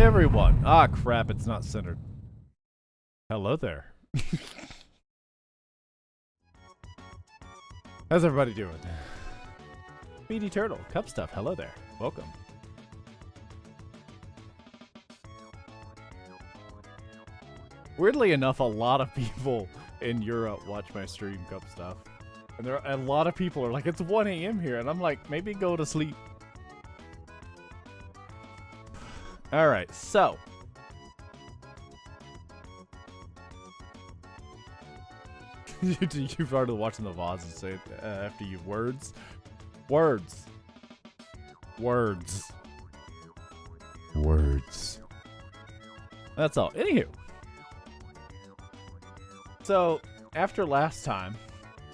everyone. Ah, crap, it's not centered. Hello there. How's everybody doing? Speedy Turtle, Cup Stuff, hello there. Welcome. Weirdly enough, a lot of people in Europe watch my stream, Cup Stuff. And a lot of people are like, it's 1 a.m. here, and I'm like, maybe go to sleep. Alright, so. You started watching the VODs and say after you words. Words. Words. Words. That's all. Anywho. So, after last time,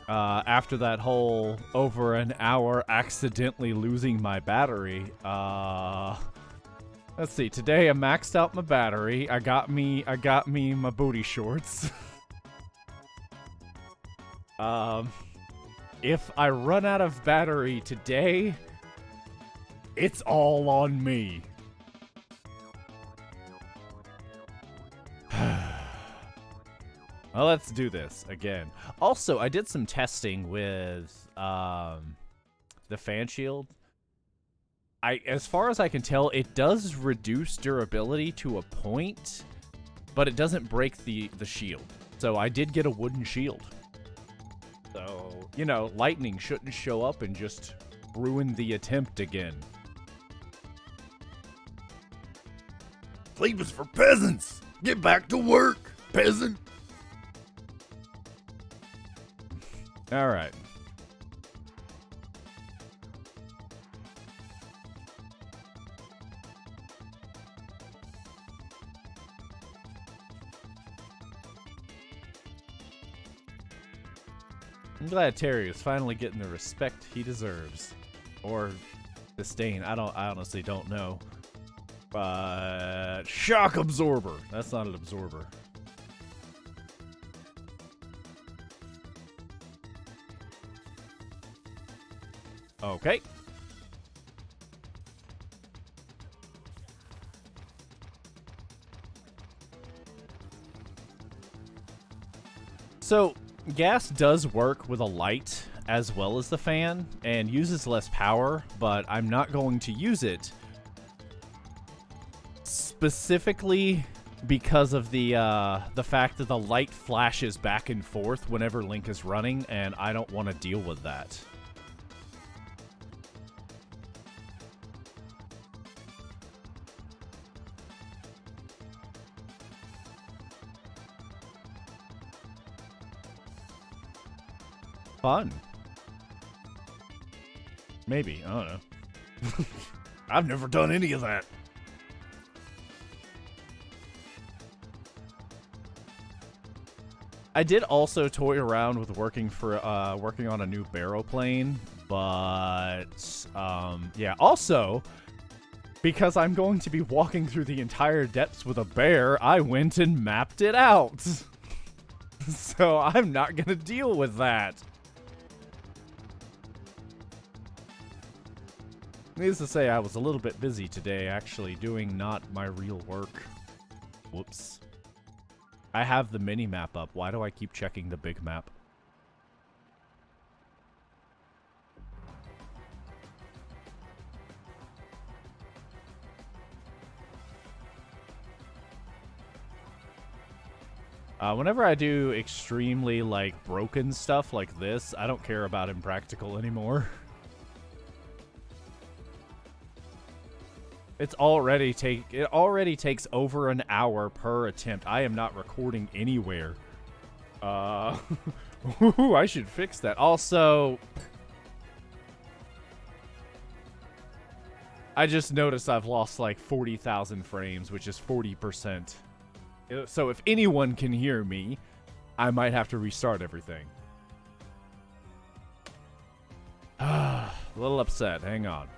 after that whole over an hour accidentally losing my battery, let's see. Today I maxed out my battery. I got me my booty shorts. If I run out of battery today, it's all on me. Well, let's do this again. Also, I did some testing with the fan shield. As far as I can tell, it does reduce durability to a point, but it doesn't break the shield. So I did get a wooden shield. So, you know, lightning shouldn't show up and just ruin the attempt again. Sleep is for peasants! Get back to work, peasant! Alright. I'm glad Terry is finally getting the respect he deserves. Or disdain. I honestly don't know. But shock absorber. That's not an absorber. Okay. So, gas does work with a light as well as the fan and uses less power, but I'm not going to use it specifically because of the fact that the light flashes back and forth whenever Link is running, and I don't want to deal with that. Fun. Maybe. I don't know. I've never done any of that. I did also toy around with working on a new baroplane, but yeah. Also, because I'm going to be walking through the entire depths with a bear, I went and mapped it out. So I'm not gonna deal with that. Needless to say, I was a little bit busy today, actually doing not my real work. Whoops. I have the mini map up. Why do I keep checking the big map? Whenever I do extremely, like, broken stuff like this, I don't care about Impractical anymore. It already takes over an hour per attempt. I am not recording anywhere. Ooh, I should fix that. Also, I just noticed I've lost like 40,000 frames, which is 40%. So if anyone can hear me, I might have to restart everything. A little upset. Hang on.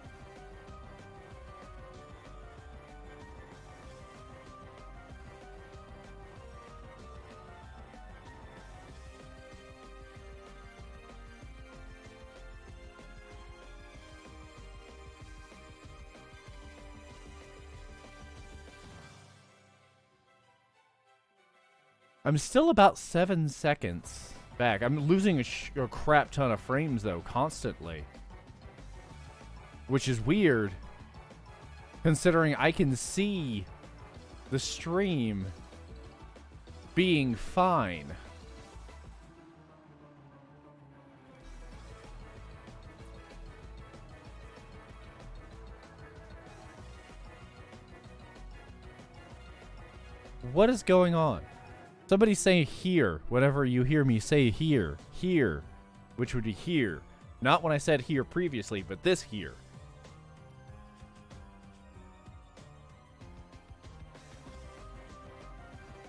I'm still about 7 seconds back. I'm losing a crap ton of frames, though, constantly. Which is weird, considering I can see the stream being fine. What is going on? Somebody say here whenever you hear me say here. Here. Which would be here. Not when I said here previously, but this here.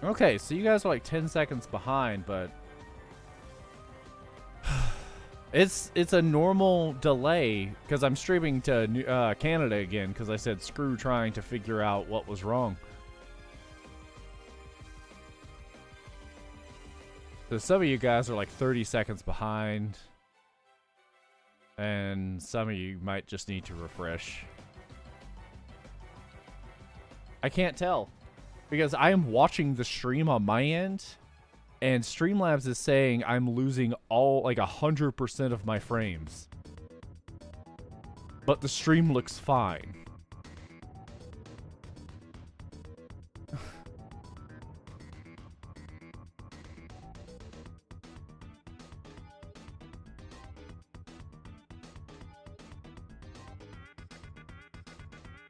Okay, so you guys are like 10 seconds behind, but it's a normal delay because I'm streaming to Canada again because I said screw trying to figure out what was wrong. So some of you guys are like 30 seconds behind, and some of you might just need to refresh. I can't tell because I am watching the stream on my end, and Streamlabs is saying I'm losing all like 100% of my frames, but the stream looks fine.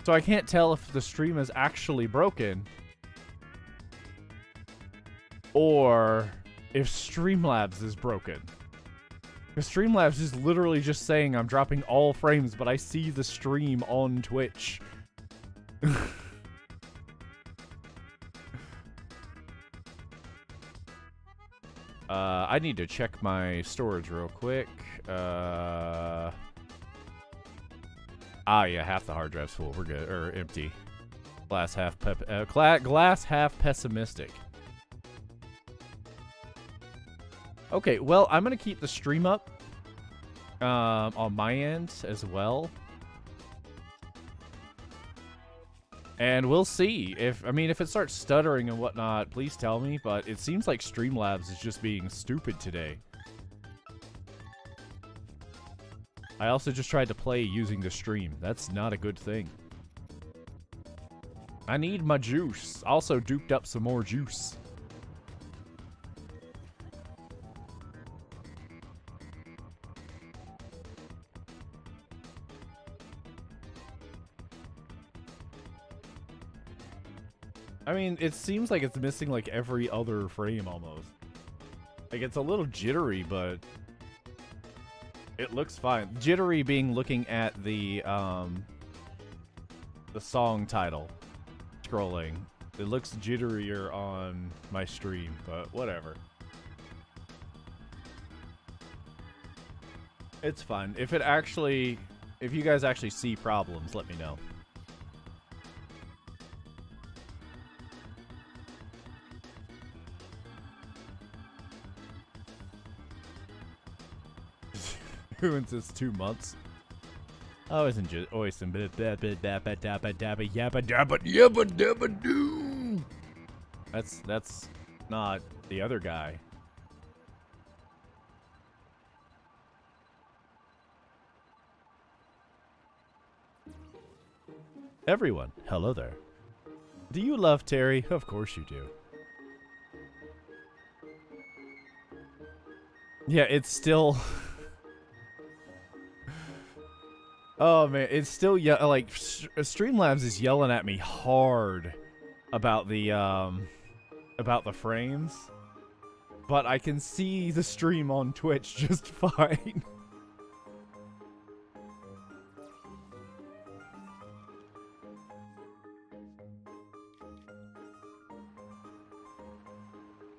So I can't tell if the stream is actually broken or if Streamlabs is broken. Because Streamlabs is literally just saying I'm dropping all frames, but I see the stream on Twitch. I need to check my storage real quick. Yeah, half the hard drive's full. We're good. Or empty. Glass half glass half pessimistic. Okay, well, I'm gonna keep the stream up on my end as well. And we'll see if it starts stuttering and whatnot, please tell me, but it seems like Streamlabs is just being stupid today. I also just tried to play using the stream. That's not a good thing. I need my juice. Also duped up some more juice. I mean, it seems like it's missing like every other frame almost. Like it's a little jittery, but it looks fine. Jittery being looking at the song title. Scrolling. It looks jitterier on my stream, but whatever. It's fun. If you guys actually see problems, let me know. Who insists 2 months? Oh, isn't just always some bit dabba dabba dabba yabba dabba Yabba dabba doo. That's not the other guy. Everyone, hello there. Do you love Terry? Of course you do. Yeah, it's still. Oh man, it's still like Streamlabs is yelling at me hard about the frames, but I can see the stream on Twitch just fine.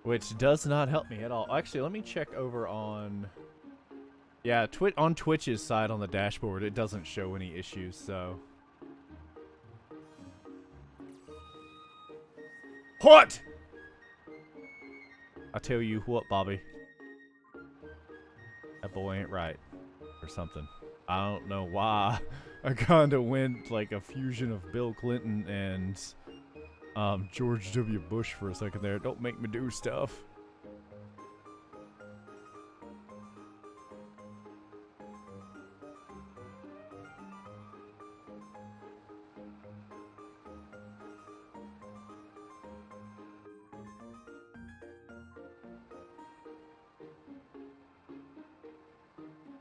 Which does not help me at all. Actually, let me check over on. Yeah, on Twitch's side on the dashboard, it doesn't show any issues, so. What? I tell you what, Bobby. That boy ain't right. Or something. I don't know why. I kinda went like a fusion of Bill Clinton and George W. Bush for a second there. Don't make me do stuff.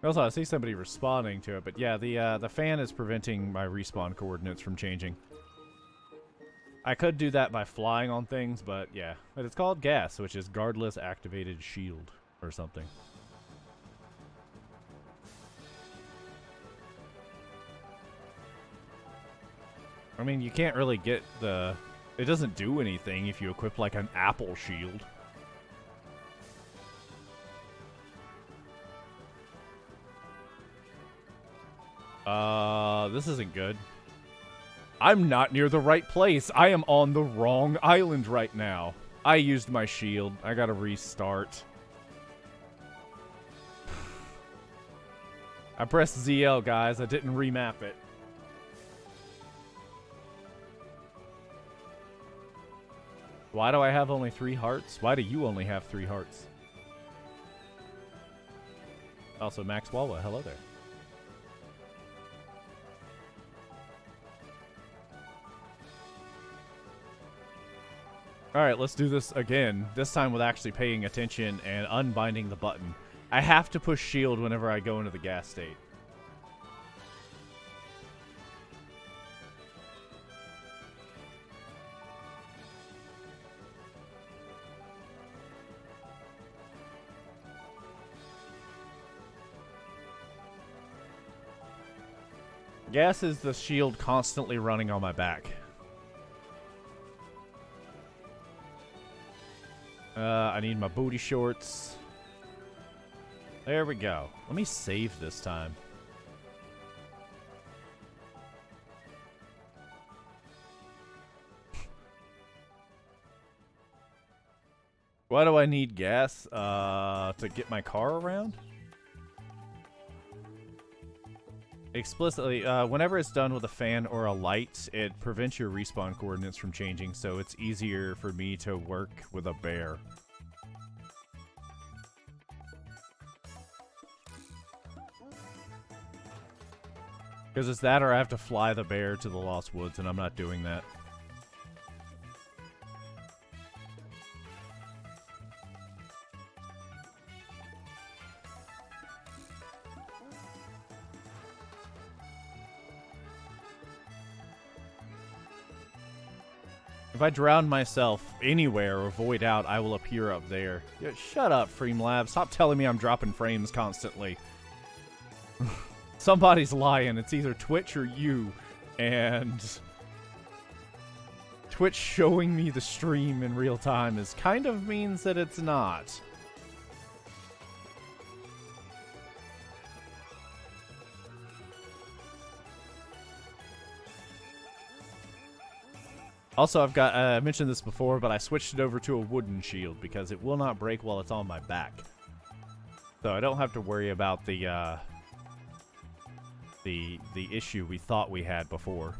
Also, I see somebody responding to it, but yeah, the fan is preventing my respawn coordinates from changing. I could do that by flying on things, but yeah. But it's called gas, which is guardless activated shield or something. I mean, you can't really get the... It doesn't do anything if you equip like an apple shield. This isn't good. I'm not near the right place. I am on the wrong island right now. I used my shield. I gotta restart. I pressed ZL, guys. I didn't remap it. Why do I have only 3 hearts? Why do you only have 3 hearts? Also, Max Wawa, hello there. Alright, let's do this again. This time with actually paying attention and unbinding the button. I have to push shield whenever I go into the gas state. Gas is the shield constantly running on my back. I need my booty shorts. There we go. Let me save this time. Why do I need gas? To get my car around? Explicitly, whenever it's done with a fan or a light, it prevents your respawn coordinates from changing, so it's easier for me to work with a bear. Because it's that or I have to fly the bear to the Lost Woods, and I'm not doing that. If I drown myself anywhere or void out, I will appear up there. Yeah, shut up, Freemlab. Stop telling me I'm dropping frames constantly. Somebody's lying. It's either Twitch or you. And Twitch showing me the stream in real time is kind of means that it's not. Also, I've got, I mentioned this before, but I switched it over to a wooden shield because it will not break while it's on my back. So I don't have to worry about the issue we thought we had before.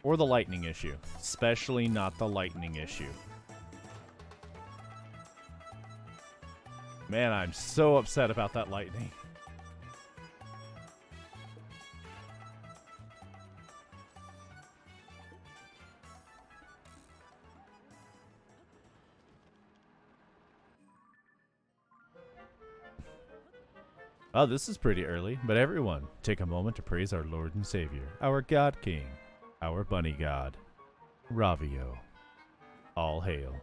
Or the lightning issue. Especially not the lightning issue. Man, I'm so upset about that lightning. Oh, this is pretty early, but everyone, take a moment to praise our Lord and Savior, our God King, our Bunny God, Ravio. All hail.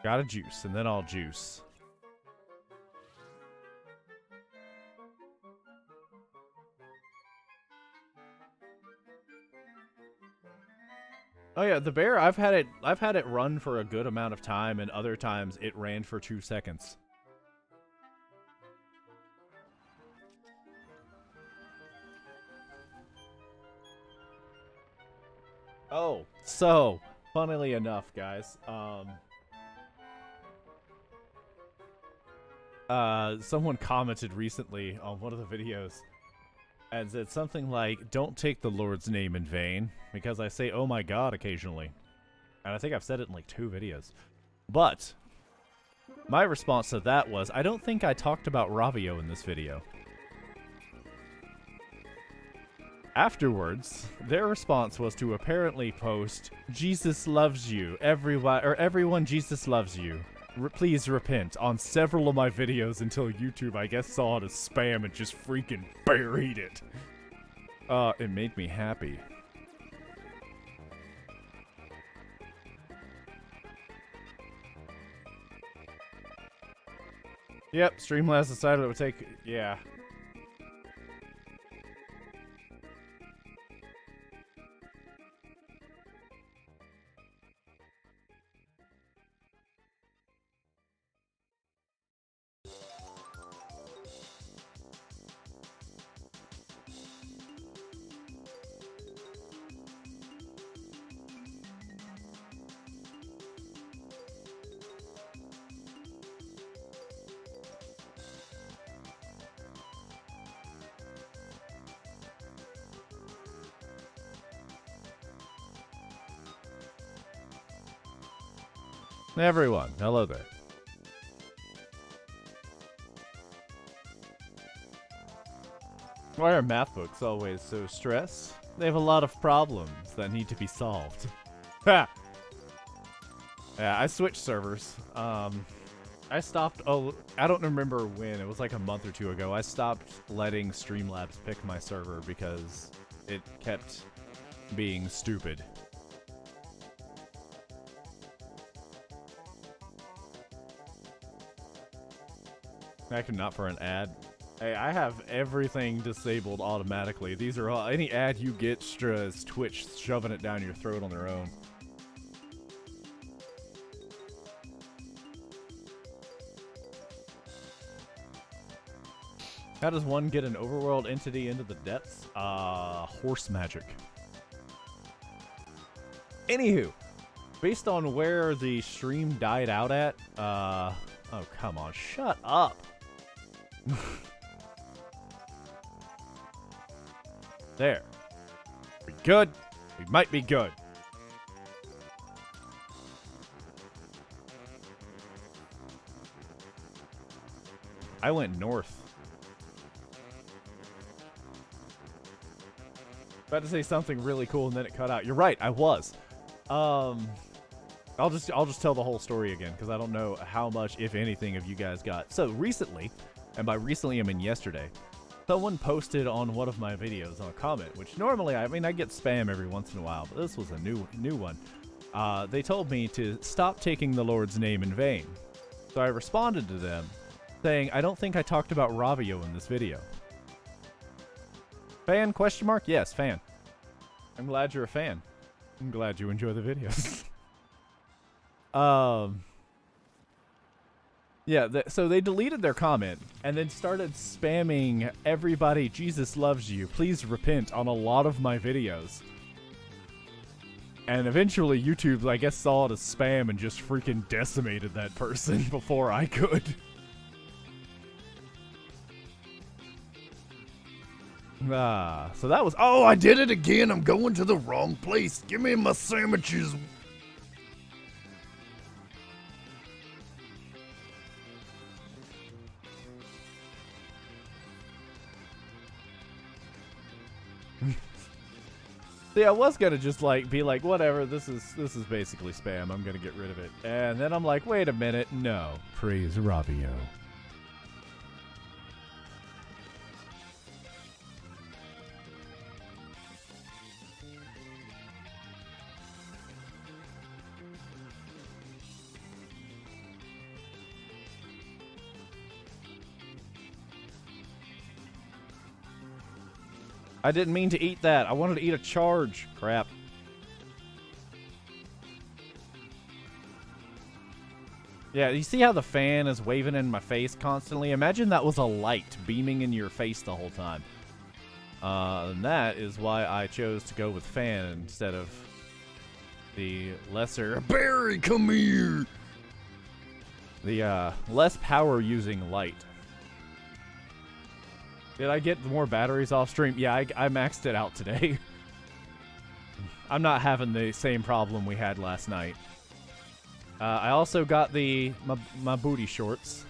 Gotta juice, and then I'll juice. Oh yeah, the bear, I've had it run for a good amount of time, and other times it ran for 2 seconds. Oh, so funnily enough, guys, someone commented recently on one of the videos and said something like, "Don't take the Lord's name in vain," because I say "oh my God" occasionally, and I think I've said it in like 2 videos. But my response to that was, I don't think I talked about Ravio in this video. Afterwards, their response was to apparently post, "Jesus loves you, everyone Jesus loves you. Please repent," on several of my videos until YouTube, I guess, saw it as spam and just freaking buried it. It made me happy. Yep, Streamlabs decided it would take... yeah. Everyone, hello there. Why are math books always so stressed? They have a lot of problems that need to be solved. Ha! Yeah, I switched servers. I stopped, I don't remember when, it was like a month or 2 ago, I stopped letting Streamlabs pick my server because it kept being stupid. Acting not for an ad. Hey, I have everything disabled automatically. These are all, any ad you get is Twitch shoving it down your throat on their own. How does one get an overworld entity into the depths? Horse magic. Anywho, based on where the stream died out at, oh come on, shut up. There. We good? We might be good. I went north. About to say something really cool and then it cut out. You're right, I was. I'll just tell the whole story again because I don't know how much, if anything, of you guys got. So recently, and by recently I mean yesterday, someone posted on one of my videos on a comment, which normally, I mean, I get spam every once in a while, but this was a new one. They told me to stop taking the Lord's name in vain. So I responded to them saying, I don't think I talked about Ravio in this video. Fan, question mark? Yes, fan. I'm glad you're a fan. I'm glad you enjoy the videos. Yeah, so they deleted their comment and then started spamming everybody, Jesus loves you, please repent, on a lot of my videos. And eventually YouTube, I guess, saw it as spam and just freaking decimated that person before I could. So that was... Oh, I did it again. I'm going to the wrong place. Give me my sandwiches. See, I was gonna just like be like, whatever, this is basically spam, I'm gonna get rid of it. And then I'm like, wait a minute, no. Praise Ravio. I didn't mean to eat that. I wanted to eat a charge. Crap. Yeah, you see how the fan is waving in my face constantly? Imagine that was a light beaming in your face the whole time. And that is why I chose to go with fan instead of the lesser, Barry, come here. the less power using light. Did I get more batteries off stream? Yeah, I maxed it out today. I'm not having the same problem we had last night. I also got my booty shorts.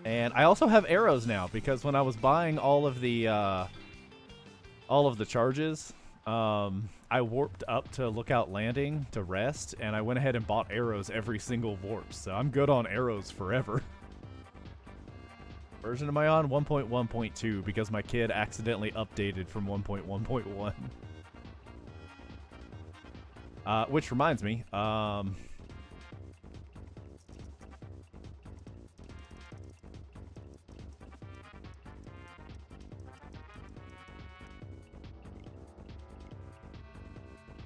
And I also have arrows now, because when I was buying all of the charges, I warped up to Lookout Landing to rest, and I went ahead and bought arrows every single warp, so I'm good on arrows forever. Version am I on? 1.1.2, because my kid accidentally updated from 1.1.1. Which reminds me,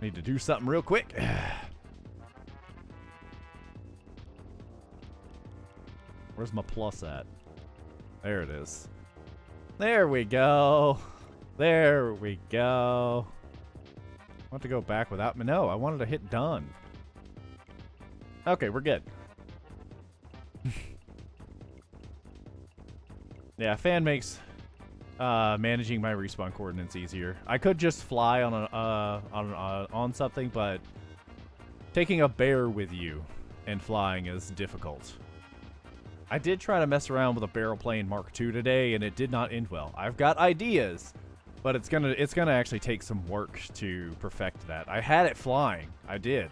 need to do something real quick. Where's my plus at? There it is. There we go. There we go. I want to go back without me. No, I wanted to hit done. Okay, we're good. Yeah, fan makes managing my respawn coordinates easier. I could just fly on something, but taking a bear with you and flying is difficult. I did try to mess around with a barrel plane Mark II today, and it did not end well. I've got ideas, but it's gonna actually take some work to perfect that. I had it flying. I did.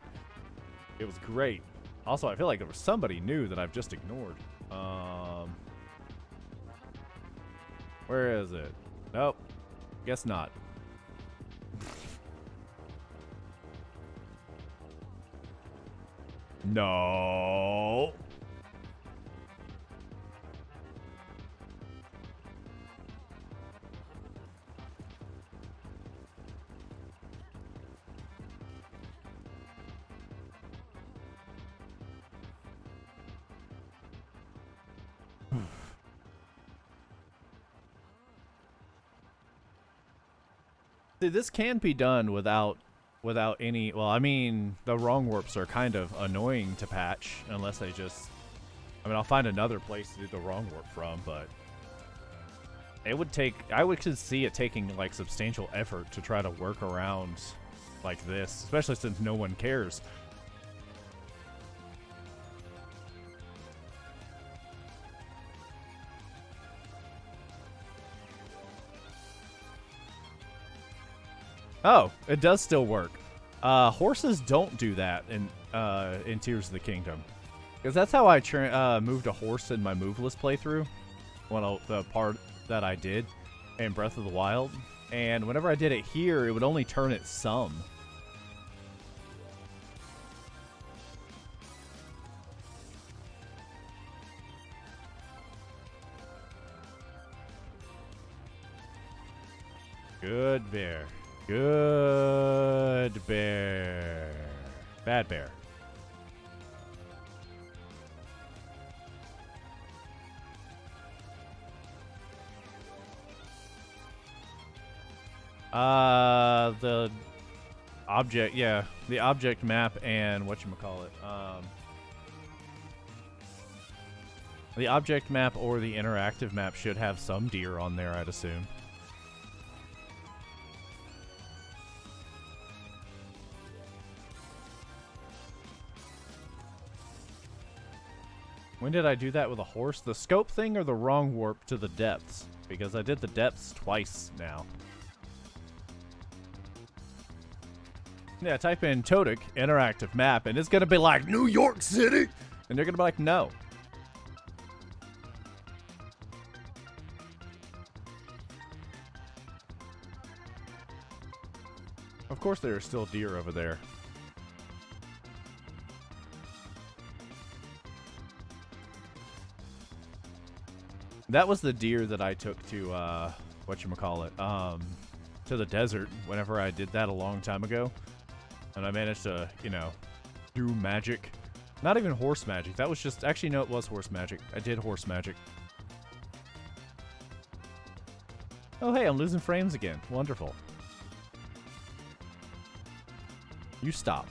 It was great. Also, I feel like there was somebody new that I've just ignored. Where is it? Nope. Guess not. No. See, this can be done without any. Well, I mean, the wrong warps are kind of annoying to patch unless they just. I mean, I'll find another place to do the wrong warp from, but it would take. I could see it taking like substantial effort to try to work around like this, especially since no one cares. Oh, it does still work. Horses don't do that in Tears of the Kingdom, because that's how I moved a horse in my moveless playthrough. The part that I did in Breath of the Wild, and whenever I did it here, it would only turn it some. Good bear. Good bear. Bad bear. The object, yeah, the object map and whatchamacallit, the object map or the interactive map should have some deer on there, I'd assume. When did I do that with a horse? The scope thing or the wrong warp to the depths? Because I did the depths twice now. Yeah, type in Todic interactive map and it's gonna be like New York City. And they're gonna be like, no. Of course there are still deer over there. That was the deer that I took to, whatchamacallit, to the desert whenever I did that a long time ago. And I managed to, you know, do magic. Not even horse magic. That was just, actually, no, it was horse magic. I did horse magic. Oh, hey, I'm losing frames again. Wonderful. You stop.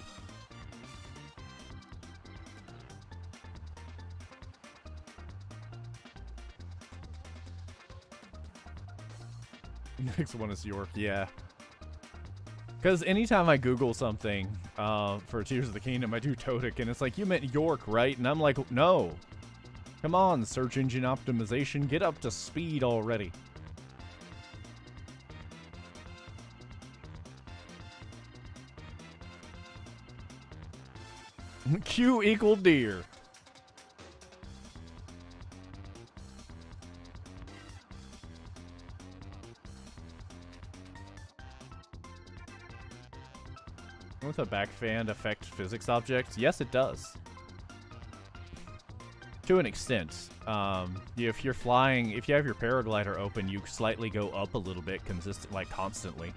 Next one is York, yeah. Because anytime I Google something for Tears of the Kingdom, I do Todic, and it's like, you meant York, right? And I'm like, no. Come on, search engine optimization, get up to speed already. Q equal deer. With a back fan affect physics objects? Yes, it does. To an extent. If you're flying, if you have your paraglider open, you slightly go up a little bit, like constantly.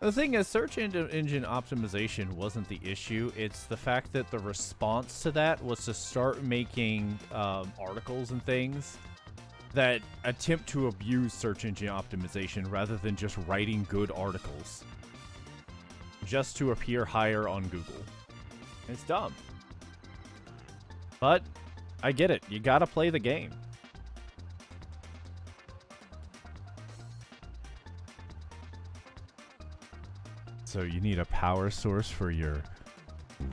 The thing is, search engine optimization wasn't the issue. It's the fact that the response to that was to start making articles and things that attempt to abuse search engine optimization rather than just writing good articles just to appear higher on Google. It's dumb. But I get it. You gotta play the game. So you need a power source for your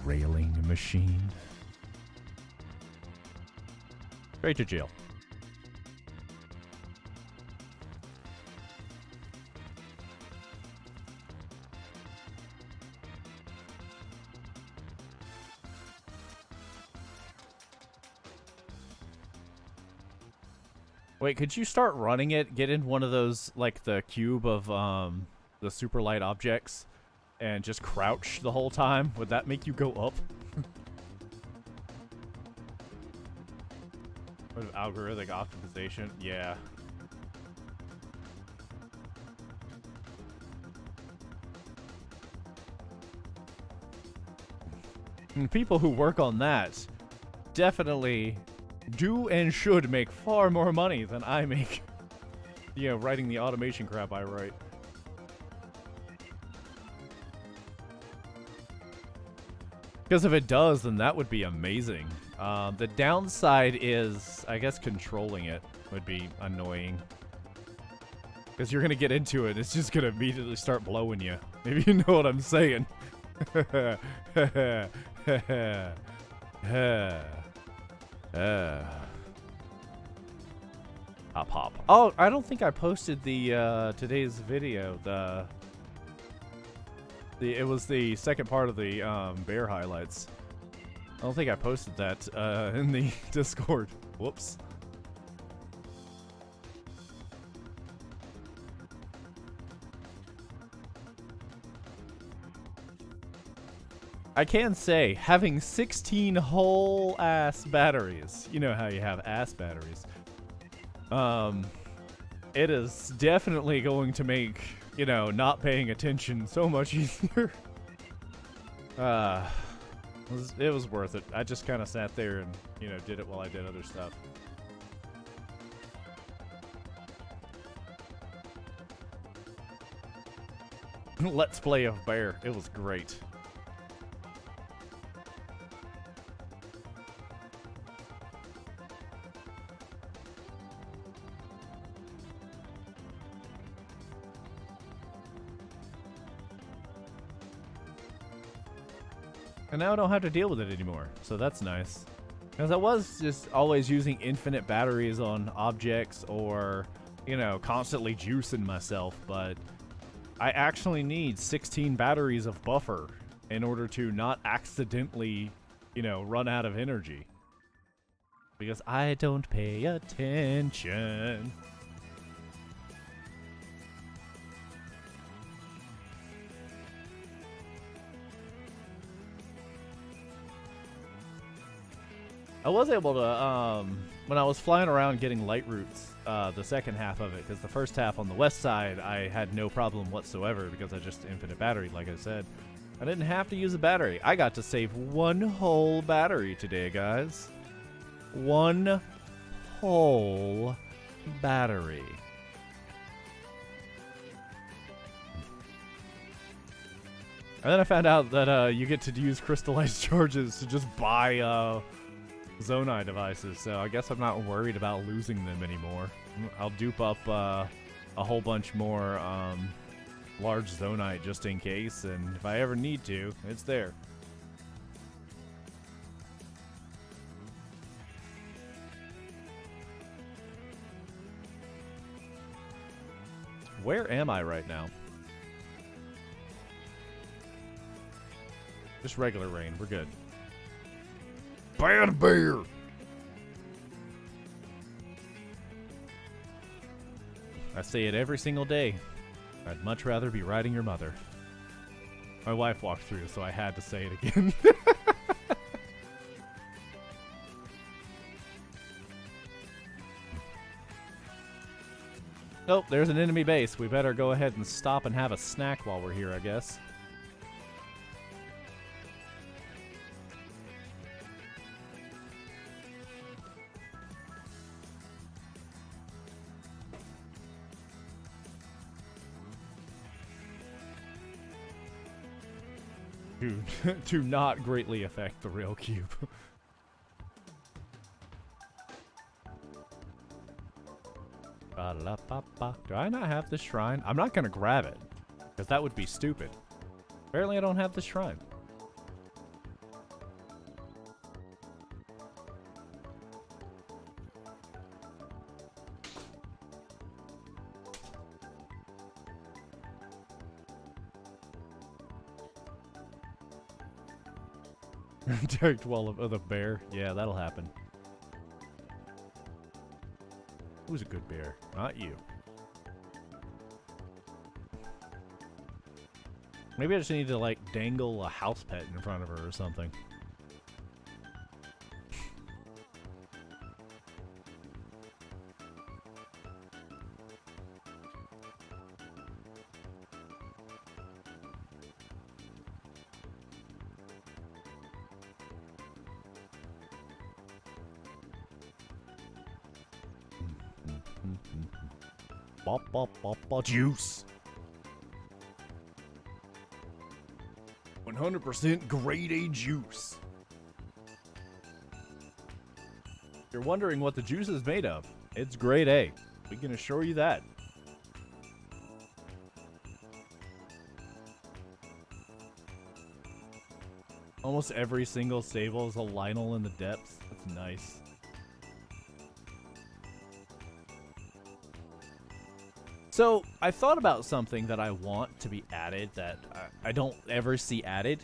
railing machine? Straight to jail. Wait, could you start running it? Get in one of those, like the cube of the super light objects and just crouch the whole time? Would that make you go up? What algorithmic optimization? Yeah. And people who work on that definitely do and should make far more money than I make. You know, writing the automation crap I write. Because if it does, then that would be amazing. The downside is, I guess, controlling it would be annoying. Because you're going to get into it, it's just going to immediately start blowing you. Maybe you know what I'm saying. Hop hop. Oh, I don't think I posted the today's video. It was the second part of the bear highlights. I don't think I posted that in the Discord. Whoops. I can say, having 16 whole ass batteries, you know how you have ass batteries, it is definitely going to make, you know, not paying attention so much easier. It was worth it. I just kind of sat there and, you know, did it while I did other stuff. Let's play of bear. It was great. And now I don't have to deal with it anymore, so that's nice. Because I was just always using infinite batteries on objects or, you know, constantly juicing myself, but I actually need 16 batteries of buffer in order to not accidentally, you know, run out of energy. Because I don't pay attention. I was able to, when I was flying around getting light routes, the second half of it, because the first half on the west side, I had no problem whatsoever because I just infinite battery, like I said. I didn't have to use a battery. I got to save one whole battery today, guys. One whole battery. And then I found out that you get to use crystallized charges to just buy Zonai devices, so I guess I'm not worried about losing them anymore. I'll dupe up a whole bunch more large Zonite just in case, and if I ever need to, it's there. Where am I right now? Just regular rain. We're good. Bad bear. I say it every single day. I'd much rather be riding your mother. My wife walked through, so I had to say it again. Oh, there's an enemy base. We better go ahead and stop and have a snack while we're here, I guess. To not greatly affect the real cube. Do I not have this shrine? I'm not gonna grab it, because that would be stupid. Apparently I don't have this shrine. Direct wall of the bear. Yeah, that'll happen. Who's a good bear? Not you. Maybe I just need to, like, dangle a house pet in front of her or something. Juice. 100% grade A juice. You're wondering what the juice is made of. It's grade A. We can assure you that. Almost every single stable is a Lionel in the depths. That's nice. So, I thought about something that I want to be added that I don't ever see added.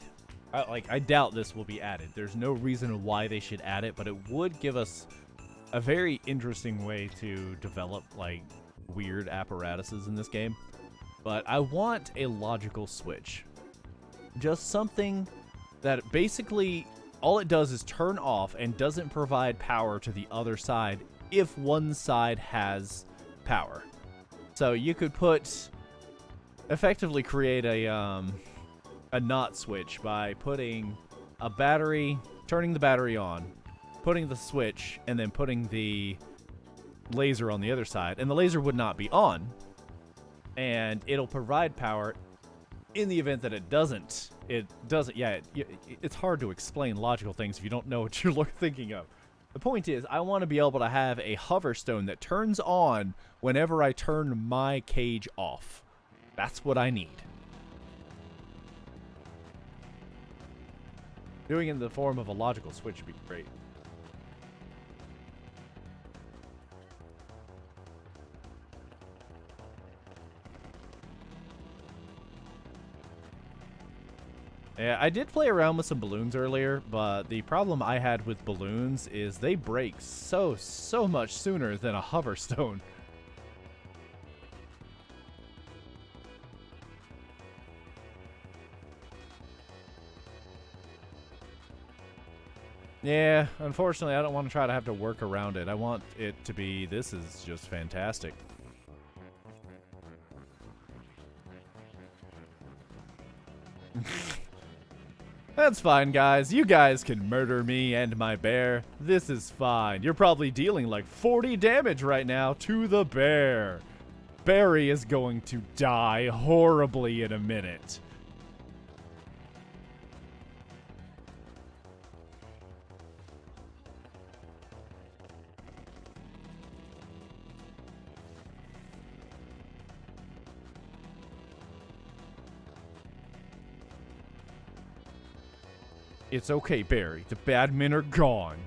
I doubt this will be added. There's no reason why they should add it, but it would give us a very interesting way to develop, like, weird apparatuses in this game. But I want a logical switch. Just something that basically, all it does is turn off and doesn't provide power to the other side if one side has power. So you could effectively create a not switch by putting a battery, turning the battery on, putting the switch, and then putting the laser on the other side. And the laser would not be on, and it'll provide power in the event that it doesn't. It's hard to explain logical things if you don't know what you're thinking of. The point is, I want to be able to have a hover stone that turns on whenever I turn my cage off. That's what I need. Doing it in the form of a logical switch would be great. Yeah, I did play around with some balloons earlier, but the problem I had with balloons is they break so much sooner than a hover stone. Yeah, unfortunately, I don't want to try to have to work around it. I want it to be, this is just fantastic. That's fine, guys. You guys can murder me and my bear. This is fine. You're probably dealing like 40 damage right now to the bear. Barry is going to die horribly in a minute. It's okay, Barry. The bad men are gone.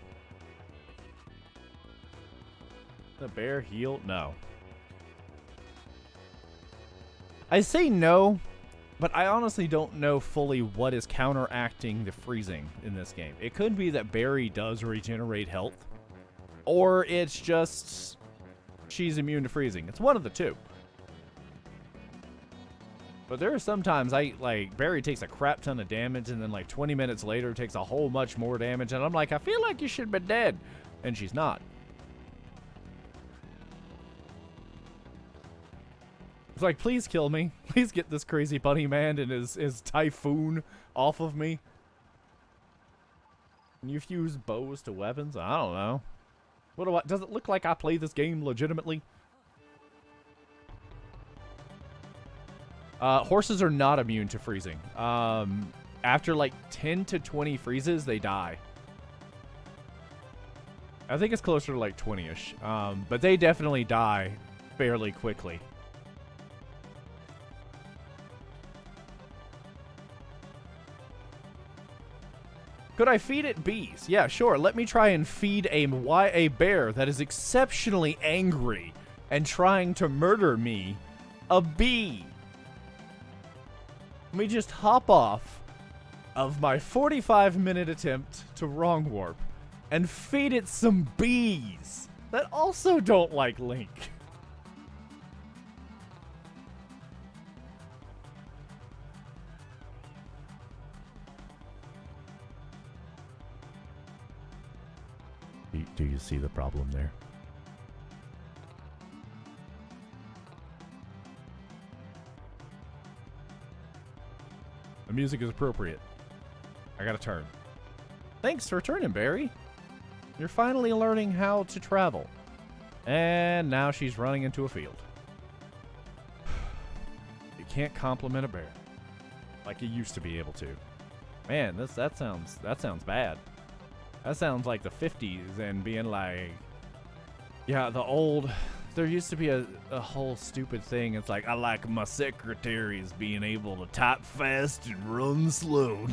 The bear heal? No. I say no, but I honestly don't know fully what is counteracting the freezing in this game. It could be that Barry does regenerate health, or it's just she's immune to freezing. It's one of the two. But there are sometimes Barry takes a crap ton of damage, and then like 20 minutes later takes a whole much more damage, and I'm like, I feel like you should be dead. And she's not. It's like, please kill me. Please get this crazy bunny man and his typhoon off of me. Can you fuse bows to weapons? I don't know. Does it look like I play this game legitimately? Horses are not immune to freezing. After like 10 to 20 freezes, they die. I think it's closer to like 20-ish. But they definitely die fairly quickly. Could I feed it bees? Yeah, sure. Let me try and feed a bear that is exceptionally angry and trying to murder me a bee. Let me just hop off of my 45-minute attempt to wrong warp and feed it some bees that also don't like Link. Do you see the problem there? The music is appropriate. I gotta turn. Thanks for turning, Barry. You're finally learning how to travel. And now she's running into a field. You can't compliment a bear like you used to be able to. Man, that sounds bad. That sounds like the 50s and being like, yeah, there used to be a whole stupid thing. It's like, I like my secretaries being able to type fast and run slow.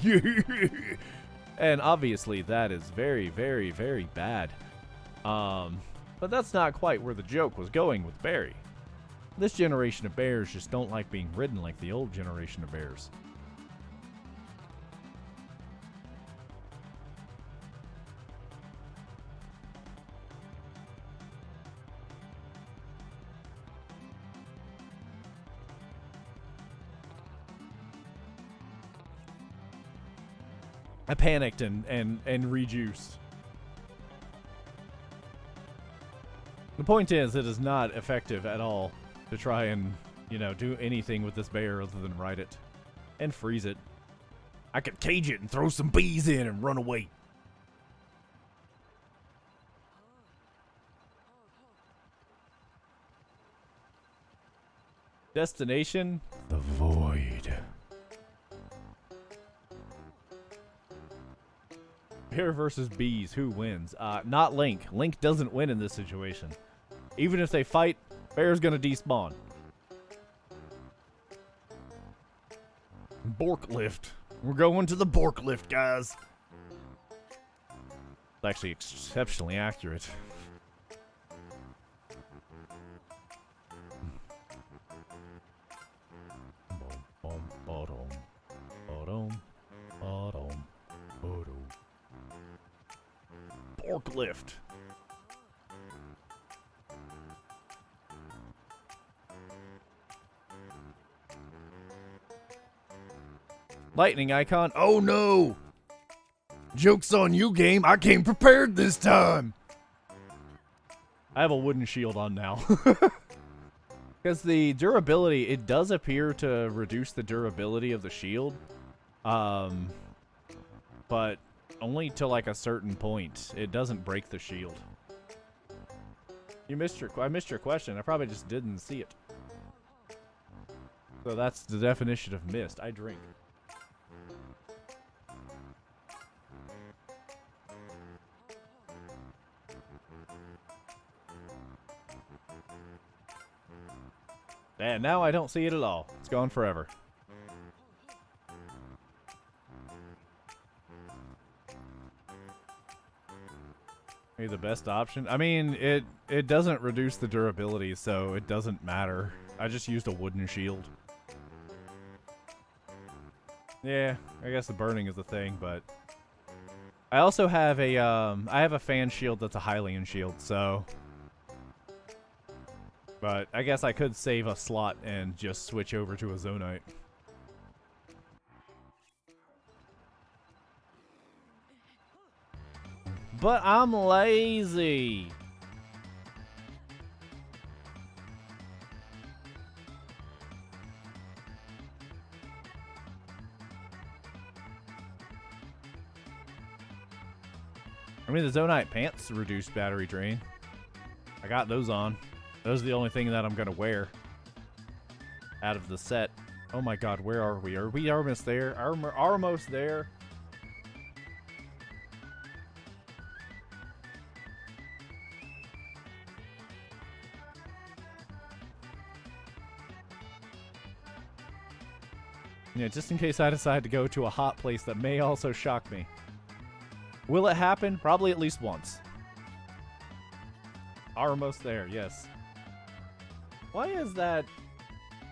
And obviously that is very, very, very bad. But that's not quite where the joke was going with Barry. This generation of bears just don't like being ridden like the old generation of bears. I panicked and rejuiced. The point is, it is not effective at all to try and, do anything with this bear other than ride it and freeze it. I could cage it and throw some bees in and run away. Destination? The void. Bear versus bees, who wins? Not Link. Link doesn't win in this situation. Even if they fight, bear's gonna despawn. Bork lift. We're going to the Bork lift, guys. It's actually exceptionally accurate. Bork lift. Lightning icon. Oh no! Joke's on you, game. I came prepared this time. I have a wooden shield on now. Because the durability, it does appear to reduce the durability of the shield. but only to like a certain point. It doesn't break the shield. I missed your question. I probably just didn't see it. So that's the definition of missed. I drink. And now I don't see it at all. It's gone forever. Maybe the best option? I mean, it doesn't reduce the durability, so it doesn't matter. I just used a wooden shield. Yeah, I guess the burning is the thing, but I also have a fan shield that's a Hylian shield, so. But I guess I could save a slot and just switch over to a Zonite. But I'm lazy. I mean, the Zonite pants reduce battery drain. I got those on. Those are the only thing that I'm going to wear out of the set. Oh my god, where are we? Are we almost there? Almost there. Yeah, just in case I decide to go to a hot place that may also shock me. Will it happen? Probably at least once. Almost there, yes. Why is that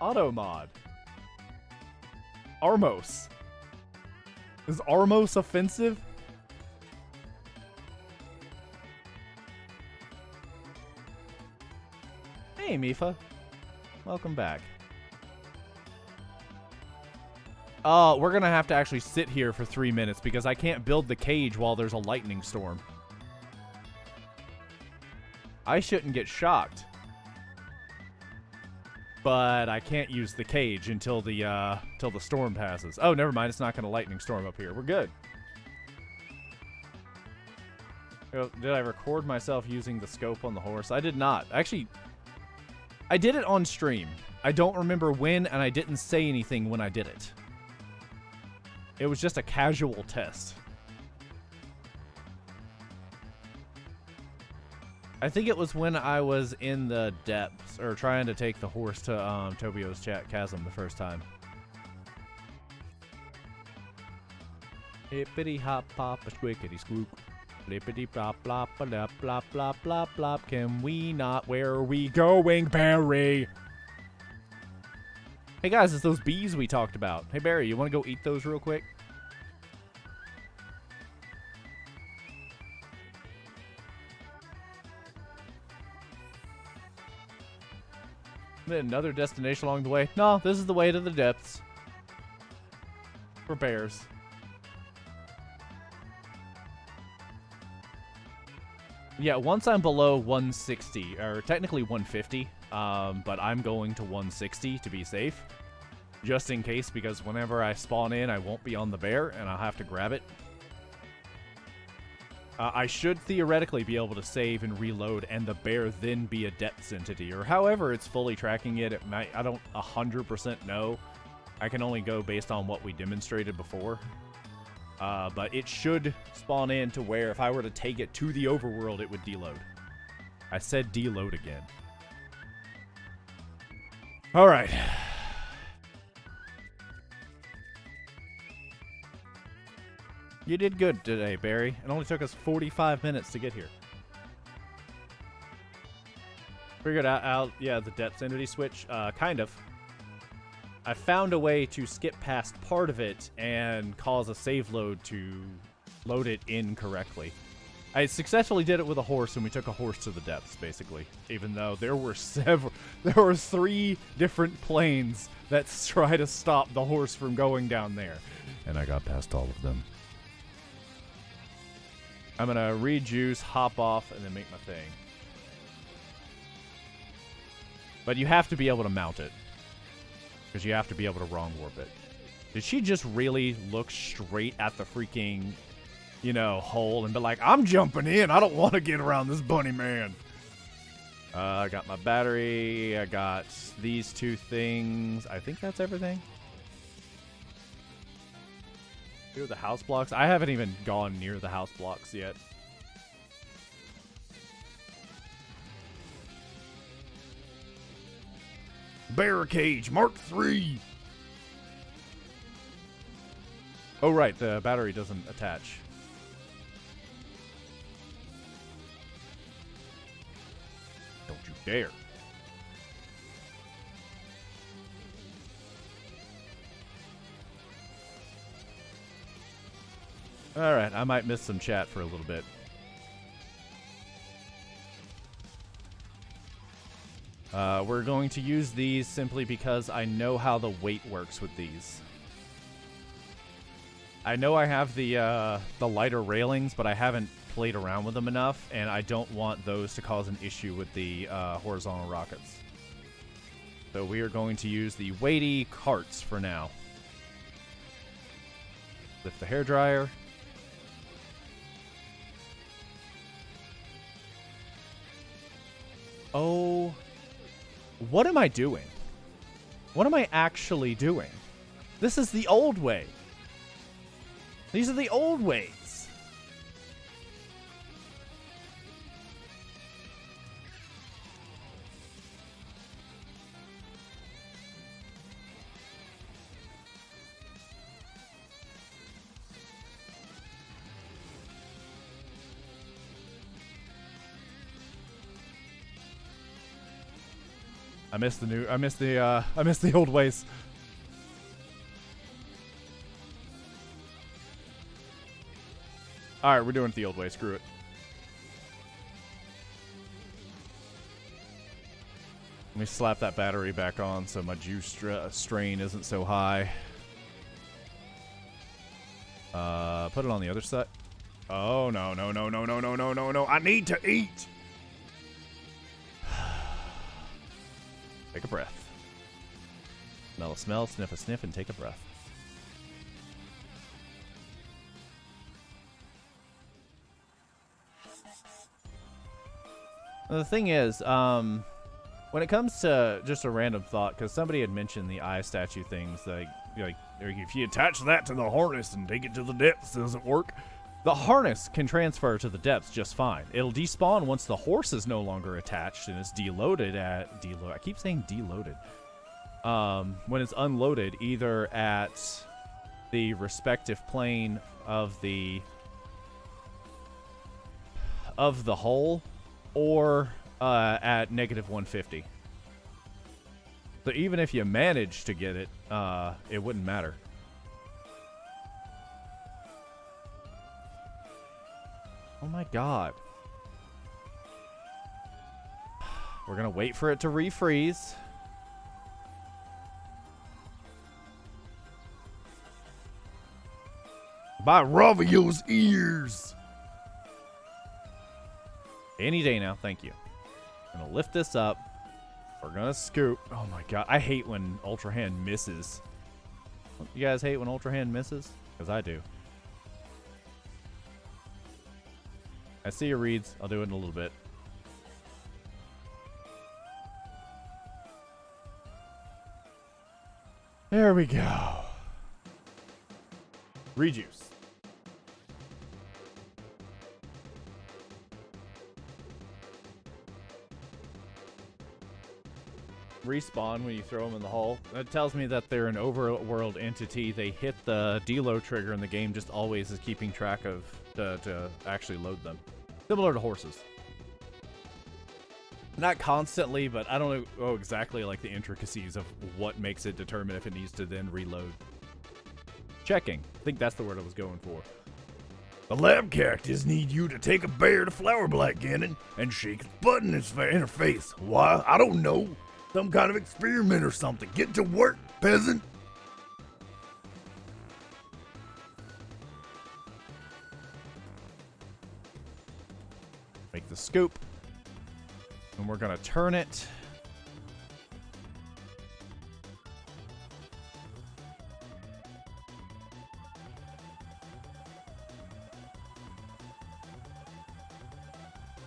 auto mod? Armos. Is Armos offensive? Hey, Mifa. Welcome back. We're gonna have to actually sit here for 3 minutes because I can't build the cage while there's a lightning storm. I shouldn't get shocked. But I can't use the cage until the storm passes. Oh, never mind. It's not gonna lightning storm up here. We're good. Oh, did I record myself using the scope on the horse? I did not. Actually, I did it on stream. I don't remember when, and I didn't say anything when I did it. It was just a casual test. I think it was when I was in the depths, or trying to take the horse to Tobio's chasm the first time. Hippity hop pop a squickity squoop. Flippity plop plop a lop plop plop plop plop. Can we not? Where are we going, Barry? Hey guys, it's those bees we talked about. Hey Barry, you want to go eat those real quick? Another destination along the way. No, this is the way to the depths. For bears. Yeah, once I'm below 160, or technically 150, but I'm going to 160 to be safe. Just in case, because whenever I spawn in, I won't be on the bear, and I'll have to grab it. I should theoretically be able to save and reload, and the bear then be a depths entity, or however it's fully tracking it. It might, I don't 100% know. I can only go based on what we demonstrated before. But it should spawn in to where if I were to take it to the overworld, it would deload. I said deload again. All right. You did good today, Barry. It only took us 45 minutes to get here. Figured out yeah, the depths entity switch. Kind of. I found a way to skip past part of it and cause a save load to load it incorrectly. I successfully did it with a horse, and we took a horse to the depths, basically. Even though there were 3 different planes that try to stop the horse from going down there. And I got past all of them. I'm going to rejuice, hop off, and then make my thing. But you have to be able to mount it. Because you have to be able to wrong warp it. Did she just really look straight at the freaking, you know, hole and be like, I'm jumping in. I don't want to get around this bunny man. I got my battery. I got these two things. I think that's everything. Near the house blocks. I haven't even gone near the house blocks yet. Barricade Mark III. Oh, right. The battery doesn't attach. Don't you dare. All right. I might miss some chat for a little bit. We're going to use these simply because I know how the weight works with these. I know I have the lighter railings, but I haven't played around with them enough, and I don't want those to cause an issue with the horizontal rockets. So we are going to use the weighty carts for now. Lift the hairdryer. Oh, what am I doing? What am I actually doing? This is the old way. These are the old ways. I miss the old ways. All right, we're doing it the old way. Screw it. Let me slap that battery back on so my juice strain isn't so high. Put it on the other side. Oh, no. I need to eat. Take a breath. Smell a smell, sniff a sniff, and take a breath. The thing is, when it comes to just a random thought, because somebody had mentioned the eye statue things, like if you attach that to the harness and take it to the depths, it doesn't work. The harness can transfer to the depths just fine. It'll despawn once the horse is no longer attached and it's deloaded at I keep saying deloaded. When it's unloaded, either at the respective plane of the hole, or at -150. So even if you manage to get it, it wouldn't matter. Oh my god. We're gonna wait for it to refreeze. By Ravio's ears. Any day now, thank you. I'm gonna lift this up. We're gonna scoop. Oh my god, I hate when Ultra Hand misses. You guys hate when Ultra Hand misses? Because I do. I see your reads. I'll do it in a little bit. There we go. Rejuice. Respawn when you throw them in the hole. That tells me that they're an overworld entity. They hit the deload trigger and the game just always is keeping track of to actually load them. Similar to horses. Not constantly, but I don't know exactly like the intricacies of what makes it determine if it needs to then reload. Checking. I think that's the word I was going for. The lab cactus need you to take a bear to Flower Black Cannon and shake its butt in her face. Why? I don't know. Some kind of experiment or something. Get to work, peasant. Make the scoop. And we're going to turn it.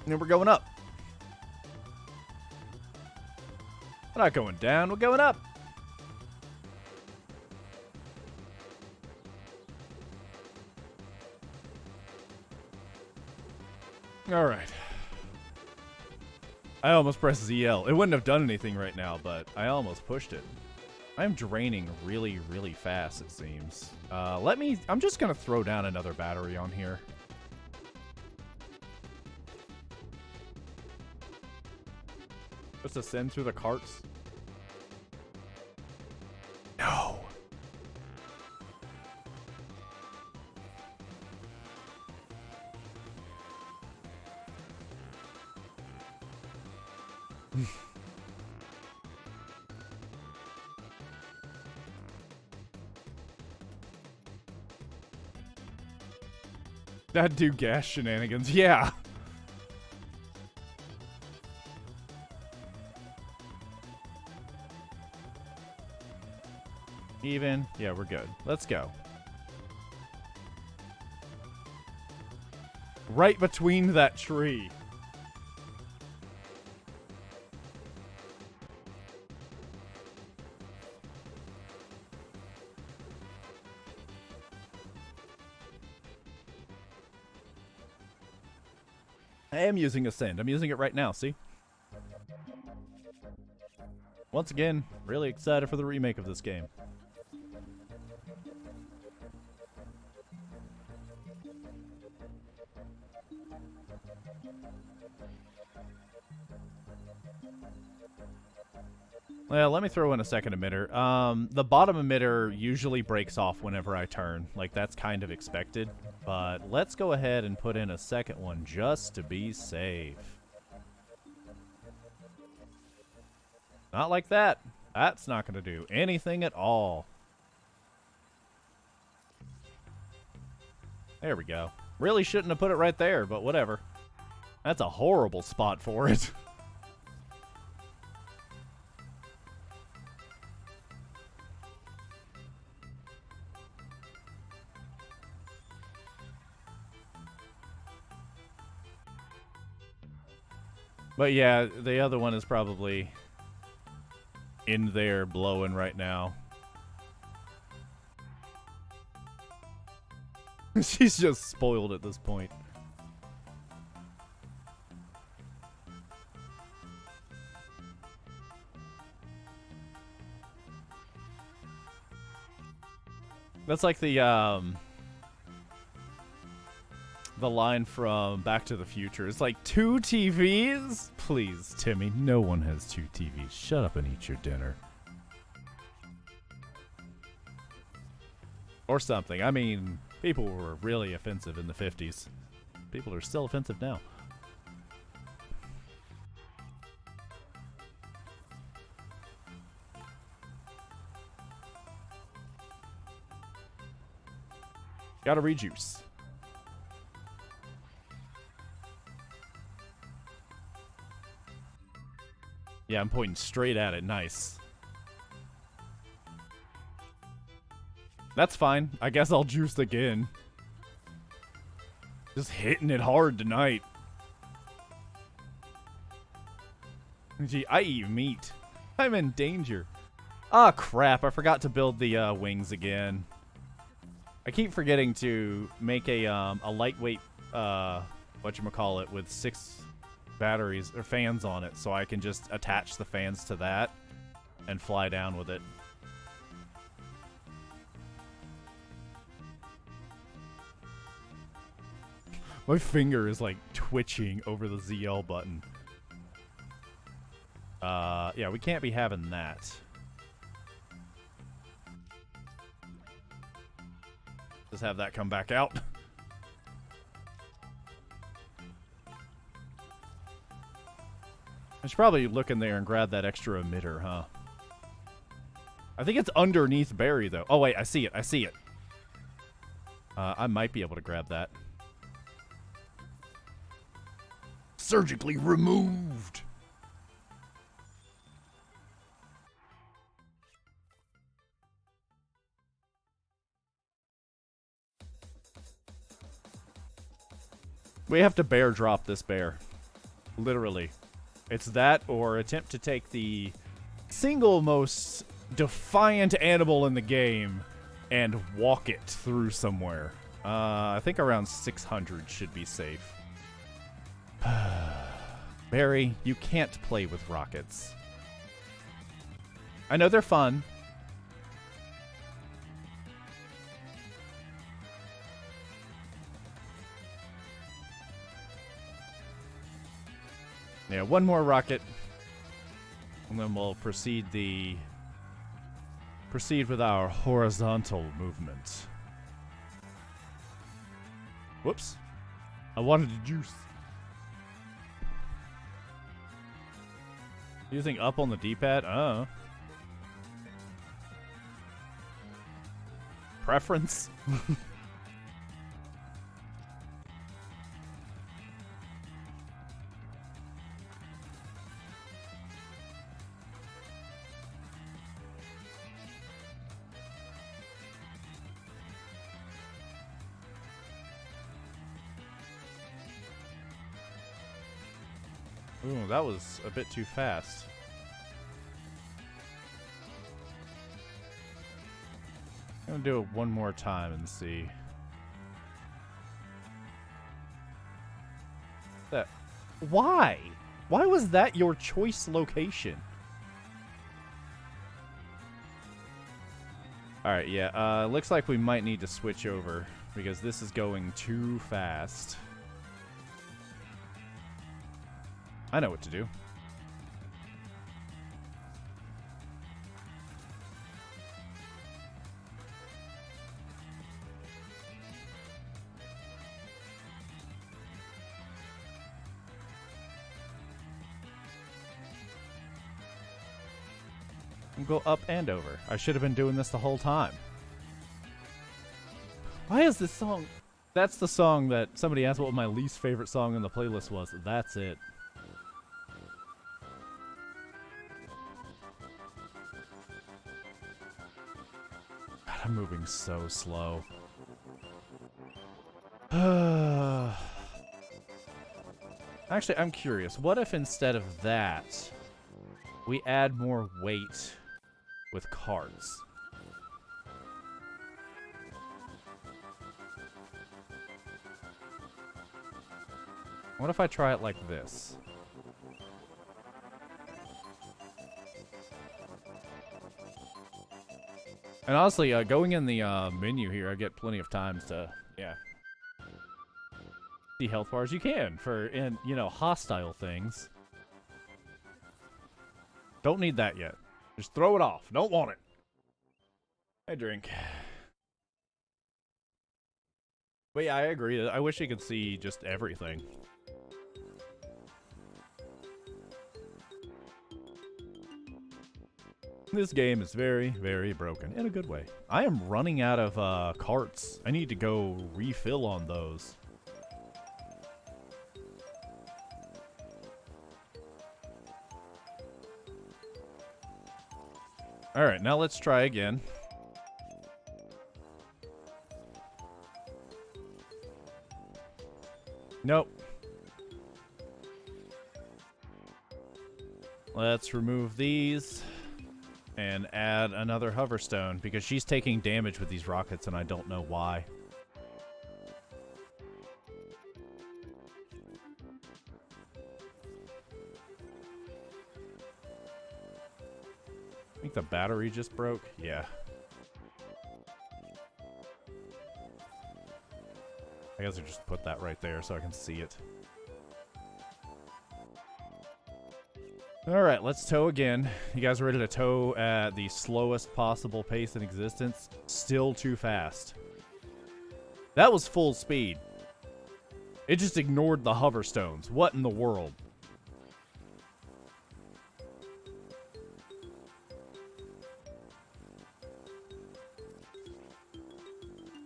And we're going up. We're not going down, we're going up. Alright. I almost pressed ZL. It wouldn't have done anything right now, but I almost pushed it. I'm draining really, really fast, it seems. I'm just gonna throw down another battery on here. Just ascend through the carts. No. That'd do gas shenanigans, yeah. Even? Yeah, we're good. Let's go. Right between that tree. I am using Ascend. I'm using it right now, see? Once again, really excited for the remake of this game. Well, let me throw in a second emitter. The bottom emitter usually breaks off whenever I turn. Like, that's kind of expected. But let's go ahead and put in a second one just to be safe. Not like that. That's not going to do anything at all. There we go. Really shouldn't have put it right there, but whatever. That's a horrible spot for it. But yeah, the other one is probably in there blowing right now. She's just spoiled at this point. That's like the line from Back to the Future. It's like 2 TVs? Please, Timmy, no one has 2 TVs. Shut up and eat your dinner. Or something. I mean, people were really offensive in the 50s. People are still offensive now. Gotta rejuice. Yeah, I'm pointing straight at it. Nice. That's fine. I guess I'll juice again. Just hitting it hard tonight. Gee, I eat meat. I'm in danger. Ah, crap. I forgot to build the wings again. I keep forgetting to make a lightweight, whatchamacallit, with 6 batteries or fans on it, so I can just attach the fans to that and fly down with it. My finger is like twitching over the ZL button. Yeah, we can't be having that. Just have that come back out. I should probably look in there and grab that extra emitter, huh? I think it's underneath Barry, though. Oh, wait, I see it. I see it. I might be able to grab that. Surgically removed. We have to bear drop this bear. Literally. It's that or attempt to take the single most defiant animal in the game and walk it through somewhere. I think around 600 should be safe. Barry, you can't play with rockets. I know they're fun. Yeah, one more rocket. And then we'll proceed with our horizontal movement. Whoops. I wanted to juice. Using up on the D-pad? Oh. Preference? Ooh, that was a bit too fast. I'm gonna do it one more time and see. That. Why? Why was that your choice location? Alright, yeah, looks like we might need to switch over because this is going too fast. I know what to do. And go up and over. I should have been doing this the whole time. Why is this song? That's the song that somebody asked what my least favorite song in the playlist was. That's it. God, I'm moving so slow. Actually, I'm curious. What if instead of that, we add more weight with cards? What if I try it like this? And honestly, going in the menu here, I get plenty of times to, yeah, see health bars. You can for, you know, hostile things. Don't need that yet. Just throw it off. Don't want it. I drink. But yeah, I agree. I wish you could see just everything. This game is very, very broken in a good way. I am running out of carts. I need to go refill on those. Alright, now let's try again. Nope. Let's remove these and add another hoverstone because she's taking damage with these rockets and I don't know why. I think the battery just broke. Yeah. I guess I just put that right there so I can see it. Alright, let's tow again. You guys ready to tow at the slowest possible pace in existence? Still too fast. That was full speed. It just ignored the hoverstones. What in the world?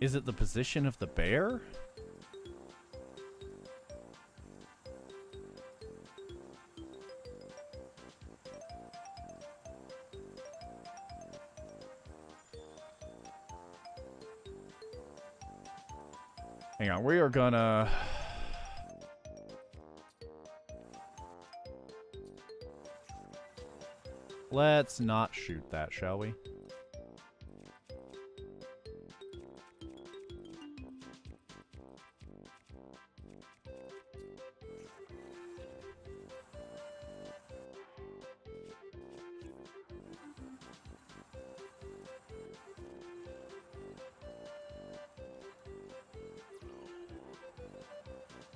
Is it the position of the bear? Hang on, we are gonna... Let's not shoot that, shall we?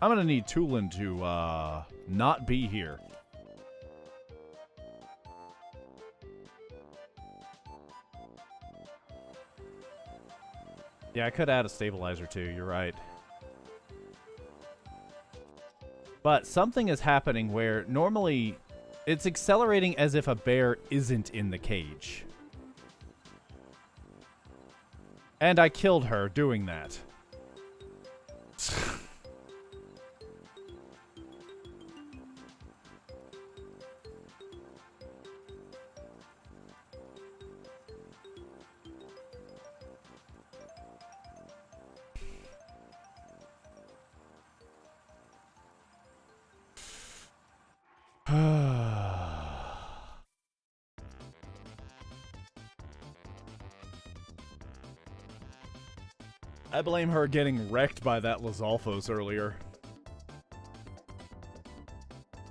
I'm gonna need Tulin to, not be here. Yeah, I could add a stabilizer too, you're right. But something is happening where normally it's accelerating as if a bear isn't in the cage. And I killed her doing that. I blame her getting wrecked by that Lizalfos earlier.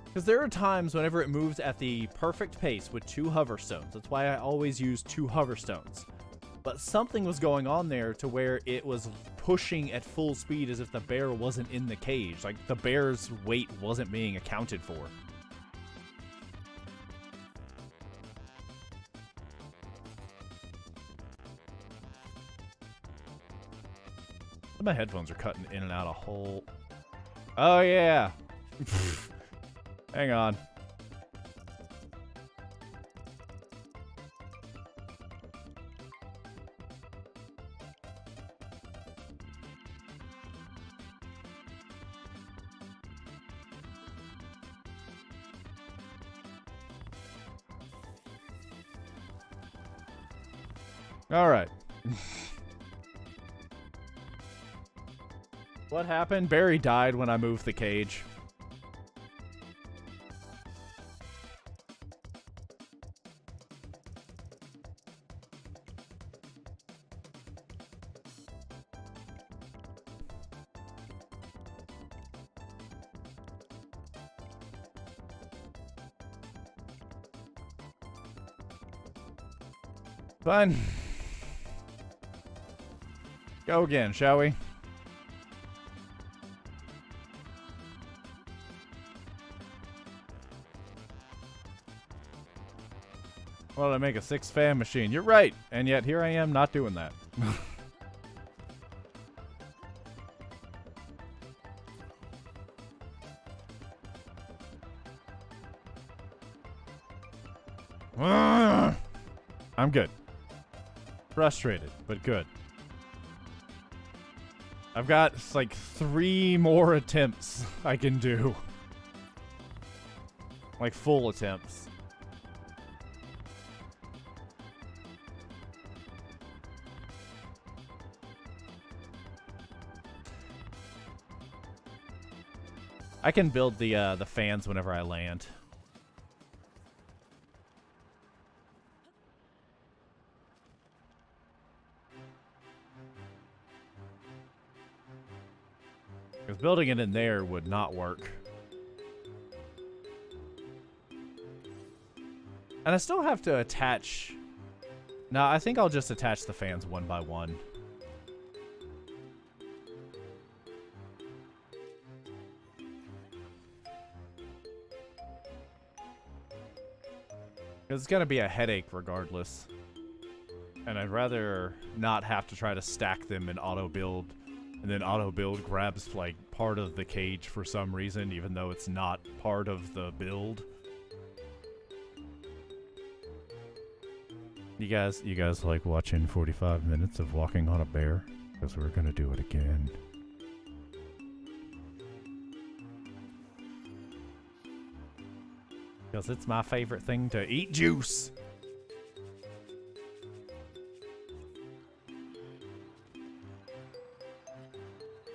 Because there are times whenever it moves at the perfect pace with 2 hoverstones. That's why I always use 2 hoverstones. But something was going on there to where it was pushing at full speed as if the bear wasn't in the cage. Like, the bear's weight wasn't being accounted for. My headphones are cutting in and out a whole... Oh, yeah. Hang on. All right. What happened? Barry died when I moved the cage. Fine. Go again, shall we? Well, I make a 6-fan machine. You're right. And yet here I am not doing that. I'm good. Frustrated, but good. I've got like 3 more attempts I can do. Like full attempts. I can build the fans whenever I land. Because building it in there would not work. And I still have to attach... No, I think I'll just attach the fans one by one. It's gonna be a headache regardless. And I'd rather not have to try to stack them in auto build. And then auto build grabs like part of the cage for some reason, even though it's not part of the build. You guys like watching 45 minutes of walking on a bear? Because we're gonna do it again. Because it's my favorite thing to eat juice.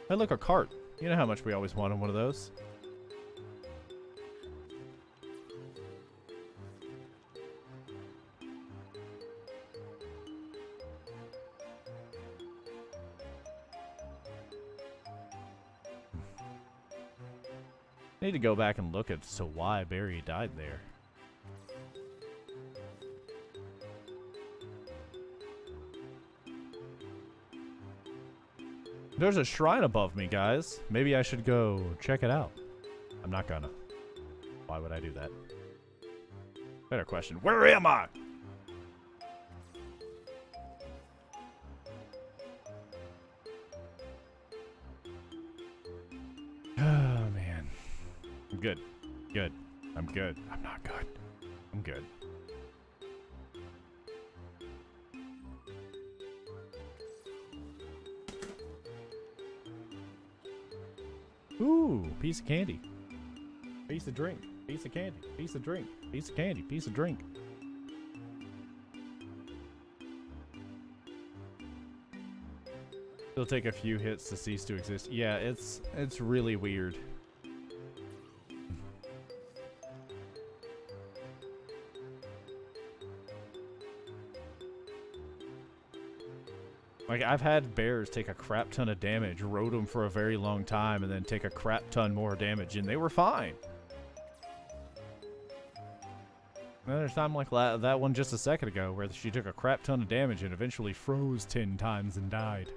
Hey, look, a cart. You know how much we always wanted one of those. Need to go back and look at why Barry died there. There's a shrine above me, guys. Maybe I should go check it out. I'm not gonna. Why would I do that? Better question. Where am I? Oh, man. I'm good. Good. I'm good. I'm not good. I'm good. Ooh, piece of candy. Piece of drink. Piece of candy. Piece of drink. Piece of candy. Piece of drink. It'll take a few hits to cease to exist. Yeah, it's really weird. Like, I've had bears take a crap ton of damage, rode them for a very long time, and then take a crap ton more damage, and they were fine. Another time like that one just a second ago, where she took a crap ton of damage and eventually froze 10 times and died.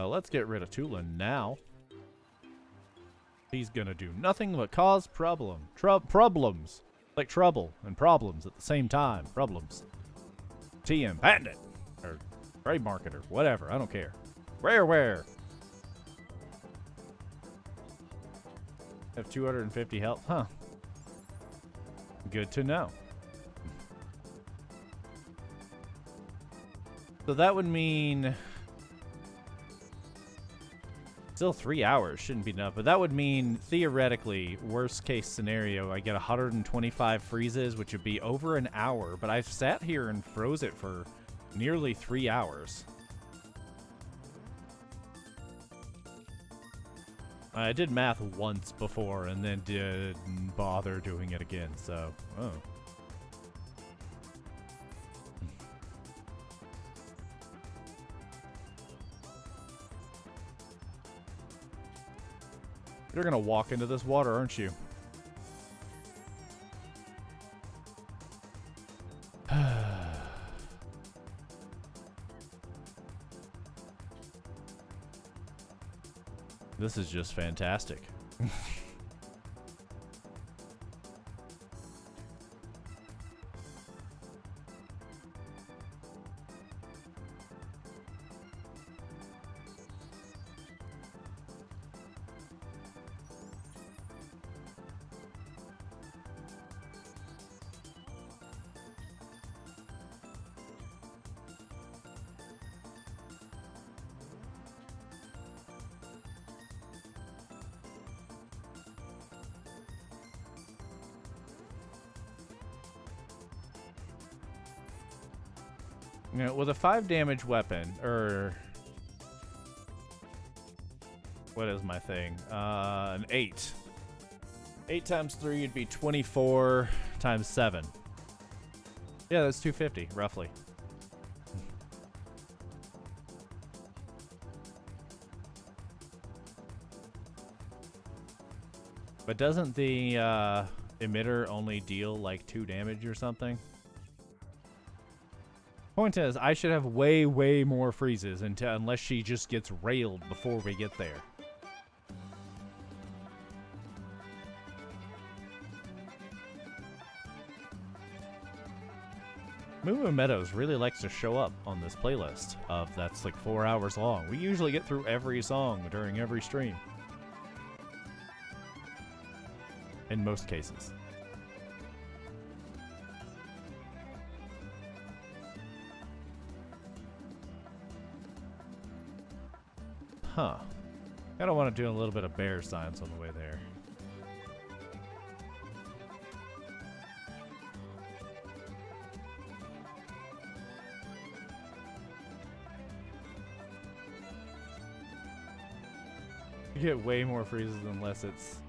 Let's get rid of Tulin now. He's gonna do nothing but cause problems. Like trouble and problems at the same time. Problems. TM, patent it. Or trademark it or whatever. I don't care. Where? Have 250 health. Huh. Good to know. So that would mean... Still 3 hours, shouldn't be enough, but that would mean, theoretically, worst case scenario, I get 125 freezes, which would be over an hour, but I've sat here and froze it for nearly 3 hours. I did math once before and then didn't bother doing it again, so, oh. You're gonna walk into this water, aren't you? This is just fantastic. You know, with a 5 damage weapon, or what is my thing? An 8. 8 times 3 would be 24 times 7. Yeah, that's 250, roughly. But doesn't the emitter only deal like 2 damage or something? Point is, I should have way, way more freezes unless she just gets railed before we get there. Moo Moo Meadows really likes to show up on this playlist that's like 4 hours long. We usually get through every song during every stream. In most cases. Huh. I don't want to do a little bit of bear science on the way there. You get way more freezes unless it's...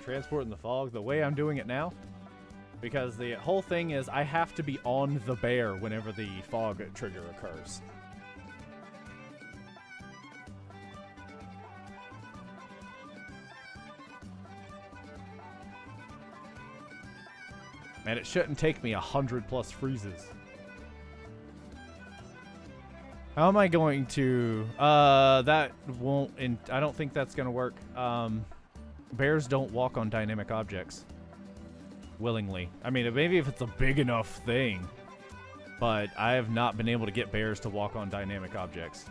transport in the fog the way I'm doing it now. Because the whole thing is I have to be on the bear whenever the fog trigger occurs. And it shouldn't take me 100+ freezes. How am I going to... that won't... I don't think that's going to work. Bears don't walk on dynamic objects. Willingly. I mean, maybe if it's a big enough thing. But I have not been able to get bears to walk on dynamic objects.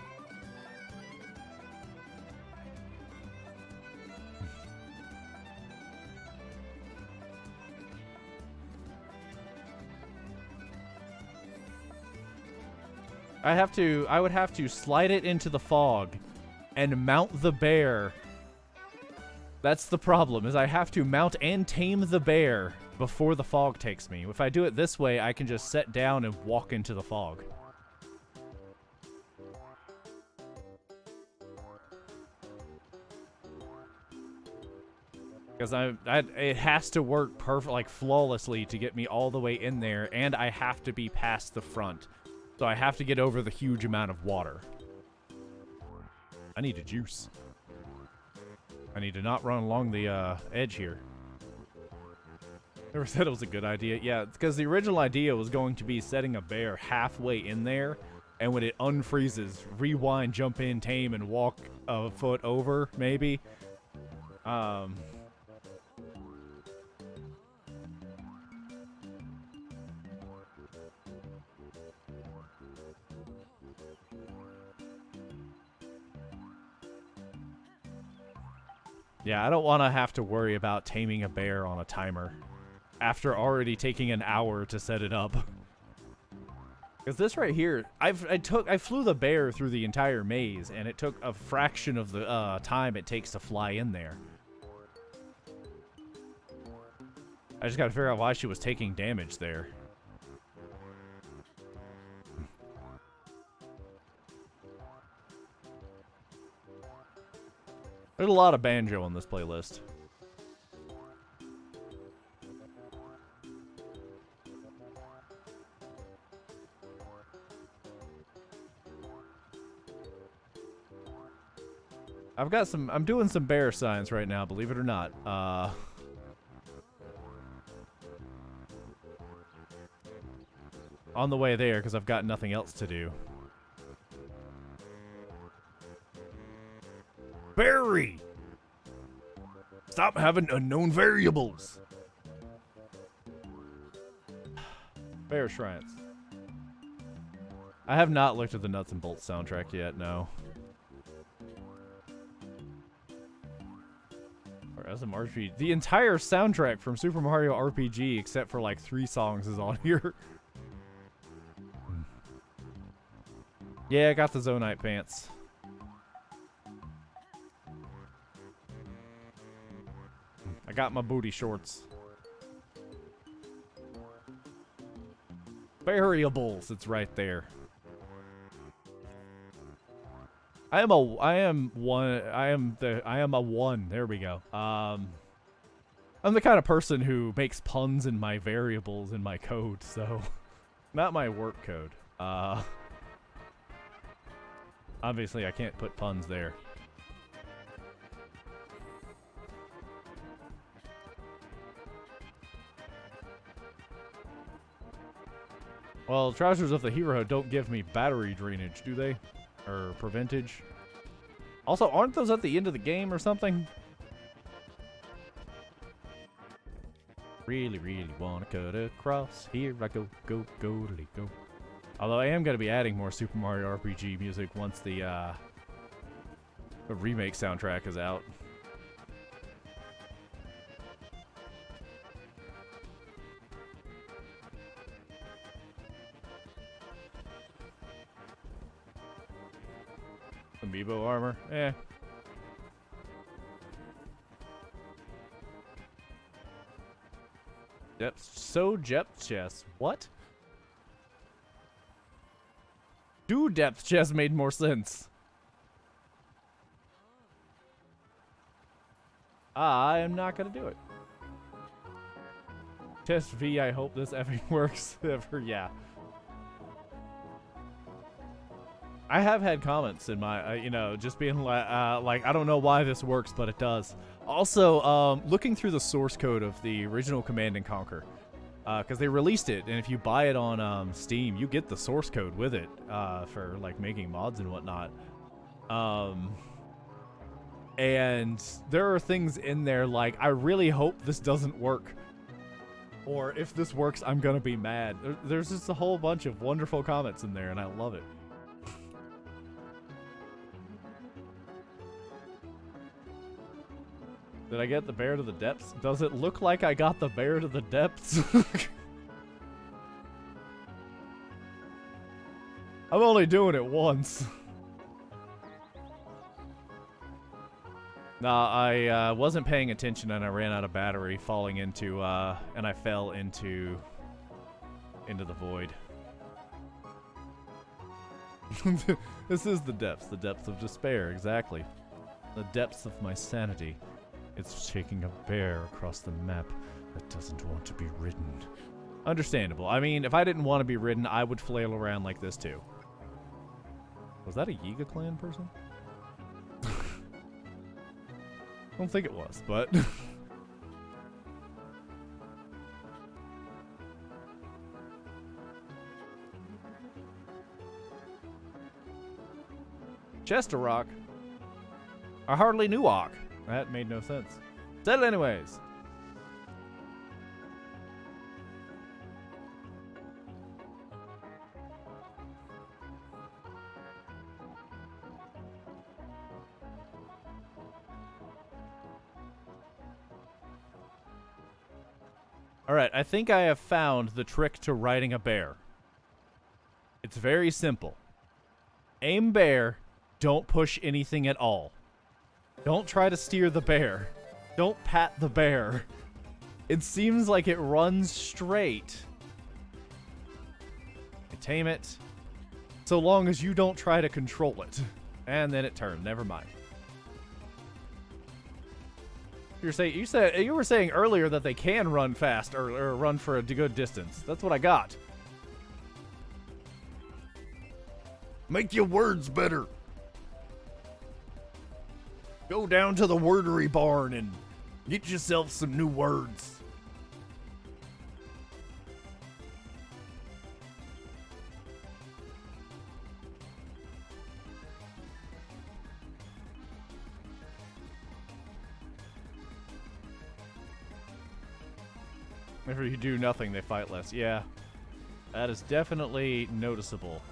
I would have to slide it into the fog and mount the bear. That's the problem, is I have to mount and tame the bear before the fog takes me. If I do it this way, I can just set down and walk into the fog. Because it has to work perfect, like flawlessly to get me all the way in there, and I have to be past the front. So I have to get over the huge amount of water. I need a juice. I need to not run along the edge here. Never said it was a good idea. Yeah, because the original idea was going to be setting a bear halfway in there, and when it unfreezes, rewind, jump in, tame, and walk a foot over, maybe. Yeah, I don't want to have to worry about taming a bear on a timer after already taking an hour to set it up. Because this right here, I flew the bear through the entire maze, and it took a fraction of the time it takes to fly in there. I just got to figure out why she was taking damage there. There's a lot of banjo on this playlist. I'm doing some bear signs right now, believe it or not. On the way there, because I've got nothing else to do. Barry! Stop having unknown variables. Bear Shrience. I have not looked at the Nuts and Bolts soundtrack yet, no. Or SMRPG. The entire soundtrack from Super Mario RPG, except for like 3 songs, is on here. Yeah, I got the Zonite pants. I got my booty shorts. Variables, it's right there. I am a 1. There we go. I'm the kind of person who makes puns in my variables in my code, so not my work code. Obviously I can't put puns there. Well, Trousers of the Hero don't give me battery drainage, do they? Or preventage? Also, aren't those at the end of the game or something? Really, really wanna cut across. Here I go, go, go, go. Although I am gonna be adding more Super Mario RPG music once the remake soundtrack is out. Amiibo armor? Eh. Depth chest. What? Depth chest made more sense. I am not gonna do it. Test V, I hope this effing works ever. Yeah. I have had comments in my, you know, just being like, I don't know why this works, but it does. Also, looking through the source code of the original Command & Conquer, because they released it, and if you buy it on Steam, you get the source code with it for like making mods and whatnot. And there are things in there like, I really hope this doesn't work. Or if this works, I'm gonna be mad. There's just a whole bunch of wonderful comments in there, and I love it. Did I get the bear to the depths? Does it look like I got the bear to the depths? I'm only doing it once. Nah, I wasn't paying attention and I ran out of battery falling into, and I fell into the void. This is the depths of despair, exactly. The depths of my sanity. It's taking a bear across the map that doesn't want to be ridden. Understandable. I mean, if I didn't want to be ridden, I would flail around like this too. Was that a Yiga clan person? I don't think it was, but... Chester Rock? I hardly knew Ock. That made no sense. Said it anyways. Alright, I think I have found the trick to riding a bear. It's very simple. Aim bear, don't push anything at all. Don't try to steer the bear. Don't pat the bear. It seems like it runs straight. You tame it, so long as you don't try to control it. And then it turned, never mind. You were saying earlier that they can run fast or run for a good distance. That's what I got. Make your words better. Go down to the wordery barn and get yourself some new words. If you do nothing, they fight less. Yeah, that is definitely noticeable.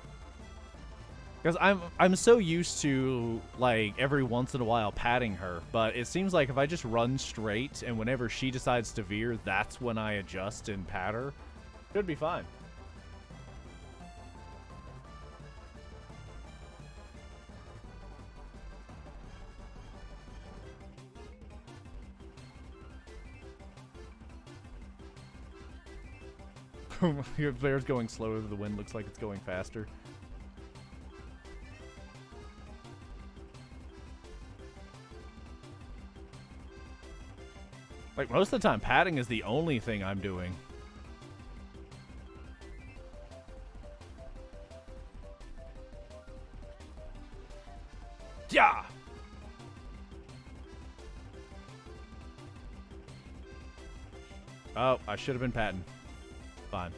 Because I'm so used to, like, every once in a while patting her, but it seems like if I just run straight and whenever she decides to veer, that's when I adjust and pat her. Should be fine. Your bear's going slower, the wind looks like it's going faster. Like, most of the time, patting is the only thing I'm doing. Yeah! Oh, I should have been patting. Fine.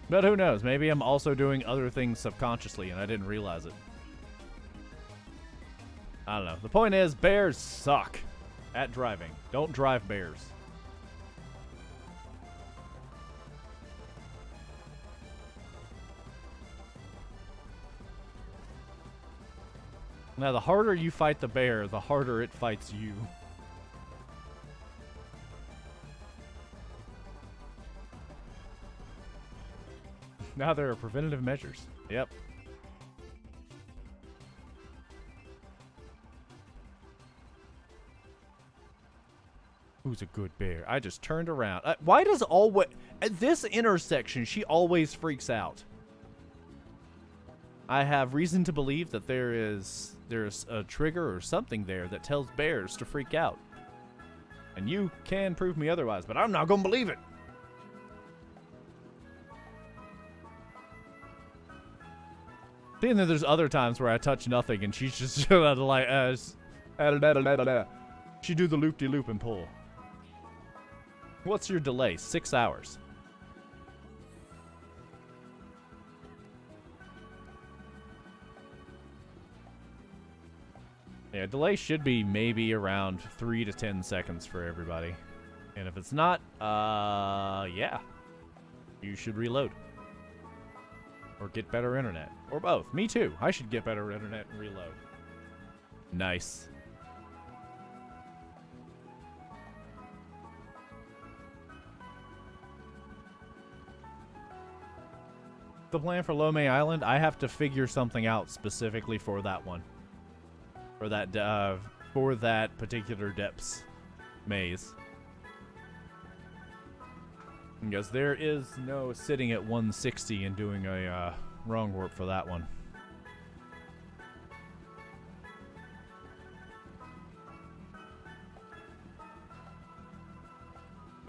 But who knows? Maybe I'm also doing other things subconsciously and I didn't realize it. I don't know. The point is, bears suck at driving. Don't drive bears. Now, the harder you fight the bear, the harder it fights you. Now there are preventative measures. Yep. Who's a good bear? I just turned around. Why does always... At this intersection, she always freaks out. I have reason to believe that there's a trigger or something there that tells bears to freak out. And you can prove me otherwise, but I'm not gonna believe it. Seeing that there's other times where I touch nothing and she's just like, she do the loop-de-loop and pull. What's your delay? 6 hours. Yeah, delay should be maybe around 3 to 10 seconds for everybody. And if it's not, yeah. You should reload. Or get better internet. Or both. Me too. I should get better internet and reload. Nice. The plan for Lome Island, I have to figure something out specifically for that one. For that particular depths maze. Because there is no sitting at 160 and doing a wrong warp for that one.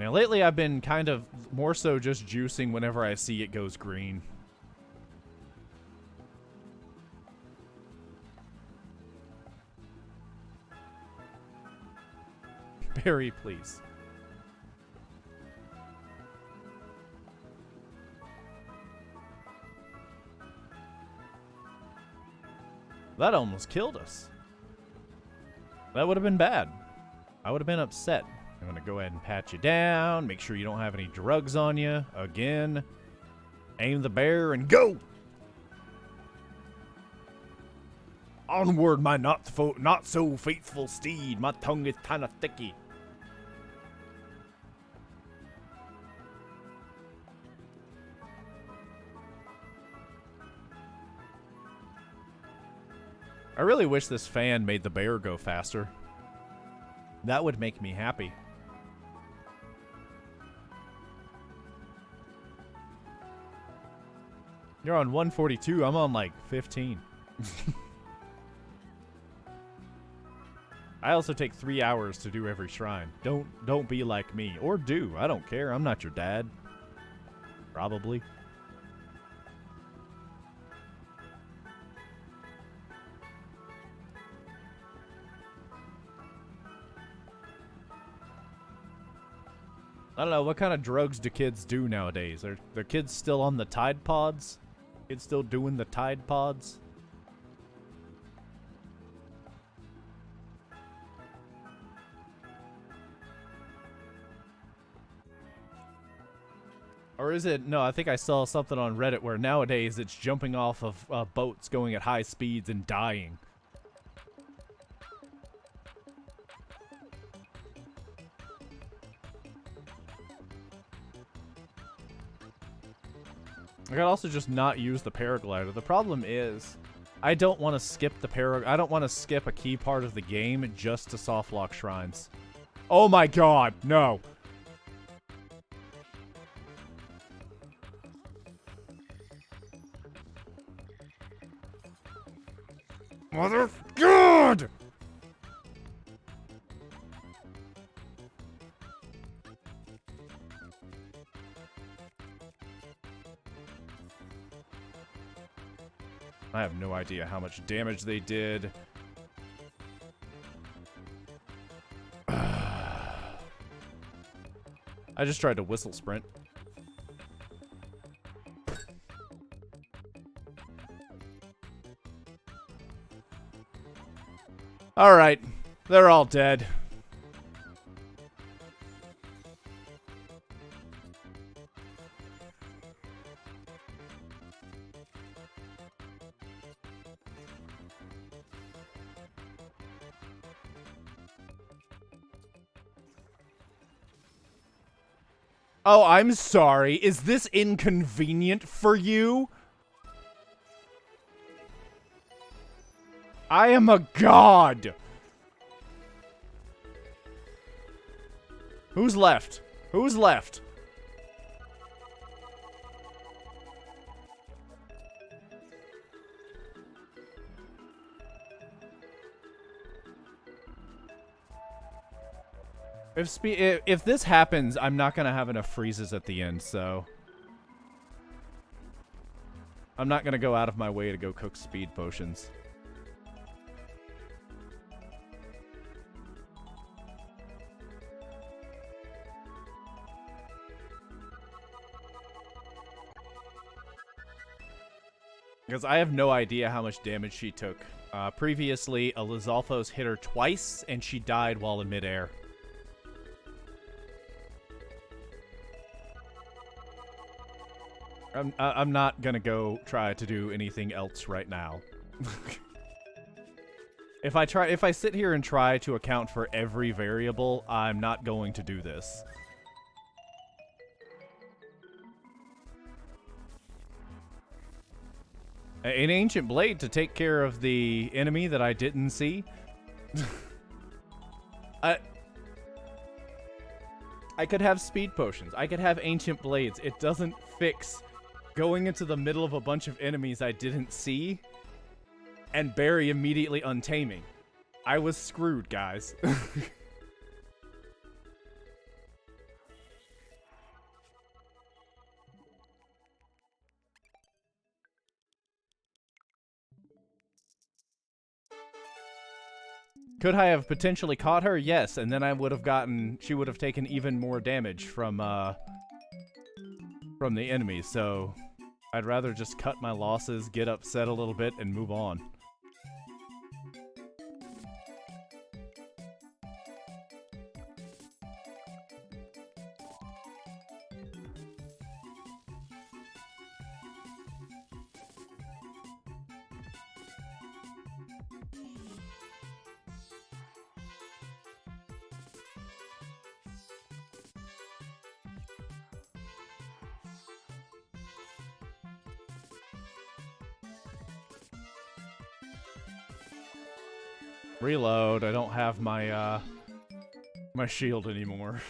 Now lately I've been kind of more so just juicing whenever I see it goes green. Barry, please. That almost killed us. That would have been bad. I would have been upset. I'm gonna go ahead and pat you down, make sure you don't have any drugs on you. Again. Aim the bear and go! Onward, my not so faithful steed. My tongue is kinda thicky. I really wish this fan made the bear go faster. That would make me happy. You're on 142, I'm on like 15. I also take 3 hours to do every shrine. Don't be like me. Or do. I don't care. I'm not your dad. Probably. I don't know, what kind of drugs do kids do nowadays? Are kids still on the Tide Pods? Kids still doing the Tide Pods? Or is it, no, I think I saw something on Reddit where nowadays it's jumping off of boats going at high speeds and dying. I could also just not use the paraglider. The problem is, I don't want to skip I don't want to skip a key part of the game just to softlock shrines. Oh my god, no. Mother God! I have no idea how much damage they did. I just tried to whistle sprint. Alright, they're all dead. Oh, I'm sorry. Is this inconvenient for you? I am a god. Who's left? Who's left? If this happens, I'm not gonna have enough freezes at the end, so I'm not gonna go out of my way to go cook speed potions. Because I have no idea how much damage she took. Previously, a Lizalfos hit her twice, and she died while in midair. I'm not gonna go try to do anything else right now. If I sit here and try to account for every variable, I'm not going to do this. An ancient blade to take care of the enemy that I didn't see. I could have speed potions. I could have ancient blades. It doesn't fix going into the middle of a bunch of enemies I didn't see and Barry immediately untaming. I was screwed, guys. Could I have potentially caught her? Yes, and then she would have taken even more damage from the enemy, so I'd rather just cut my losses, get upset a little bit, and move on. Reload. I don't have my my shield anymore.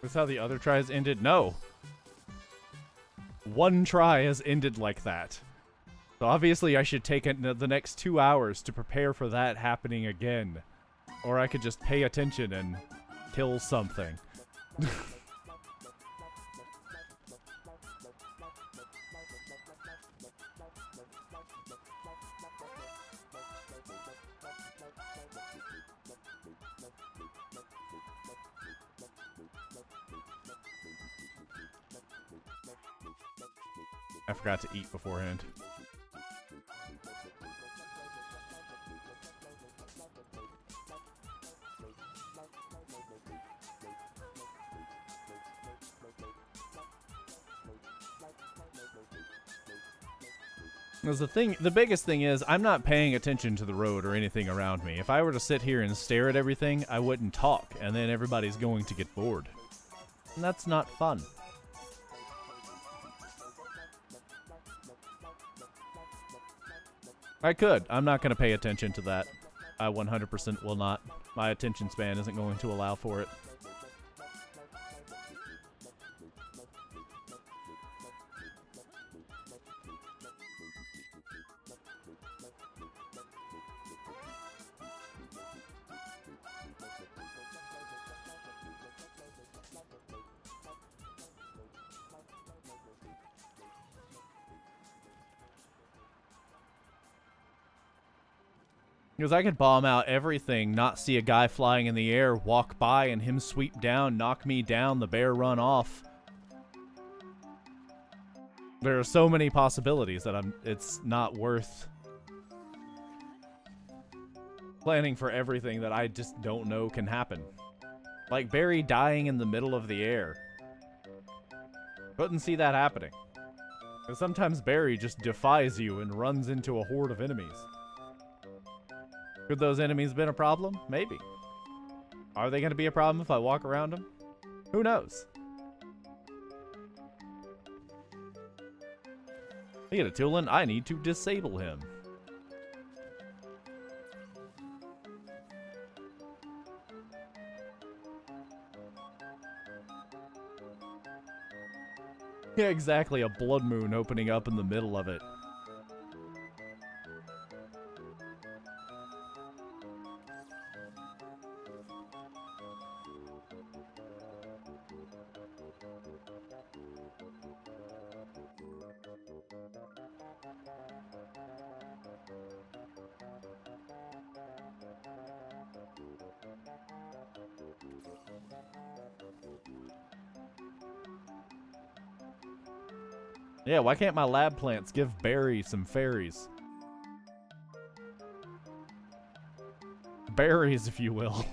That's how the other tries ended? No. One try has ended like that. So obviously I should take the next 2 hours to prepare for that happening again. Or I could just pay attention and kill something. I forgot to eat beforehand. Because the biggest thing is, I'm not paying attention to the road or anything around me. If I were to sit here and stare at everything, I wouldn't talk, and then everybody's going to get bored. And that's not fun. I could. I'm not going to pay attention to that. I 100% will not. My attention span isn't going to allow for it. Because I could bomb out everything, not see a guy flying in the air, walk by, and him sweep down, knock me down, the bear run off. There are so many possibilities that it's not worth planning for everything that I just don't know can happen. Like Barry dying in the middle of the air. Couldn't see that happening. And sometimes Barry just defies you and runs into a horde of enemies. Could those enemies been a problem? Maybe. Are they going to be a problem if I walk around them? Who knows? Hey, Tulin, I need to disable him. Yeah, exactly. A blood moon opening up in the middle of it. Yeah, why can't my lab plants give Barry some fairies? Berries, if you will.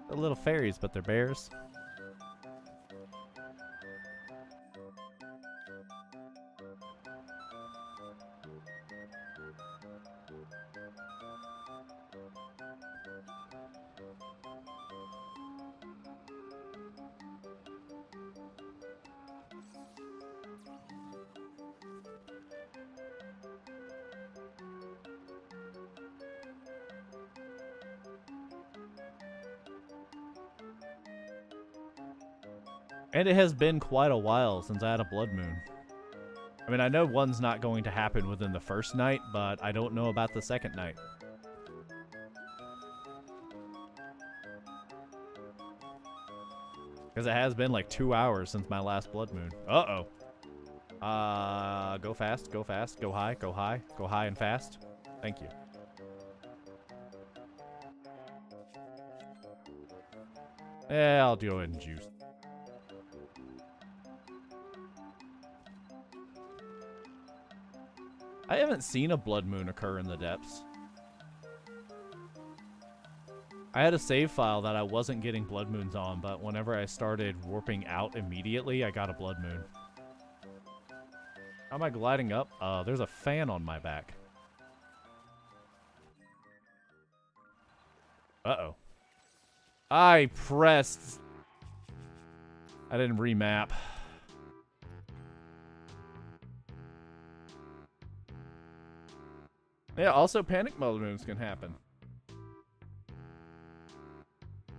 They're little fairies, but they're bears. And it has been quite a while since I had a blood moon. I mean, I know one's not going to happen within the first night, but I don't know about the second night. Because it has been like 2 hours since my last blood moon. Uh-oh. Go fast, go fast, go high, go high, go high and fast. Thank you. Yeah, I'll go ahead and juice. I haven't seen a blood moon occur in the depths. I had a save file that I wasn't getting blood moons on, but whenever I started warping out immediately, I got a blood moon. How am I gliding up? There's a fan on my back. Uh-oh. I pressed... I didn't remap. Yeah, also panic blood moons can happen.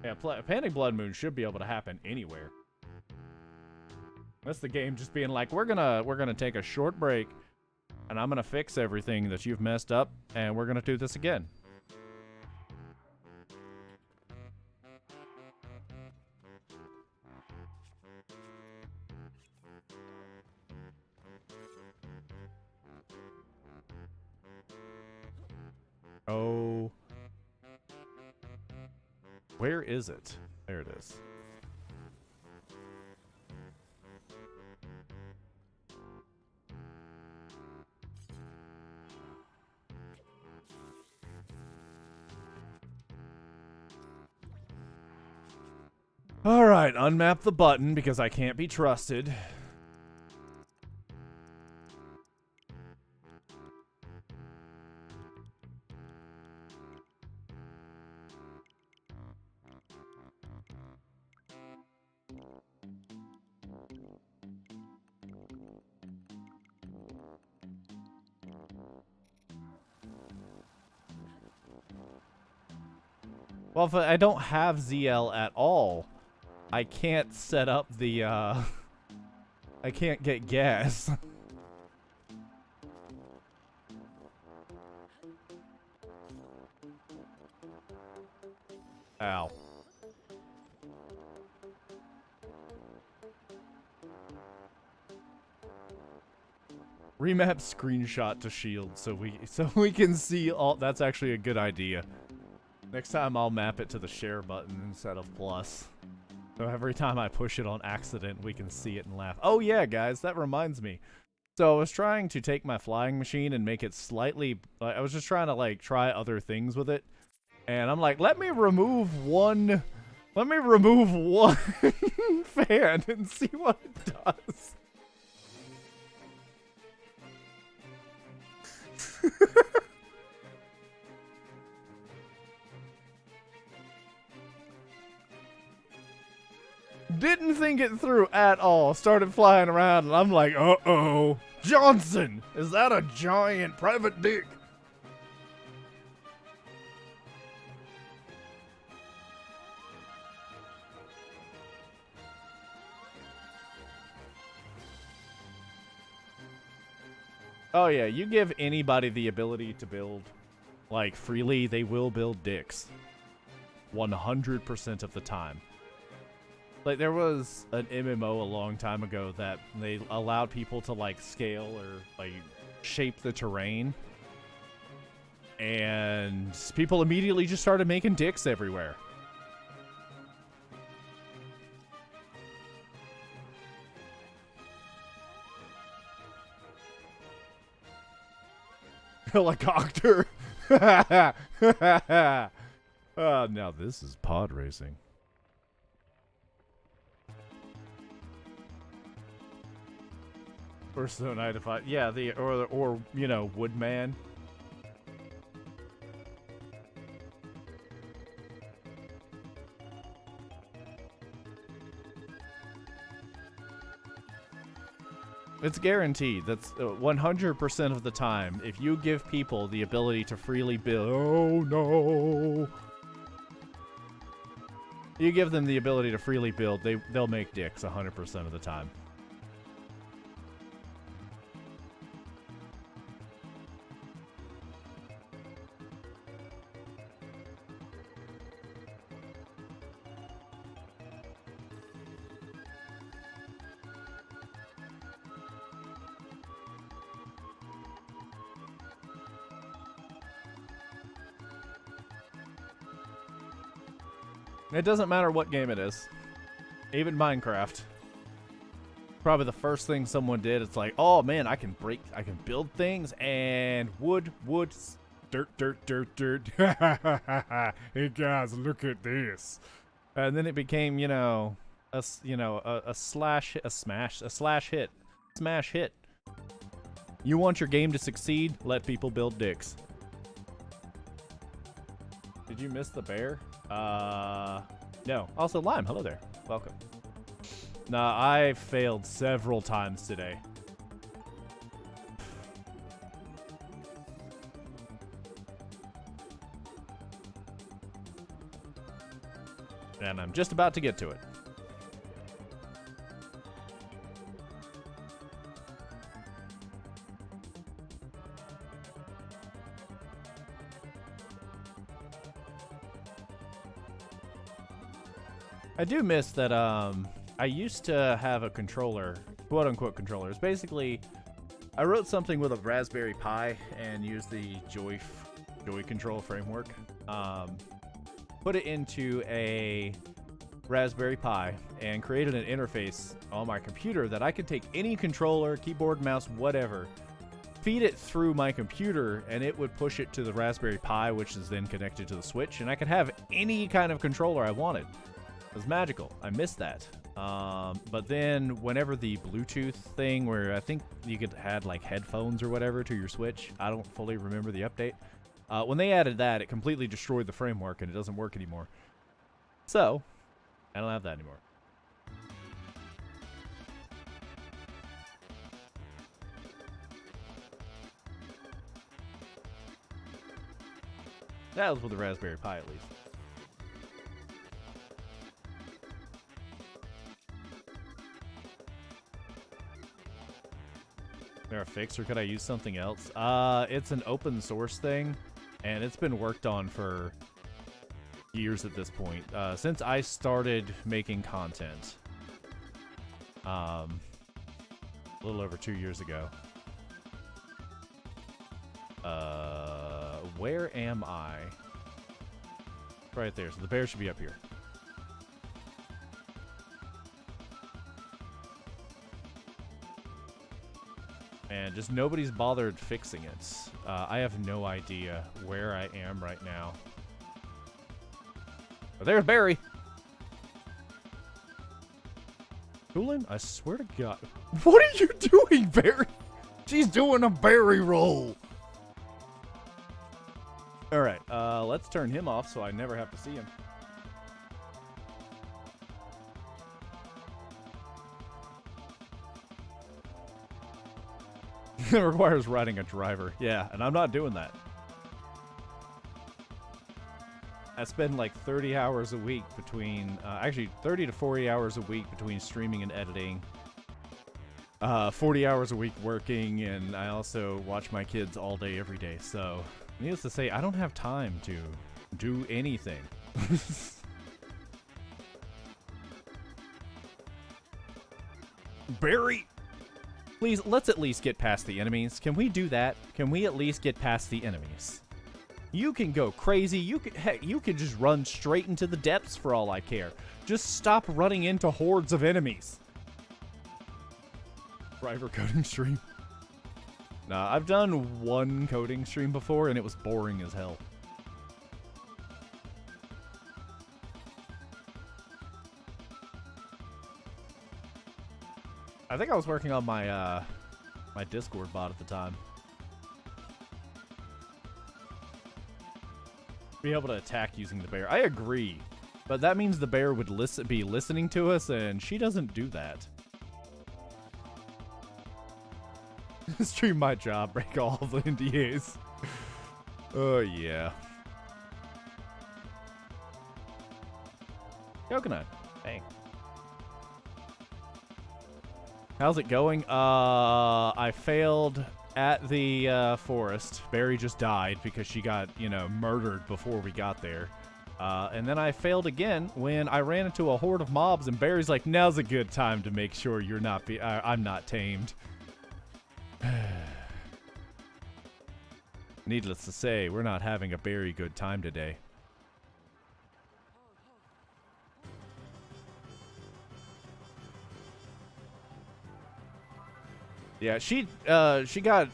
Yeah, panic blood moon should be able to happen anywhere. That's the game just being like, we're gonna take a short break, and I'm gonna fix everything that you've messed up, and we're gonna do this again. Oh. Where is it? There it is. Alright, unmap the button because I can't be trusted. Well, if I don't have ZL at all, I can't set up the, I can't get gas. Ow. Remap screenshot to shield so we can see all. That's actually a good idea. Next time I'll map it to the share button instead of plus. So every time I push it on accident, we can see it and laugh. Oh yeah, guys, that reminds me. So I was trying to take my flying machine and make it slightly... I was just trying to, like, try other things with it. And I'm like, let me remove one fan and see what it does. Didn't think it through at all. Started flying around, and I'm like, uh-oh. Johnson! Is that a giant private dick? Oh yeah, you give anybody the ability to build, like, freely, they will build dicks. 100% of the time. Like, there was an MMO a long time ago that they allowed people to, like, scale or, like, shape the terrain. And people immediately just started making dicks everywhere. Helicopter. Now this is pod racing. Or so identified. Yeah, or you know, Woodman. It's guaranteed. That's 100% of the time. If you give people the ability to freely build... Oh, no. You give them the ability to freely build, they'll make dicks 100% of the time. It doesn't matter what game it is. Even Minecraft. Probably the first thing someone did, it's like, oh man, I can build things, and wood, dirt. Hey guys, look at this. And then it became, you know, a smash hit. You want your game to succeed? Let people build dicks. Did you miss the bear? No. Also, Lime, hello there. Welcome. Nah, I failed several times today. And I'm just about to get to it. I do miss that, I used to have a controller, quote-unquote controller. It's basically, I wrote something with a Raspberry Pi and used the Joy Control framework. Put it into a Raspberry Pi and created an interface on my computer that I could take any controller, keyboard, mouse, whatever, feed it through my computer, and it would push it to the Raspberry Pi, which is then connected to the Switch, and I could have any kind of controller I wanted. It was magical. I missed that. But then whenever the Bluetooth thing where I think you could add like headphones or whatever to your Switch, I don't fully remember the update. When they added that, it completely destroyed the framework and it doesn't work anymore. So, I don't have that anymore. That was with the Raspberry Pi at least. There a fix, or could I use something else? It's an open source thing, and it's been worked on for years at this point. Since I started making content, a little over 2 years ago. Where am I? Right there. So the bear should be up here. And just nobody's bothered fixing it. I have no idea where I am right now. But there's Barry. Coolin'? I swear to God. What are you doing, Barry? She's doing a berry roll. Alright, let's turn him off so I never have to see him. It requires riding a driver. Yeah, and I'm not doing that. I spend like 30 hours a week between, actually 30 to 40 hours a week between streaming and editing. 40 hours a week working, and I also watch my kids all day, every day. So, needless to say, I don't have time to do anything. Barry! Please, let's at least get past the enemies. Can we do that? Can we at least get past the enemies? You can go crazy. Heck, you can just run straight into the depths for all I care. Just stop running into hordes of enemies. Driver coding stream. Nah, I've done one coding stream before, and it was boring as hell. I think I was working on my my Discord bot at the time. Be able to attack using the bear. I agree, but that means the bear would be listening to us, and she doesn't do that. Stream my job, break all the NDAs. Oh yeah. Coconut. Hey. How's it going? I failed at the forest. Barry just died because she got, you know, murdered before we got there. And then I failed again when I ran into a horde of mobs, and Barry's like, "Now's a good time to make sure you're not I'm not tamed." Needless to say, we're not having a very good time today. Yeah, she got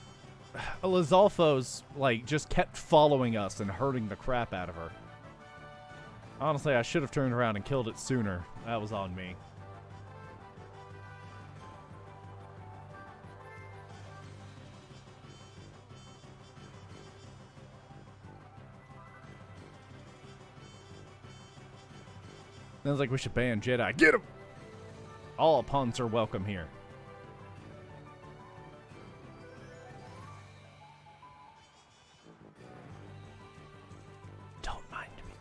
Lizalfo's, like, just kept following us and hurting the crap out of her. Honestly, I should have turned around and killed it sooner. That was on me. Sounds like we should ban Jedi. Get him! All punts are welcome here. Don't mind me.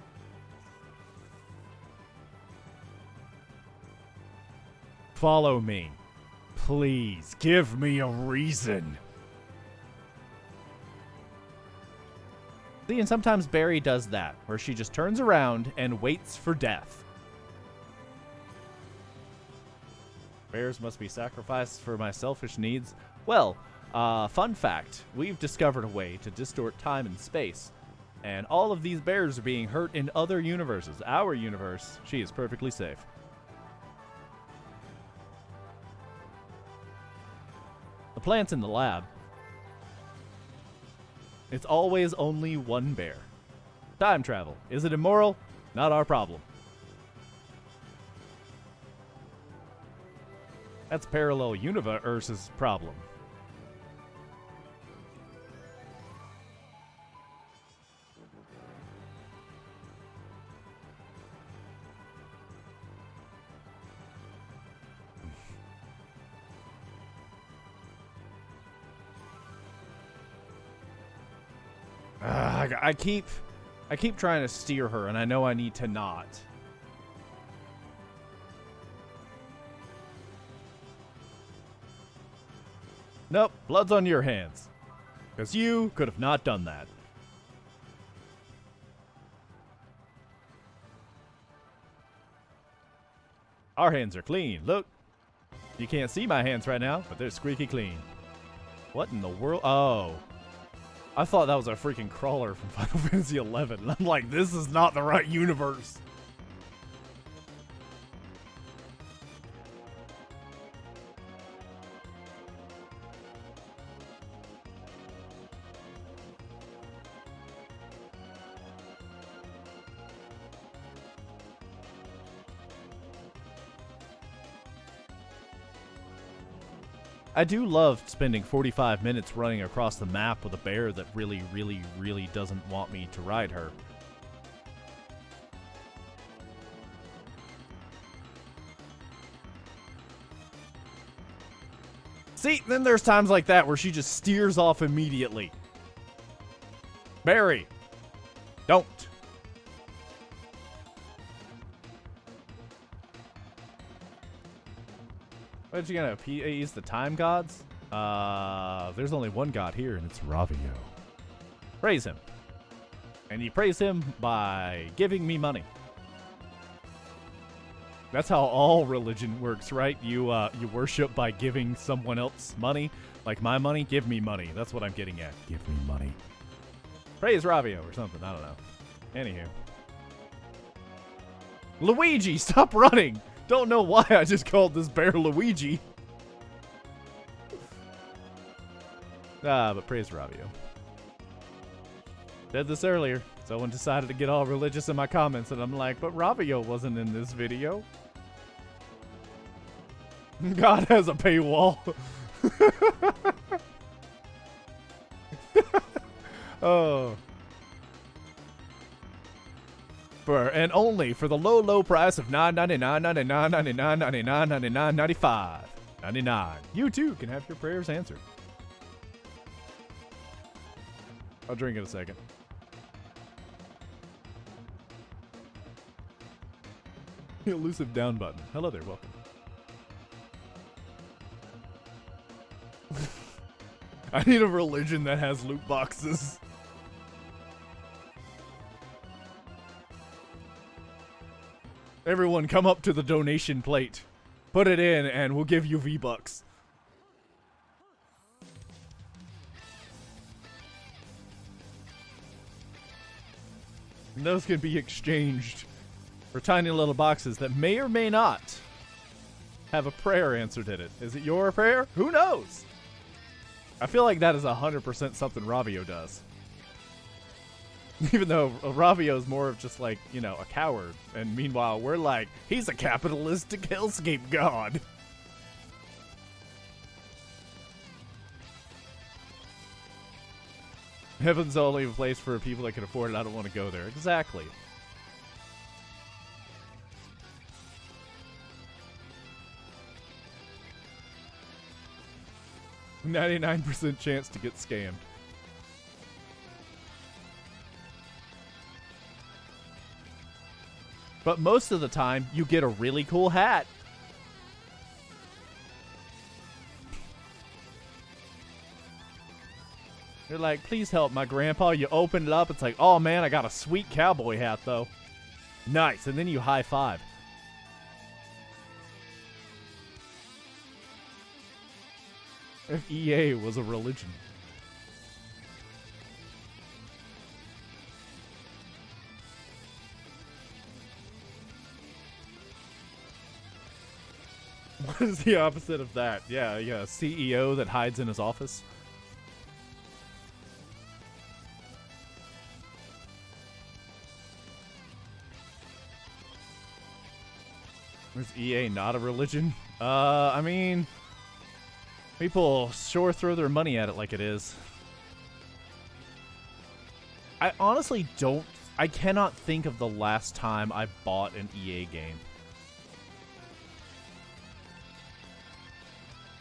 Follow me. Please, give me a reason. See, and sometimes Barry does that, where she just turns around and waits for death. Bears must be sacrificed for my selfish needs. Well, fun fact, we've discovered a way to distort time and space, and all of these bears are being hurt in other universes. Our universe, she is perfectly safe. The plant's in the lab. It's always only one bear. Time travel. Is it immoral? Not our problem. That's parallel universe's problem. I keep trying to steer her, and I know I need to not. Nope, blood's on your hands. Because you could have not done that. Our hands are clean, look. You can't see my hands right now, but they're squeaky clean. What in the world? Oh. I thought that was a freaking crawler from Final Fantasy XI. And I'm like, this is not the right universe. I do love spending 45 minutes running across the map with a bear that really, really, really doesn't want me to ride her. See, then there's times like that where she just steers off immediately. Barry, don't. What you gonna appease the time gods? There's only one god here, and it's Ravio. Praise him. And you praise him by giving me money. That's how all religion works, right? You worship by giving someone else money. Like my money, give me money. That's what I'm getting at. Give me money. Praise Ravio or something. I don't know. Anywho. Luigi, stop running! Don't know why I just called this bear Luigi. But praise Ravio. Said this earlier. Someone decided to get all religious in my comments, and I'm like, but Ravio wasn't in this video. God has a paywall. Oh. And only for the low, low price of $9.99, $99.99, $99, $99, $95, $99. You too can have your prayers answered. I'll drink in a second. Elusive down button. Hello there, welcome. I need a religion that has loot boxes. Everyone come up to the donation plate. Put it in and we'll give you V-Bucks. And those can be exchanged for tiny little boxes that may or may not have a prayer answered in it. Is it your prayer? Who knows? I feel like that is 100% something Ravio does. Even though Ravio is more of just like, you know, a coward. And meanwhile, we're like, he's a capitalistic hellscape god. Heaven's only a place for people that can afford it. I don't want to go there. Exactly. %99 chance to get scammed. But most of the time, you get a really cool hat. You're like, please help my grandpa. You open it up. It's like, oh man, I got a sweet cowboy hat though. Nice. And then you high five. If EA was a religion. What is the opposite of that? Yeah, a CEO that hides in his office. Is EA not a religion? I mean, people sure throw their money at it like it is. I honestly I cannot think of the last time I bought an EA game.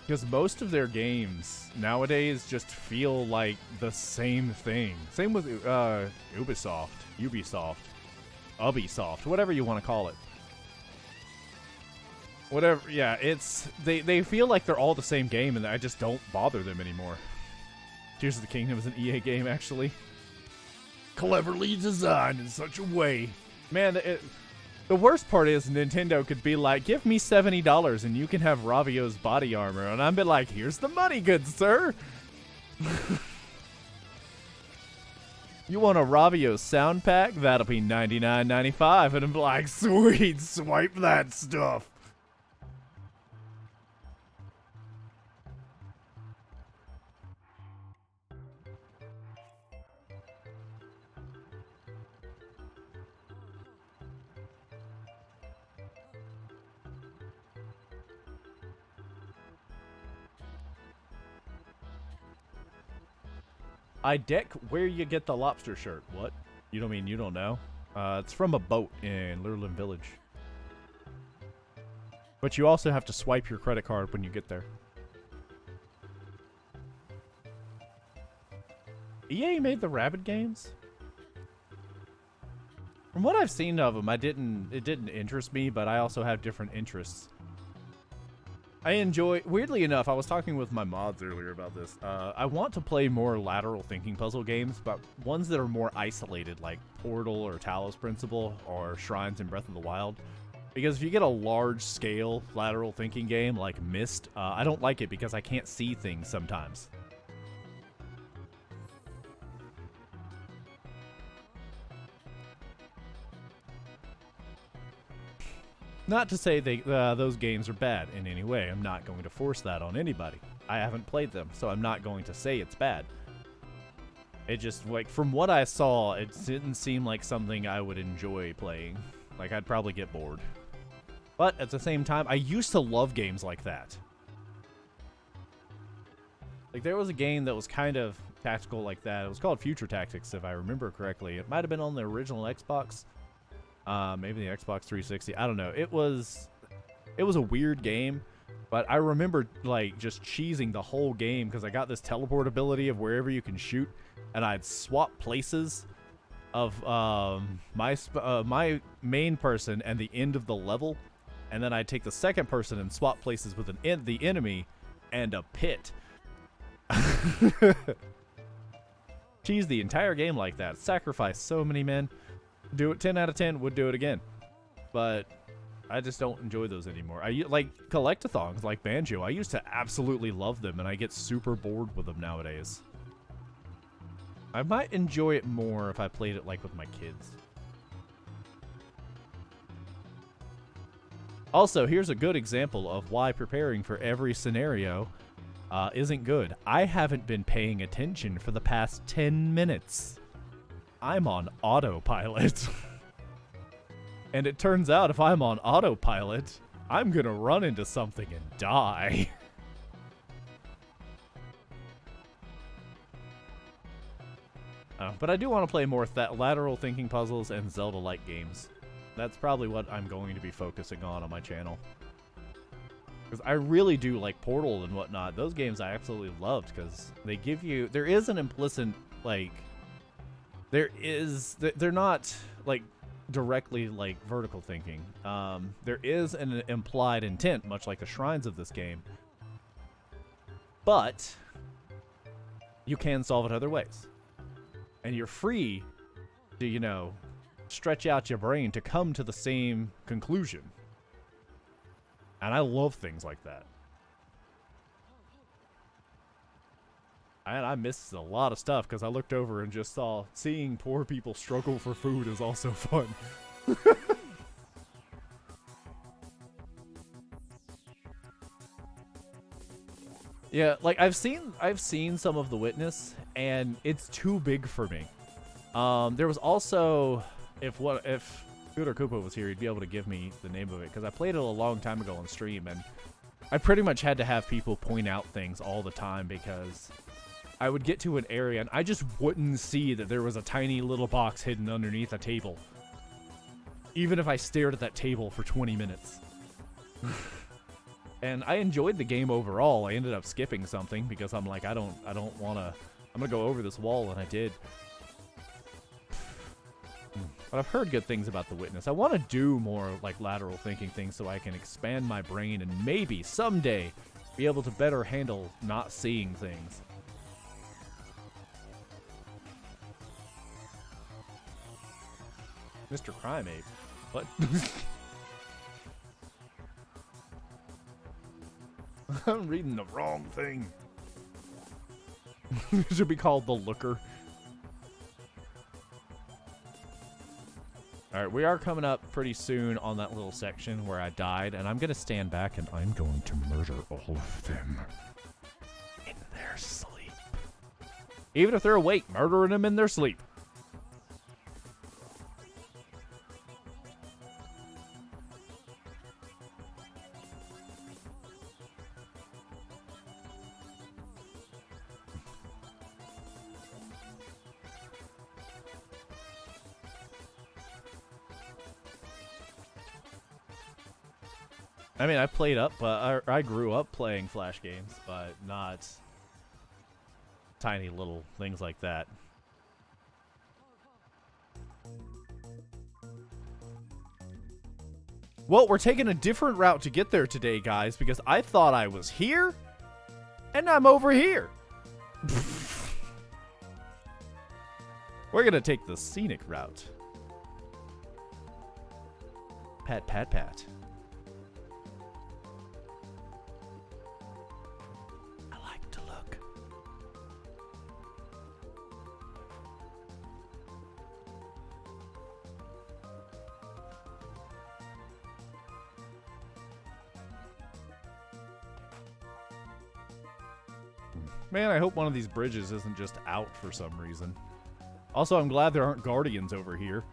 Because most of their games nowadays just feel like the same thing. Same with Ubisoft, Ubisoft, whatever you want to call it. Whatever, yeah, they feel like they're all the same game, and I just don't bother them anymore. Tears of the Kingdom is an EA game, actually. Cleverly designed in such a way. Man, the worst part is Nintendo could be like, give me $70 and you can have Ravio's body armor. And I'd be like, here's the money, good sir. You want a Ravio sound pack? That'll be $99.95. And I'm like, sweet, swipe that stuff. I deck where you get the lobster shirt. What? You don't mean you don't know? It's from a boat in Lurlin Village. But you also have to swipe your credit card when you get there. EA made the Rabbids games? From what I've seen of them, it didn't interest me, but I also have different interests. I enjoy, weirdly enough, I was talking with my mods earlier about this. I want to play more lateral thinking puzzle games, but ones that are more isolated, like Portal or Talos Principle or Shrines in Breath of the Wild. Because if you get a large-scale lateral thinking game like Myst, I don't like it because I can't see things sometimes. Not to say those games are bad in any way. I'm not going to force that on anybody. I haven't played them, so I'm not going to say it's bad. It just, like, from what I saw, it didn't seem like something I would enjoy playing. Like, I'd probably get bored. But at the same time, I used to love games like that. Like, there was a game that was kind of tactical like that. It was called Future Tactics, if I remember correctly. It might have been on the original Xbox. Maybe the Xbox 360. I don't know. It was a weird game, but I remember like just cheesing the whole game because I got this teleport ability of wherever you can shoot, and I'd swap places of my main person and the end of the level, and then I'd take the second person and swap places with the enemy and a pit. Cheese the entire game like that. Sacrifice so many men. Do it 10 out of 10, would do it again. But I just don't enjoy those anymore. I like collectathons like Banjo. I used to absolutely love them, and I get super bored with them nowadays. I might enjoy it more if I played it like with my kids. Also, here's a good example of why preparing for every scenario isn't good. I haven't been paying attention for the past 10 minutes. I'm on autopilot. And it turns out if I'm on autopilot, I'm gonna run into something and die. But I do want to play more lateral thinking puzzles and Zelda-like games. That's probably what I'm going to be focusing on my channel. Because I really do like Portal and whatnot. Those games I absolutely loved because they give you... There is an implicit, like... They're not, like, directly, like, vertical thinking. There is an implied intent, much like the shrines of this game. But you can solve it other ways. And you're free to, you know, stretch out your brain to come to the same conclusion. And I love things like that. And I missed a lot of stuff because I looked over and just saw seeing poor people struggle for food is also fun. Yeah, like I've seen some of The Witness, and it's too big for me. There was also, if Scooter Koopa was here, he'd be able to give me the name of it because I played it a long time ago on stream, and I pretty much had to have people point out things all the time because I would get to an area and I just wouldn't see that there was a tiny little box hidden underneath a table. Even if I stared at that table for 20 minutes. And I enjoyed the game overall. I ended up skipping something because I'm like, I don't want to, I'm going to go over this wall, and I did. But I've heard good things about The Witness. I want to do more like lateral thinking things so I can expand my brain and maybe someday be able to better handle not seeing things. Mr. Crimeape. What? I'm reading the wrong thing. It should be called The Looker. Alright, we are coming up pretty soon on that little section where I died, and I'm going to stand back and I'm going to murder all of them in their sleep. Even if they're awake, murdering them in their sleep. I mean, I played up, but I grew up playing Flash games, but not tiny little things like that. Well, we're taking a different route to get there today, guys, because I thought I was here, and I'm over here. We're gonna take the scenic route. Pat, pat, pat. I like to look. Man, I hope one of these bridges isn't just out for some reason. Also, I'm glad there aren't guardians over here.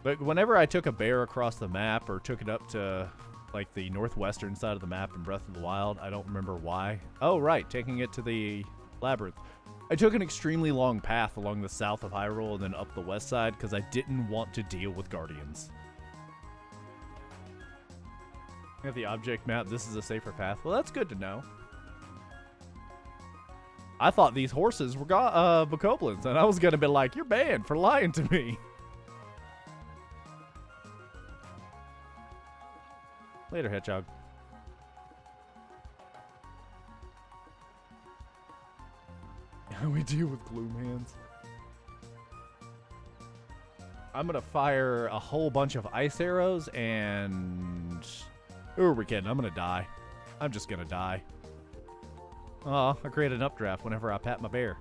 But whenever I took a bear across the map or took it up to, like, the northwestern side of the map in Breath of the Wild, I don't remember why. Oh, right, taking it to the labyrinth. I took an extremely long path along the south of Hyrule and then up the west side because I didn't want to deal with guardians. At the object map, this is a safer path. Well, that's good to know. I thought these horses were bokoblins, and I was going to be like, you're banned for lying to me. Later, Hedgehog. How we deal with gloom hands. I'm going to fire a whole bunch of ice arrows, and... Who are we kidding? I'm going to die. I'm just going to die. Oh, I create an updraft whenever I pat my bear.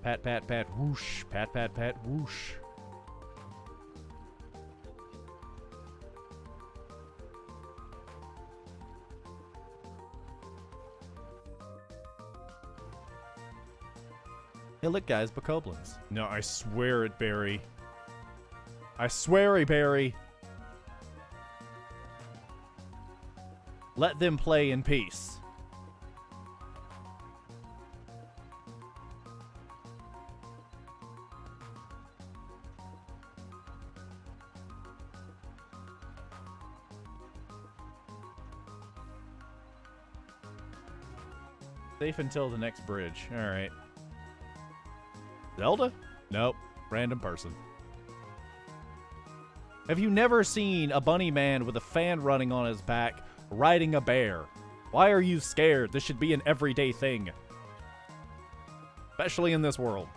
Pat, pat, pat, whoosh. Pat, pat, pat, whoosh. Hey, look, guys, bokoblins. No, I swear it, Barry. I swear, Barry. Let them play in peace. Safe until the next bridge. Alright. Zelda? Nope. Random person. Have you never seen a bunny man with a fan running on his back riding a bear? Why are you scared? This should be an everyday thing. Especially in this world.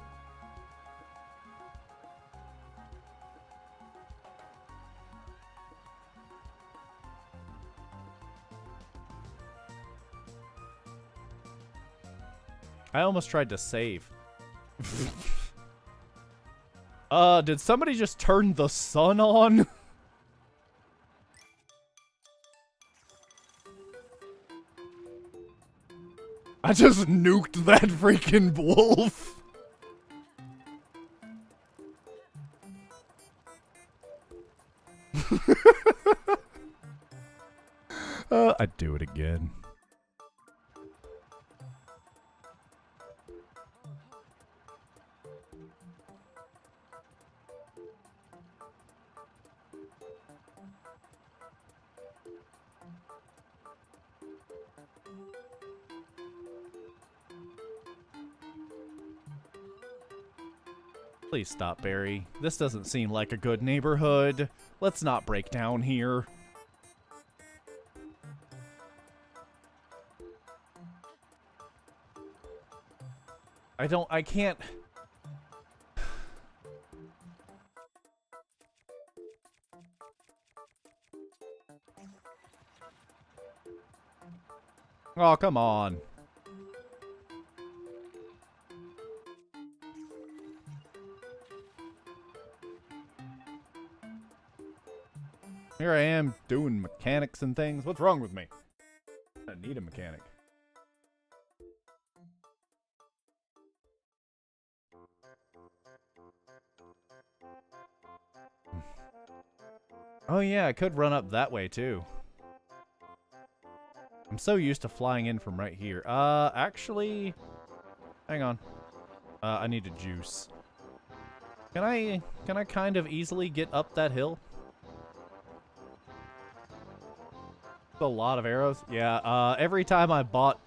I almost tried to save. Did somebody just turn the sun on? I just nuked that freaking wolf. I'd do it again. Please stop, Barry. This doesn't seem like a good neighborhood. Let's not break down here. I can't... Oh, come on. Here I am doing mechanics and things. What's wrong with me? I need a mechanic. Oh yeah, I could run up that way too. I'm so used to flying in from right here. Actually, hang on. I need a juice. Can I kind of easily get up that hill? A lot of arrows. Yeah, every time I bought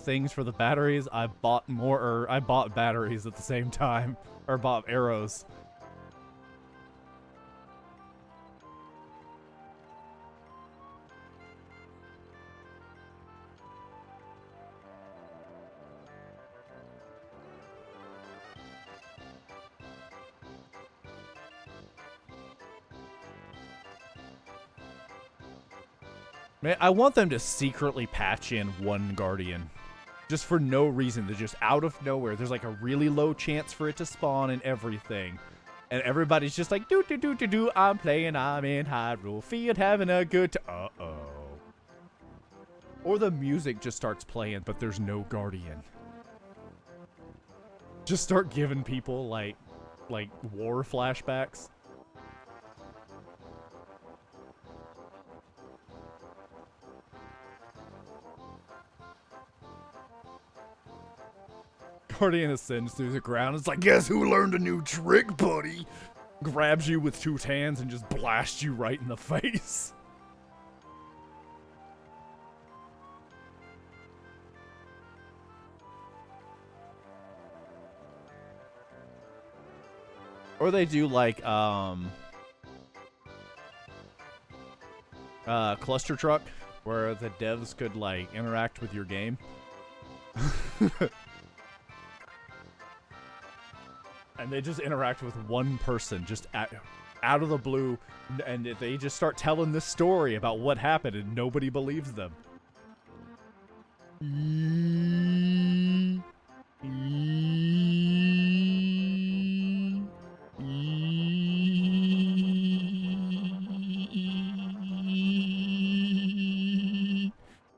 things for the batteries, I bought I bought batteries at the same time, or bought arrows. Man, I want them to secretly patch in one Guardian. Just for no reason. They're just out of nowhere. There's like a really low chance for it to spawn and everything. And everybody's just like, do, I'm playing, I'm in Hyrule Field, having a good time. Uh-oh. Or the music just starts playing, but there's no Guardian. Just start giving people, like war flashbacks. Guardian ascends through the ground. It's like, Guess who learned a new trick, buddy? grabs you with two hands and just blasts you right in the face. Or they do like cluster truck, where the devs could like interact with your game. And they just interact with one person just out of the blue, and they just start telling this story about what happened and nobody believes them.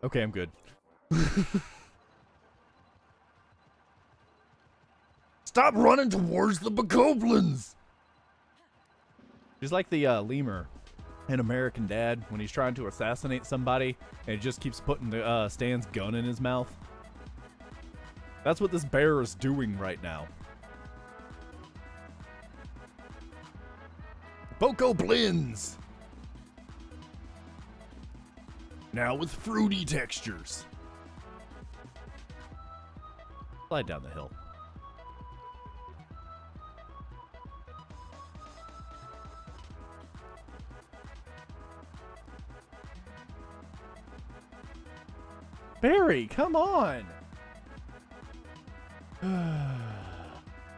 Okay, I'm good. Stop running towards the bokoblins! She's like the lemur in American Dad when he's trying to assassinate somebody and he just keeps putting the Stan's gun in his mouth. That's what this bear is doing right now. Bokoblins! Now with fruity textures. Slide down the hill. Barry, come on!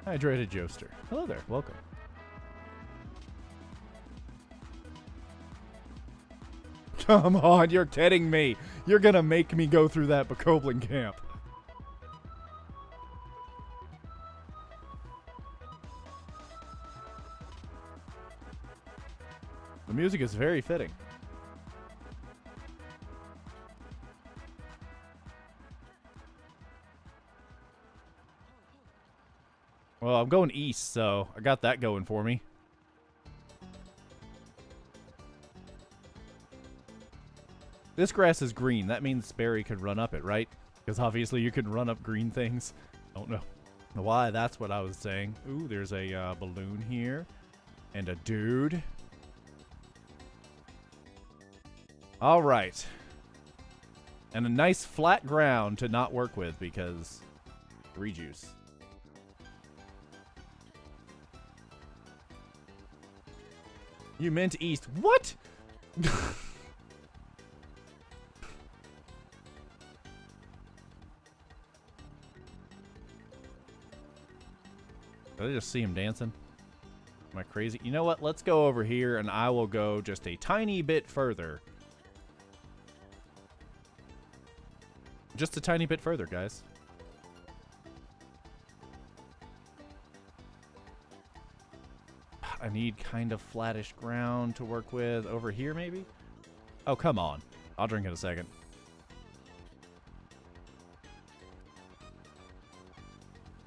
Hydrated Joester. Hello there, welcome. Come on, you're kidding me! You're gonna make me go through that Bokoblin camp. The music is very fitting. Well, I'm going east, so I got that going for me. This grass is green. That means Barry could run up it, right? Because obviously you can run up green things. Don't know why. That's what I was saying. Ooh, there's a balloon here. And a dude. All right. And a nice flat ground to not work with because rejuice. You meant east. What? Did I just see him dancing? Am I crazy? You know what? Let's go over here and I will go just a tiny bit further. Just a tiny bit further, guys. I need kind of flattish ground to work with. Over here, maybe? Oh, come on. I'll drink in a second.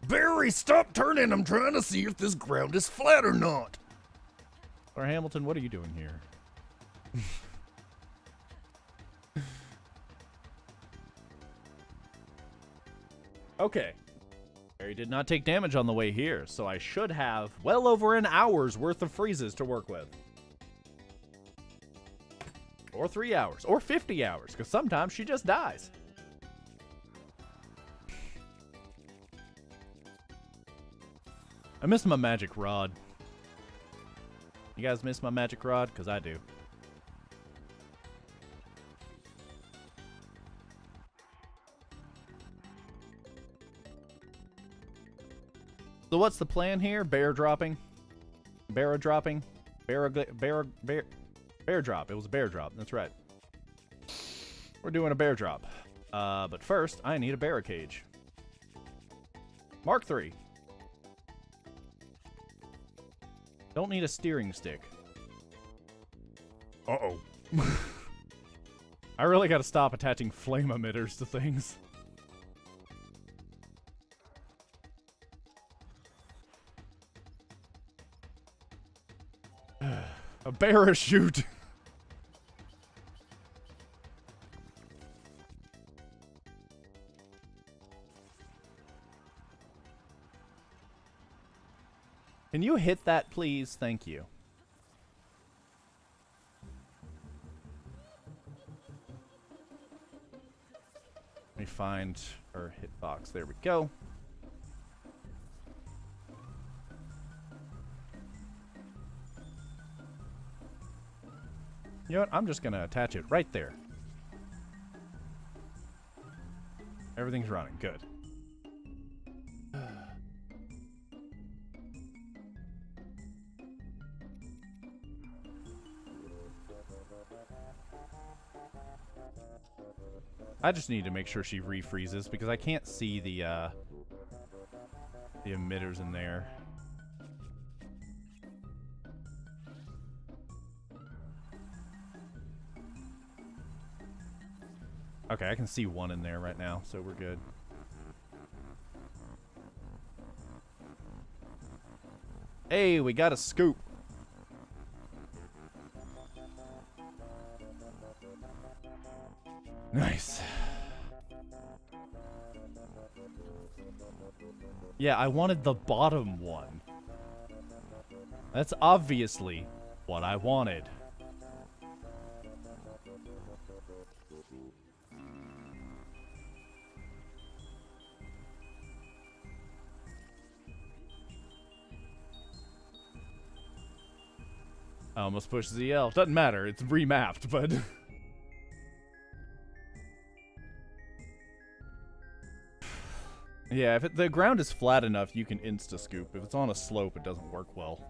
Barry, stop turning! I'm trying to see if this ground is flat or not! Or Hamilton, what are you doing here? Okay. Barry did not take damage on the way here, so I should have well over an hour's worth of freezes to work with. Or 3 hours, or 50 hours, because sometimes she just dies. I miss my magic rod. You guys miss my magic rod? Because I do. So what's the plan here? Bear dropping? Bear dropping? Bear drop. It was a bear drop. That's right. We're doing a bear drop. But first, I need a bear cage. Mark 3. Don't need a steering stick. Uh-oh. I really gotta stop attaching flame emitters to things. A parachute! Can you hit that, please? Thank you. Let me find our hitbox. There we go. You know what? I'm just going to attach it right there. Everything's running. Good. I just need to make sure she refreezes because I can't see the emitters in there. Okay, I can see one in there right now, so we're good. Hey, we got a scoop. Nice. Yeah, I wanted the bottom one. That's obviously what I wanted. I almost pushed ZL. Doesn't matter, it's remapped, but... Yeah, if the ground is flat enough, you can insta-scoop. If it's on a slope, it doesn't work well.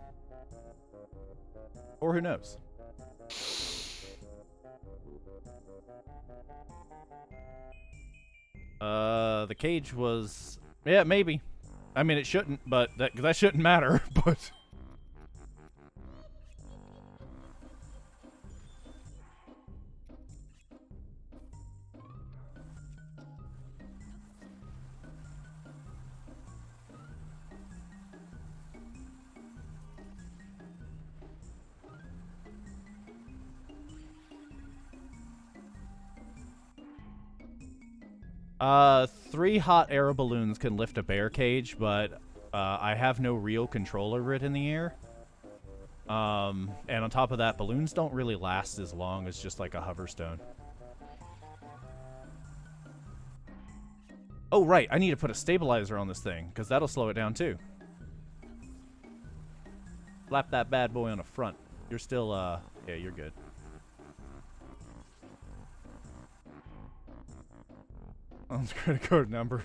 Or who knows? The cage was... Yeah, maybe. I mean, it shouldn't, but that shouldn't matter, but... Three hot air balloons can lift a bear cage, but I have no real control over it in the air. And on top of that, balloons don't really last as long as just like a hoverstone. Oh, right, I need to put a stabilizer on this thing, because that'll slow it down too. Slap that bad boy on the front. You're still, yeah, you're good. On the credit card number.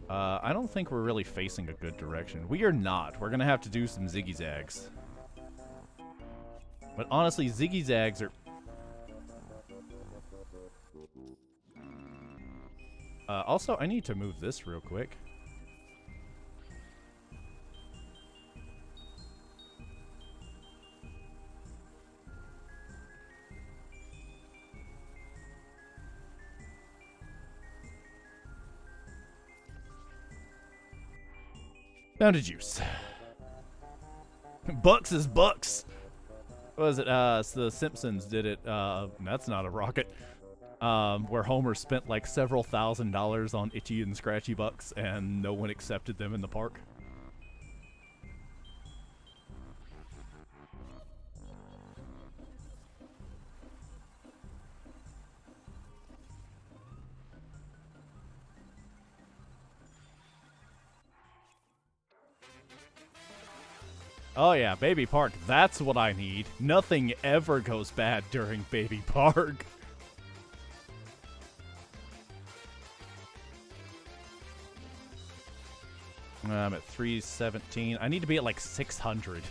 I don't think we're really facing a good direction. We are not. We're gonna have to do some ziggy-zags. But honestly, ziggy-zags are... also, I need to move this real quick. Down to juice. Bucks is bucks. What was it? So the Simpsons did it. That's not a rocket. Where Homer spent like several $1,000s on itchy and scratchy bucks, and no one accepted them in the park. Oh yeah, Baby Park. That's what I need. Nothing ever goes bad during Baby Park. I'm at 317. I need to be at like 600.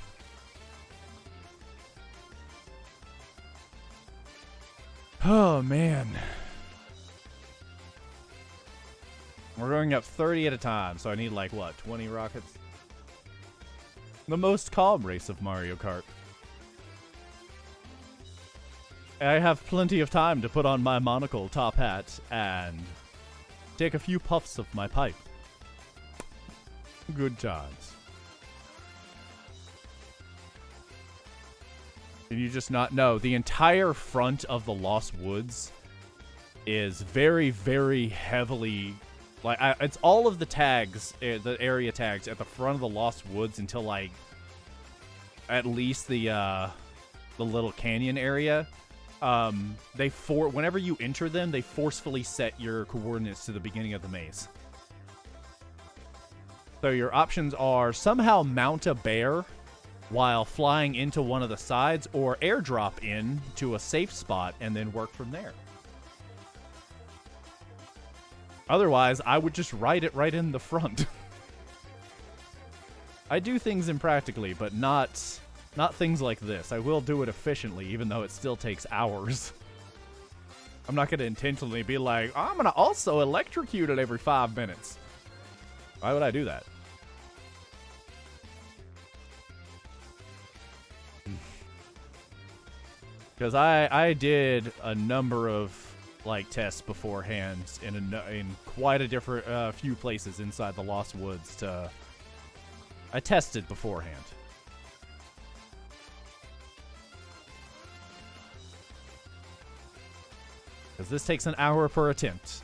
Oh, man. We're going up 30 at a time, so I need like, what, 20 rockets? The most calm race of Mario Kart. I have plenty of time to put on my monocle top hat and take a few puffs of my pipe. Good times. Can you just not know? The entire front of the Lost Woods is very, very heavily... Like, it's all of the tags, the area tags at the front of the Lost Woods until, like, at least the little canyon area. Whenever you enter them, they forcefully set your coordinates to the beginning of the maze. So your options are somehow mount a bear while flying into one of the sides, or airdrop in to a safe spot and then work from there. Otherwise, I would just ride it right in the front. I do things impractically, but not things like this. I will do it efficiently, even though it still takes hours. I'm not going to intentionally be like, I'm going to also electrocute it every 5 minutes. Why would I do that? Because I did a number of like tests beforehand in quite a different few places inside the Lost Woods. I tested beforehand. Because this takes an hour per attempt,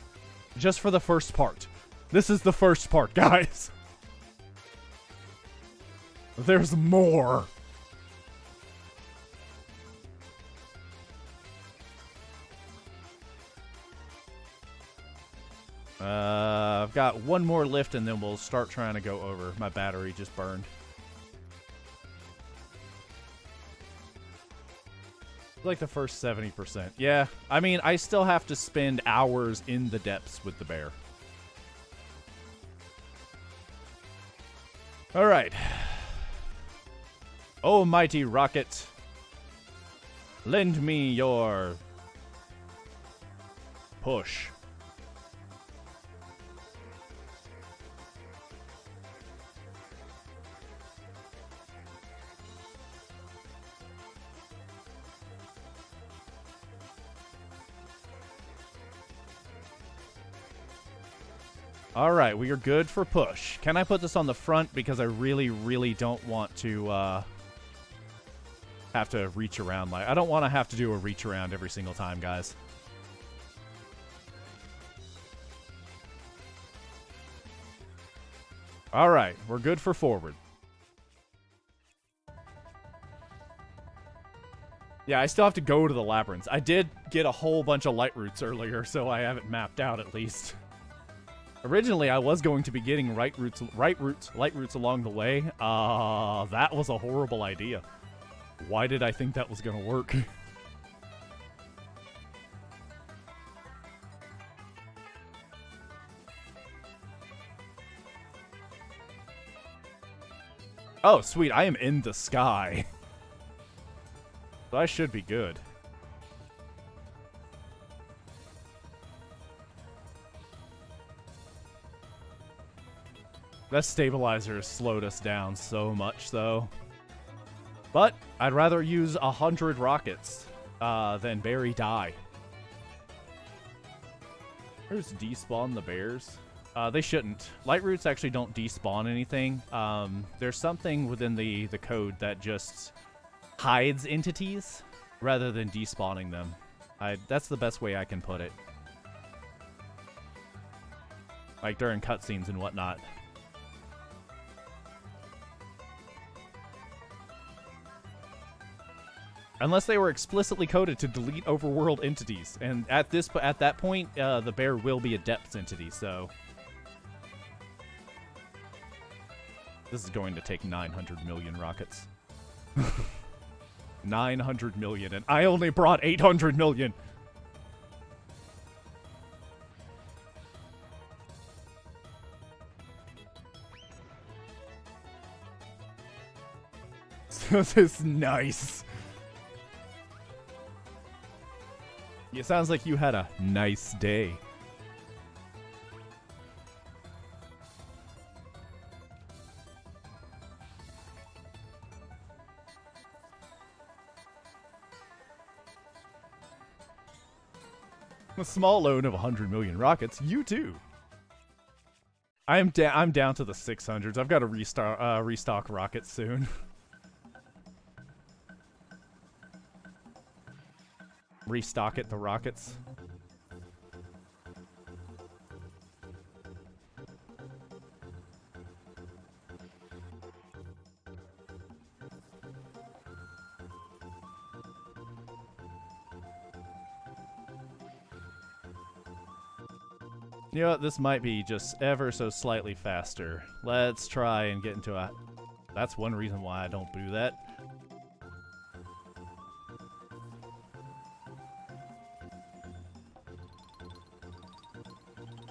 just for the first part. This is the first part, guys. There's more. I've got one more lift and then we'll start trying to go over. My battery just burned. Like the first 70%. Yeah, I mean, I still have to spend hours in the depths with the bear. All right. Oh, mighty rocket. Lend me your push. All right, we are good for push. Can I put this on the front? Because I really, really don't want to have to reach around. I don't want to have to do a reach around every single time, guys. All right, we're good for forward. Yeah, I still have to go to the labyrinths. I did get a whole bunch of light routes earlier, so I have it mapped out at least. Originally, I was going to be getting light routes along the way. That was a horrible idea. Why did I think that was going to work? Oh, sweet. I am in the sky. So I should be good. That stabilizer has slowed us down so much, though. But I'd rather use 100 rockets than bury die. There's despawn the bears. They shouldn't. Light roots actually don't despawn anything. There's something within the code that just hides entities rather than despawning them. That's the best way I can put it. Like during cutscenes and whatnot. Unless they were explicitly coded to delete overworld entities, and at that point, the bear will be a depths entity. So, This is going to take 900 million rockets. 900 million, and I only brought 800 million. This is nice. It sounds like you had a nice day. A small loan of 100 million rockets. You too. I'm down to the 600s. I've got to restock rockets soon. Restock it, the rockets. You know what? This might be just ever so slightly faster. Let's try and get into a... That's one reason why I don't do that.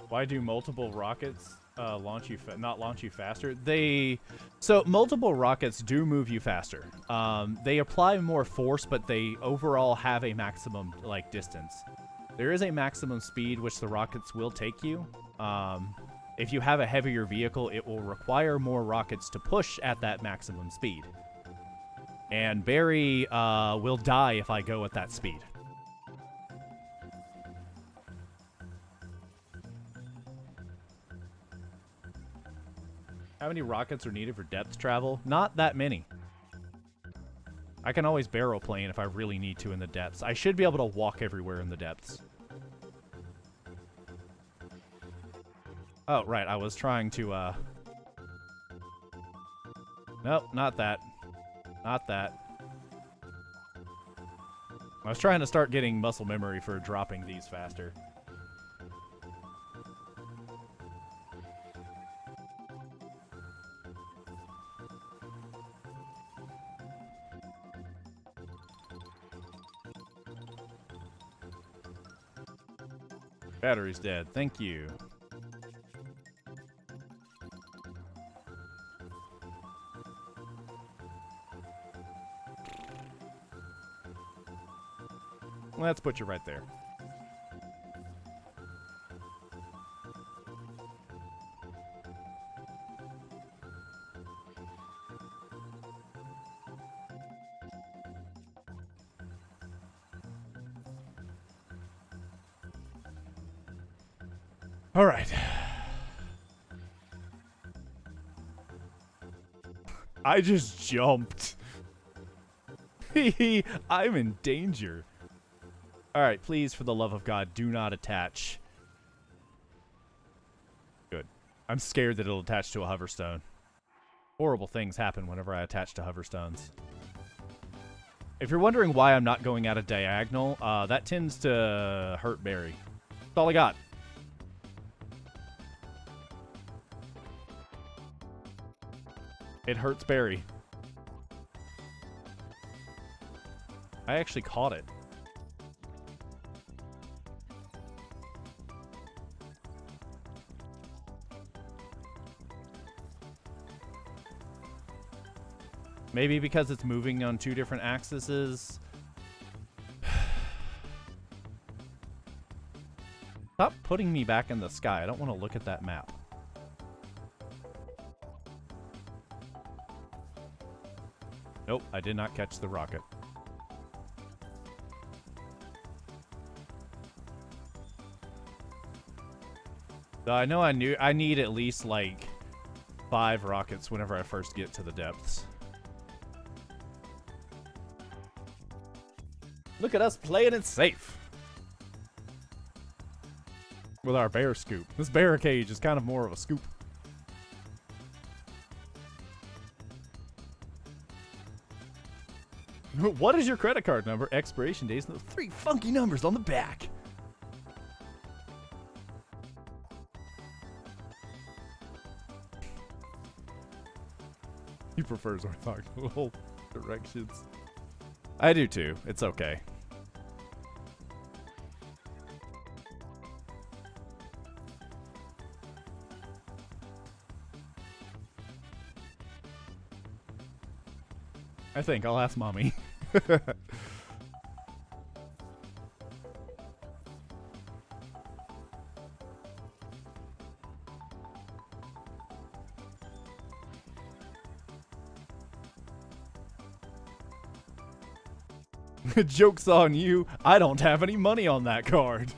Why do multiple rockets not launch you faster? So multiple rockets do move you faster. They apply more force, but they overall have a maximum distance. There is a maximum speed which the rockets will take you. If you have a heavier vehicle, it will require more rockets to push at that maximum speed. And Barry will die if I go at that speed. How many rockets are needed for depth travel? Not that many. I can always barrel plane if I really need to in the depths. I should be able to walk everywhere in the depths. Oh, right. I was trying to, Nope, not that. Not that. I was trying to start getting muscle memory for dropping these faster. Battery's dead. Thank you. Let's put you right there. All right. I just jumped. I'm in danger. All right, please, for the love of God, do not attach. Good. I'm scared that it'll attach to a hoverstone. Horrible things happen whenever I attach to hoverstones. If you're wondering why I'm not going at a diagonal, that tends to hurt Barry. That's all I got. It hurts Barry. I actually caught it. Maybe because it's moving on two different axes. Stop putting me back in the sky. I don't want to look at that map. Nope, I did not catch the rocket. So I know I need at least like 5 rockets whenever I first get to the depths. Look at us playing it safe. With our bear scoop. This bear cage is kind of more of a scoop. What is your credit card number? Expiration dates and those 3 funky numbers on the back. He prefers orthogonal directions. I do too. It's okay. I think I'll ask mommy. Joke's on you. I don't have any money on that card.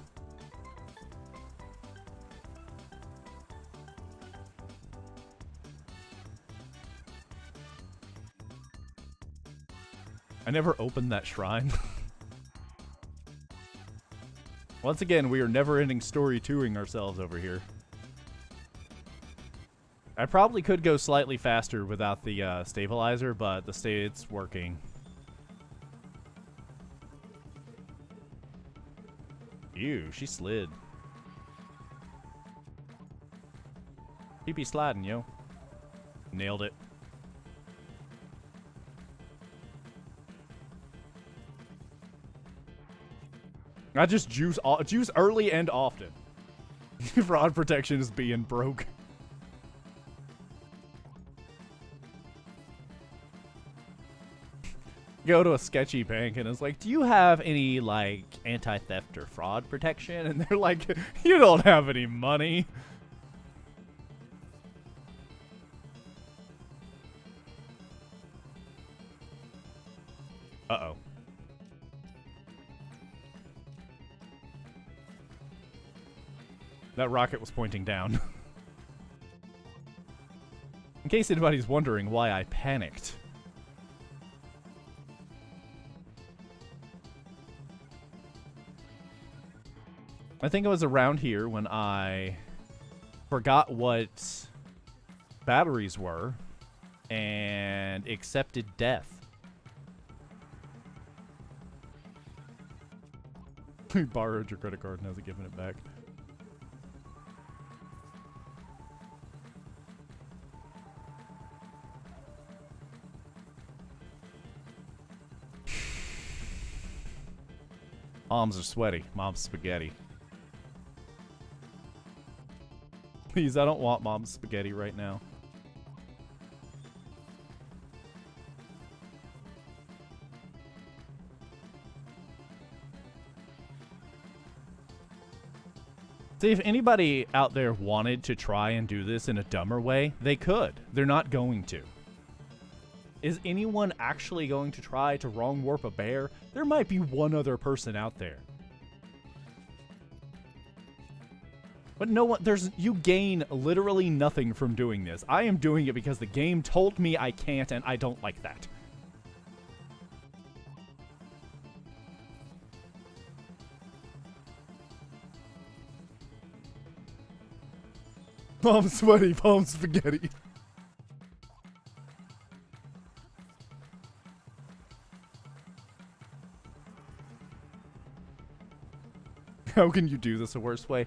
I never opened that shrine. Once again, we are never-ending story 2ing ourselves over here. I probably could go slightly faster without the stabilizer, but it's working. Ew, she slid. Pee-pee sliding, yo. Nailed it. I just juice early and often. Fraud protection is being broke. Go to a sketchy bank and it's like, do you have any like anti-theft or fraud protection? And they're like, you don't have any money. Uh-oh. That rocket was pointing down. In case anybody's wondering why I panicked. I think it was around here when I forgot what batteries were and accepted death. You borrowed your credit card and hasn't given it back. Moms are sweaty. Mom's spaghetti. Please, I don't want mom's spaghetti right now. See, if anybody out there wanted to try and do this in a dumber way, they could. They're not going to. Is anyone actually going to try to wrong warp a bear? There might be one other person out there. But no one, you gain literally nothing from doing this. I am doing it because the game told me I can't, and I don't like that. Mom's sweaty, mom's spaghetti. How can you do this a worse way?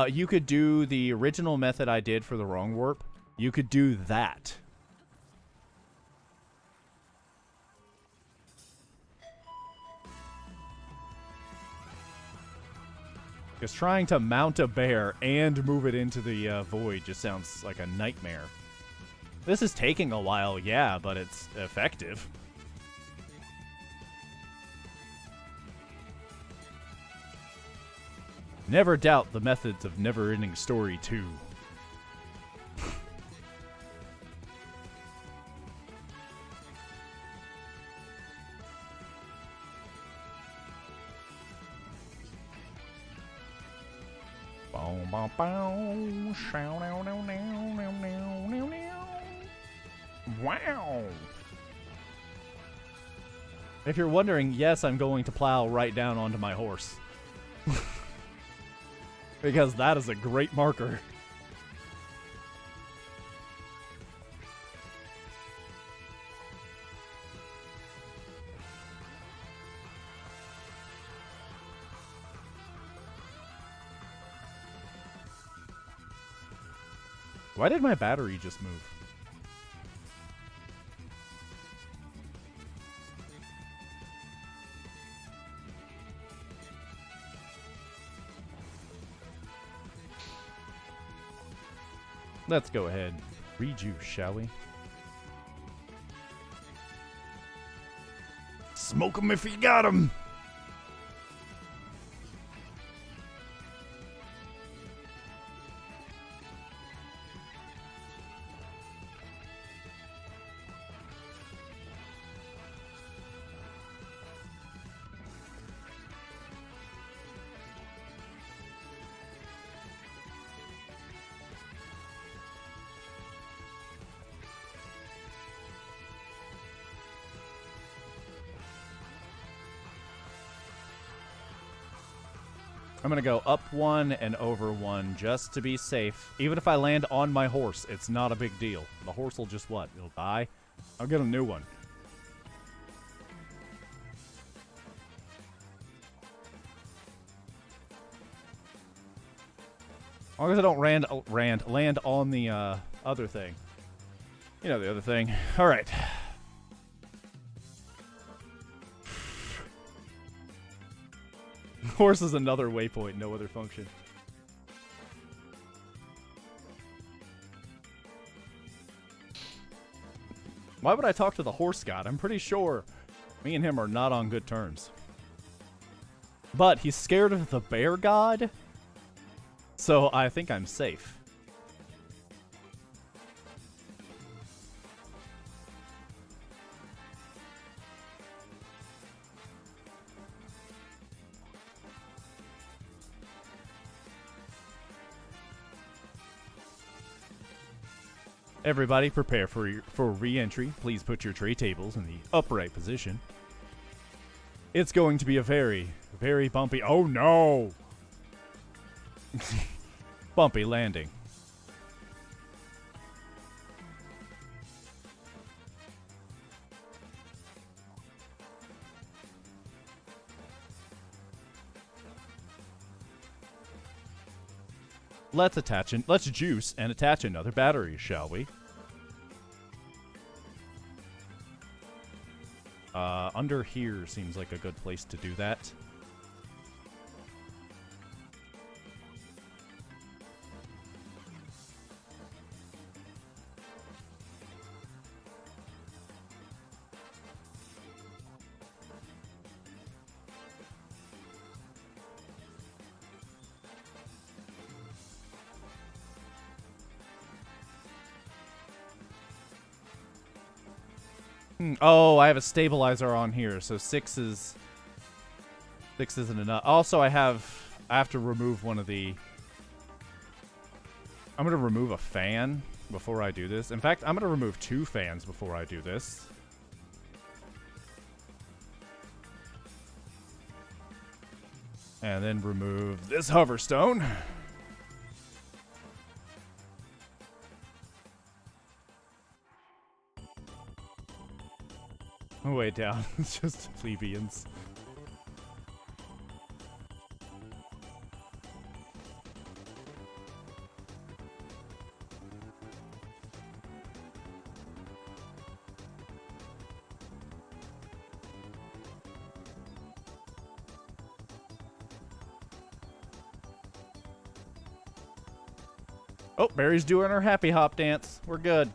You could do the original method I did for the wrong warp. You could do that. Because trying to mount a bear and move it into the void just sounds like a nightmare. This is taking a while, yeah, but it's effective. Never doubt the methods of Never-Ending Story 2. Wow. If you're wondering, yes, I'm going to plow right down onto my horse. Because that is a great marker. Why did my battery just move? Let's go ahead and rejuice, shall we? Smoke 'em if you got 'em. I'm going to go up 1 and over 1 just to be safe. Even if I land on my horse, it's not a big deal. The horse will just what? It'll die? I'll get a new one. As long as I don't land on the other thing. You know the other thing. All right. Horse is another waypoint, no other function. Why would I talk to the horse god? I'm pretty sure me and him are not on good terms. But he's scared of the bear god, so I think I'm safe. Everybody prepare for re-entry. Please put your tray tables in the upright position. It's going to be a very, very bumpy... Oh no! Bumpy landing. Let's juice and attach another battery, shall we? Under here seems like a good place to do that. Oh, I have a stabilizer on here, so 6 isn't enough. Also, I have to remove one of the... I'm going to remove a fan before I do this. In fact, I'm going to remove 2 fans before I do this. And then remove this hoverstone. Way down. It's just plebeians. Oh, Barry's doing her happy hop dance. We're good.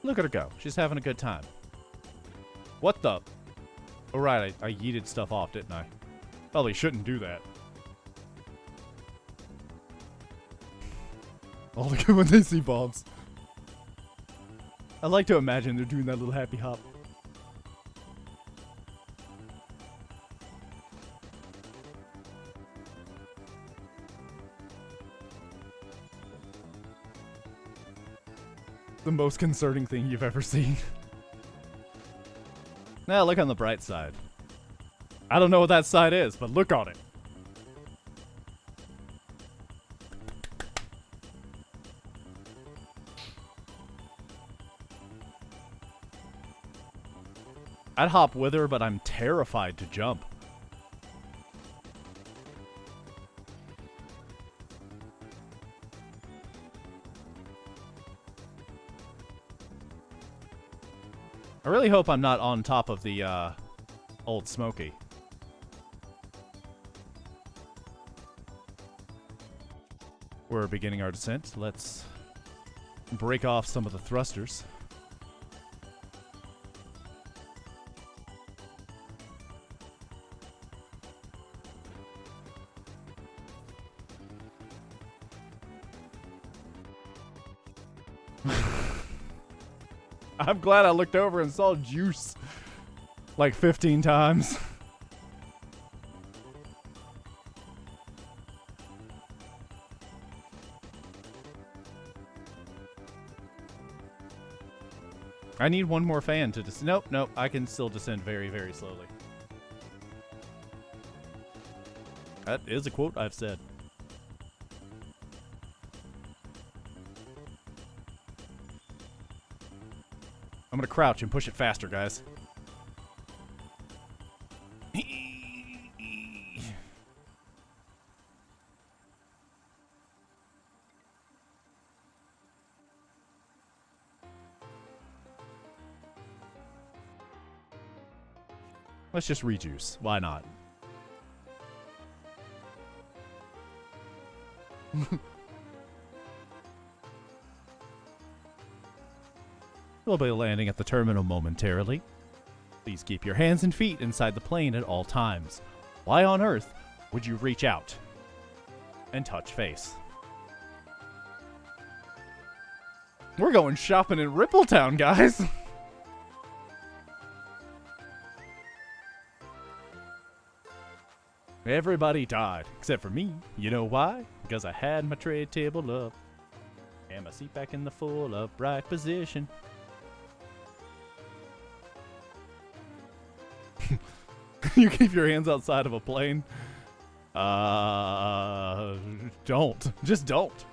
Look at her go. She's having a good time. What the? Oh, right. I yeeted stuff off, didn't I? Probably shouldn't do that. Oh, look at when they see bombs. I like to imagine they're doing that little happy hop. The most concerning thing you've ever seen. Now look on the bright side. I don't know what that side is, but look on it. I'd hop with her, but I'm terrified to jump. I really hope I'm not on top of the old Smoky. We're beginning our descent. Let's break off some of the thrusters. I'm glad I looked over and saw juice like 15 times. I need one more fan to descend. Nope, nope. I can still descend very, very slowly. That is a quote I've said. I'm gonna crouch and push it faster, guys. Let's just rejuice. Why not? We'll be landing at the terminal momentarily. Please keep your hands and feet inside the plane at all times. Why on earth would you reach out and touch face? We're going shopping in Rippletown, guys. Everybody died, except for me. You know why? Because I had my tray table up and my seat back in the full upright position. You keep your hands outside of a plane? Don't. Just don't.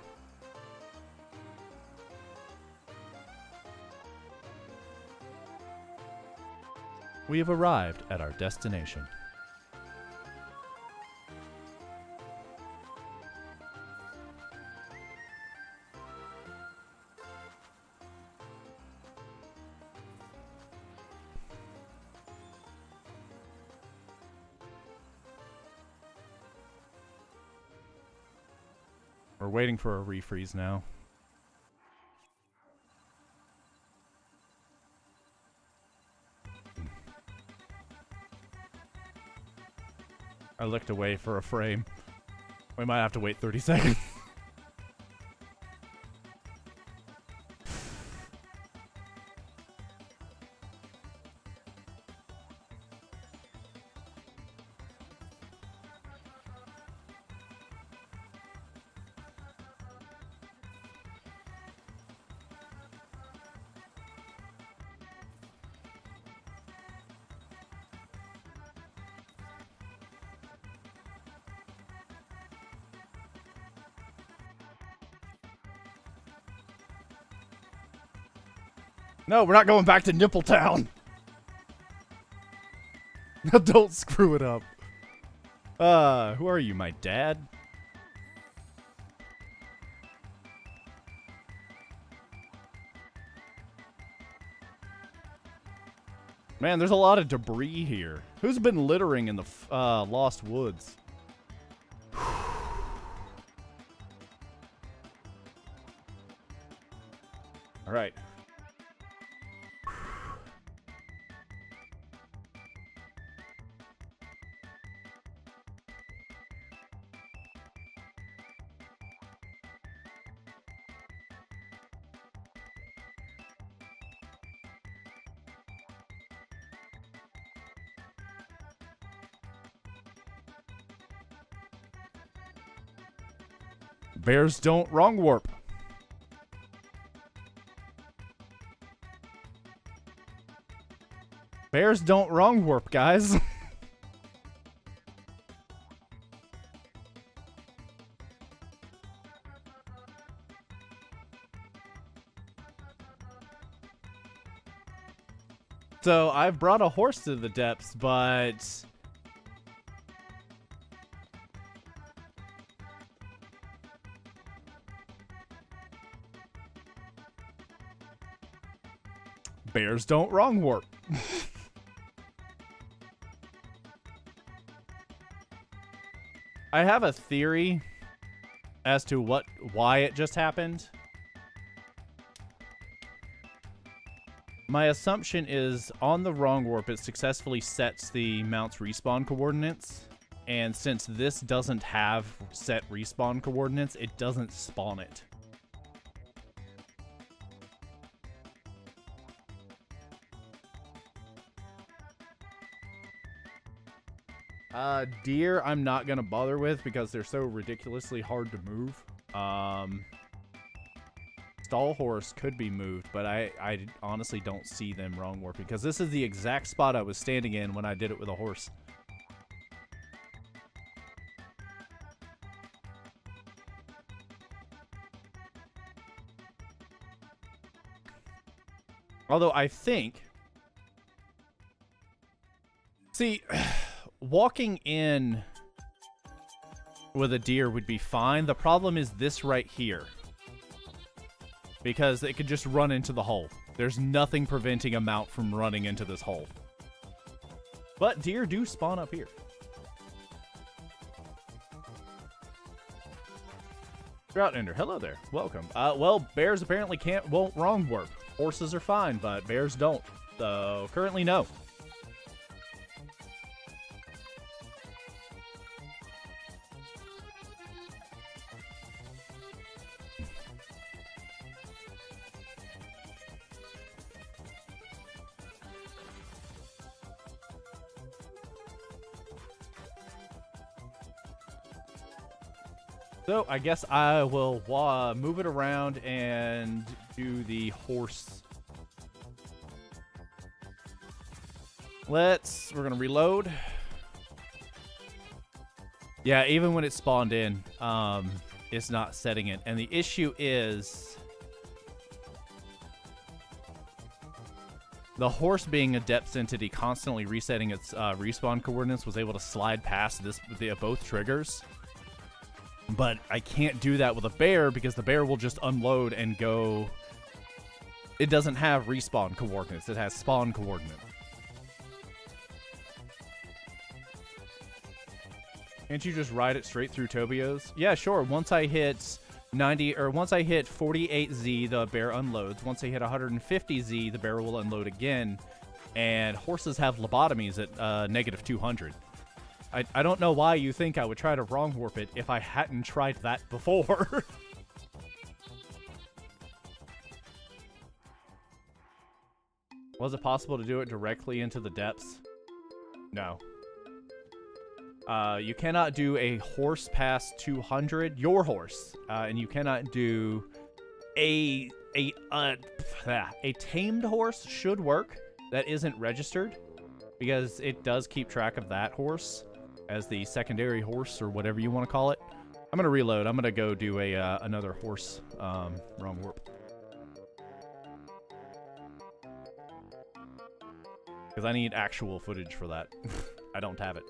We have arrived at our destination. We're waiting for a refreeze now. I looked away for a frame. We might have to wait 30 seconds. No, we're not going back to Nippletown. Don't screw it up. Who are you, my dad? Man, there's a lot of debris here. Who's been littering in the Lost Woods? All right. Bears don't wrong warp. Bears don't wrong warp, guys. So I've brought a horse to the depths, but bears don't wrong warp. I have a theory as to why it just happened. My assumption is on the wrong warp, it successfully sets the mount's respawn coordinates. And since this doesn't have set respawn coordinates, it doesn't spawn it. Deer, I'm not going to bother with because they're so ridiculously hard to move. Stall horse could be moved, but I honestly don't see them wrong warping because this is the exact spot I was standing in when I did it with a horse. Although I think... See, walking in with a deer would be fine. The problem is this right here. Because it could just run into the hole. There's nothing preventing a mount from running into this hole. But deer do spawn up here. Droughtender, hello there. Welcome. Well, bears apparently won't wrong warp. Horses are fine, but bears don't. So, currently no. So, I guess I will move it around and do the horse. We're gonna reload. Yeah, even when it spawned in, it's not setting it. And the issue is the horse being a depth entity constantly resetting its respawn coordinates was able to slide past both triggers. But I can't do that with a bear because the bear will just unload and go. It doesn't have respawn coordinates. It has spawn coordinates. Can't you just ride it straight through Tobio's? Yeah, sure. Once I hit 48Z, the bear unloads. Once I hit 150Z, the bear will unload again. And horses have lobotomies at -200. I don't know why you think I would try to wrong warp it if I hadn't tried that before. Was it possible to do it directly into the depths? No. You cannot do a horse past 200, your horse, and you cannot do a tamed horse should work that isn't registered because it does keep track of that horse as the secondary horse or whatever you want to call it. I'm gonna reload. I'm gonna go do another horse wrong warp because I need actual footage for that. I don't have it.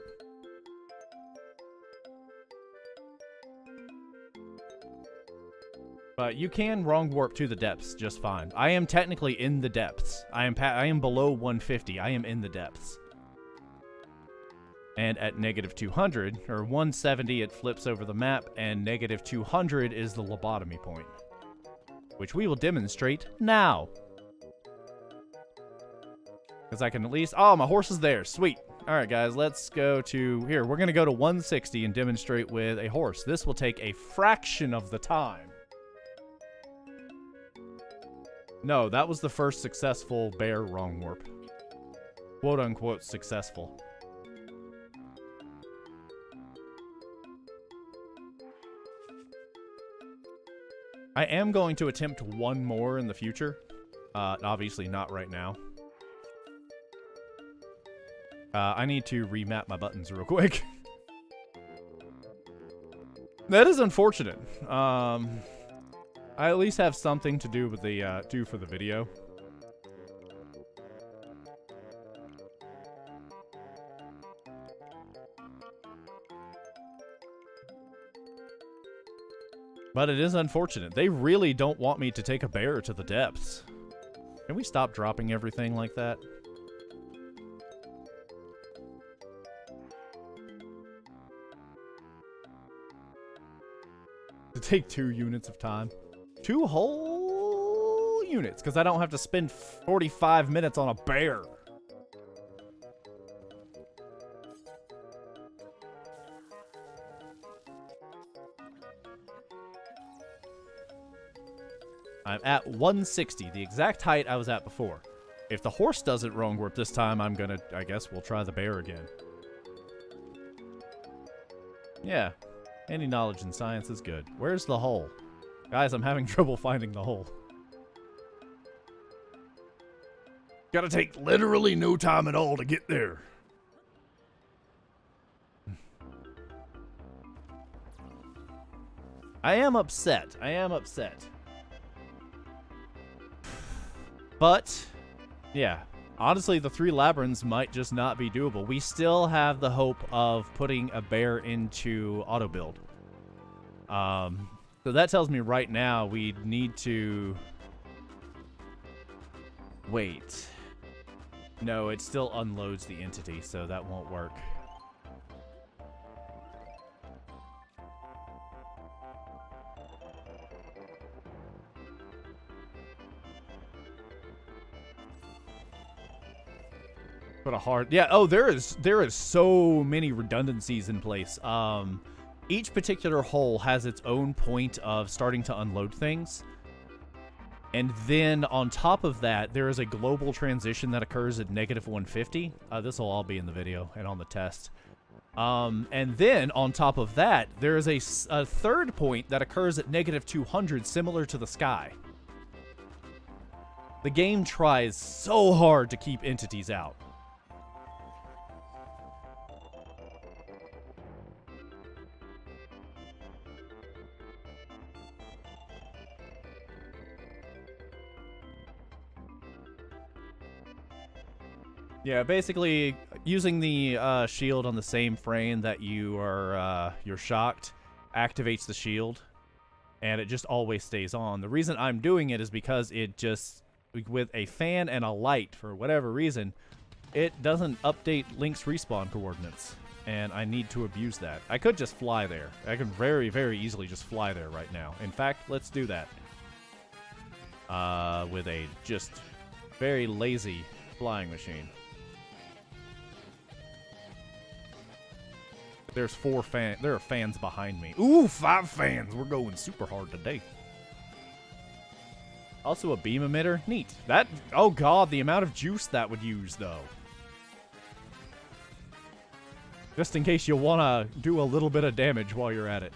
But you can wrong warp to the depths just fine. I am technically in the depths. I am below 150. I am in the depths. And at -200, or 170, it flips over the map, and -200 is the lobotomy point. Which we will demonstrate now. Because I can at least... Oh, my horse is there. Sweet. Alright, guys, let's go to... Here, we're going to go to 160 and demonstrate with a horse. This will take a fraction of the time. No, that was the first successful bear wrong warp. Quote-unquote successful. I am going to attempt one more in the future. Obviously not right now. I need to remap my buttons real quick. That is unfortunate. I at least have something to do with the do for the video. But it is unfortunate. They really don't want me to take a bear to the depths. Can we stop dropping everything like that? It'll take 2 units of time. 2 whole units, because I don't have to spend 45 minutes on a bear. I'm at 160, the exact height I was at before. If the horse doesn't wrong warp this time, I'm gonna, I guess we'll try the bear again. Yeah, any knowledge in science is good. Where's the hole? Guys, I'm having trouble finding the hole. Gotta take literally no time at all to get there. I am upset. But, yeah. Honestly, the 3 labyrinths might just not be doable. We still have the hope of putting a bear into auto build. So that tells me right now we need to... Wait. No, it still unloads the entity, so that won't work. Put a hard... Yeah, oh, there is so many redundancies in place. Each particular hole has its own point of starting to unload things. And then on top of that, there is a global transition that occurs at -150. This will all be in the video and on the test. And then on top of that, there is a third point that occurs at -200, similar to the sky. The game tries so hard to keep entities out. Yeah, basically using the shield on the same frame that you're shocked activates the shield, and it just always stays on. The reason I'm doing it is because it just, with a fan and a light, for whatever reason, it doesn't update Link's respawn coordinates, and I need to abuse that. I could just fly there. I can very, very easily just fly there right now. In fact, let's do that. With a just very lazy flying machine. There's 4 fans. There are fans behind me. Ooh, 5 fans. We're going super hard today. Also a beam emitter. Neat. That, oh god, the amount of juice that would use, though. Just in case you want to do a little bit of damage while you're at it.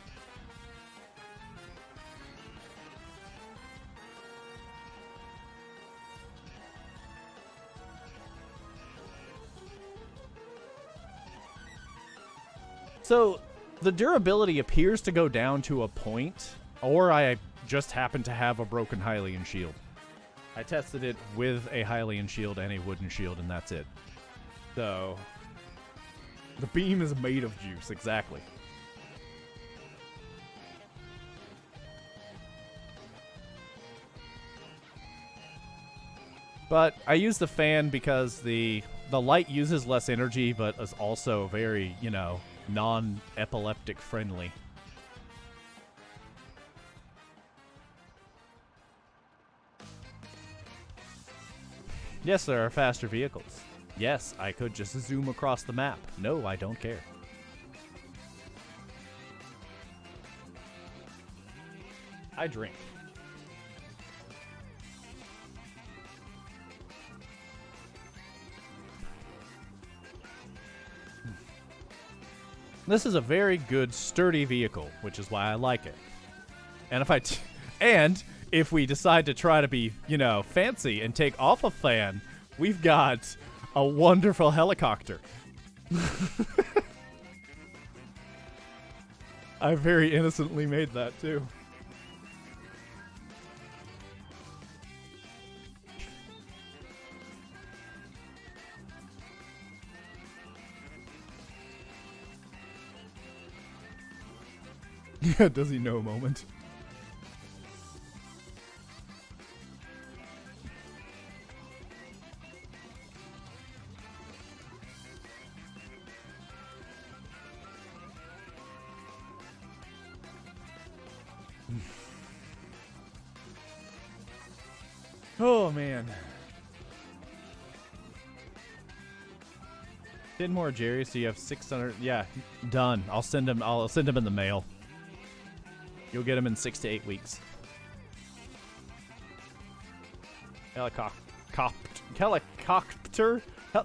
So, the durability appears to go down to a point, or I just happen to have a broken Hylian shield. I tested it with a Hylian shield and a wooden shield, and that's it. So, the beam is made of juice, exactly. But I use the fan because the light uses less energy, but is also very, you know, non-epileptic friendly. Yes, there are faster vehicles. Yes, I could just zoom across the map. No, I don't care. I drink. This is a very good, sturdy vehicle, which is why I like it. And if we decide to try to be, you know, fancy and take off a fan, we've got a wonderful helicopter. I very innocently made that, too. Yeah, does he know moment? Oh man. 10 more Jerry, so you have 600. Yeah, done. I'll send him in the mail. You'll get him in 6 to 8 weeks. Helicopter?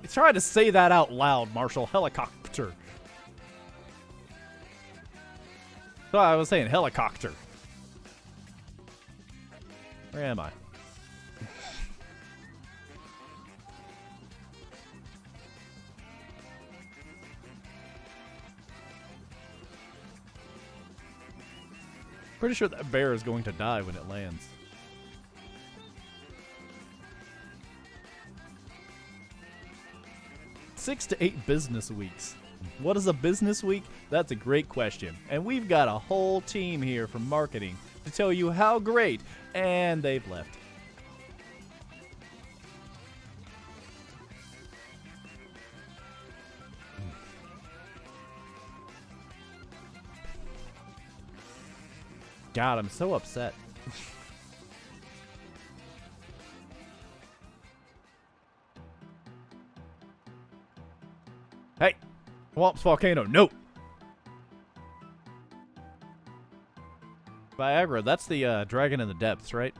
Try to say that out loud, Marshall. Helicopter. So I was saying helicopter. Where am I? Pretty sure that bear is going to die when it lands. Six to 8 business weeks. What is a business week? That's a great question. And we've got a whole team here from marketing to tell you how great, and they've left. God, I'm so upset. Hey! Swamps Volcano, no! Viagra, that's the dragon in the depths, right?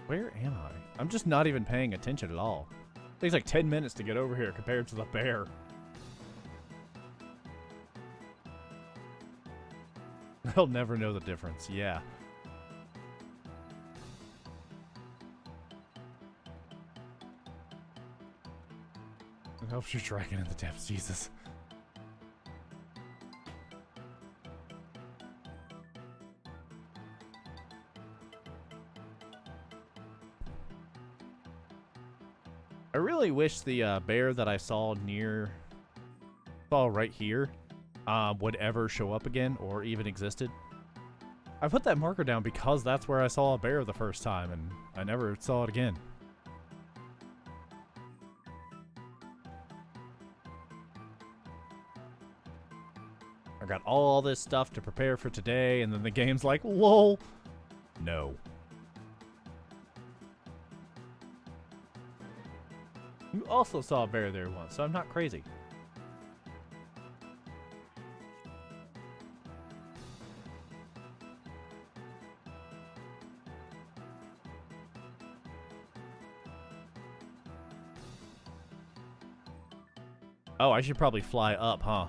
Where am I? I'm just not even paying attention at all. It takes like 10 minutes to get over here compared to the bear. They'll never know the difference, yeah. It helps you dragon in the depths, Jesus. I really wish the bear that I saw right here would ever show up again or even existed. I put that marker down because that's where I saw a bear the first time and I never saw it again. I got all this stuff to prepare for today and then the game's like, lol. No. You also saw a bear there once, so I'm not crazy. Oh, I should probably fly up, huh?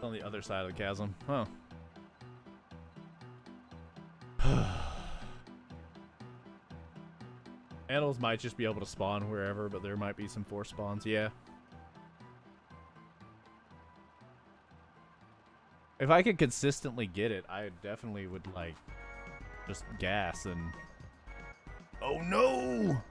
On the other side of the chasm. Huh. Animals might just be able to spawn wherever, but there might be some forced spawns. Yeah. If I could consistently get it, I definitely would, like, just gas and... Oh no!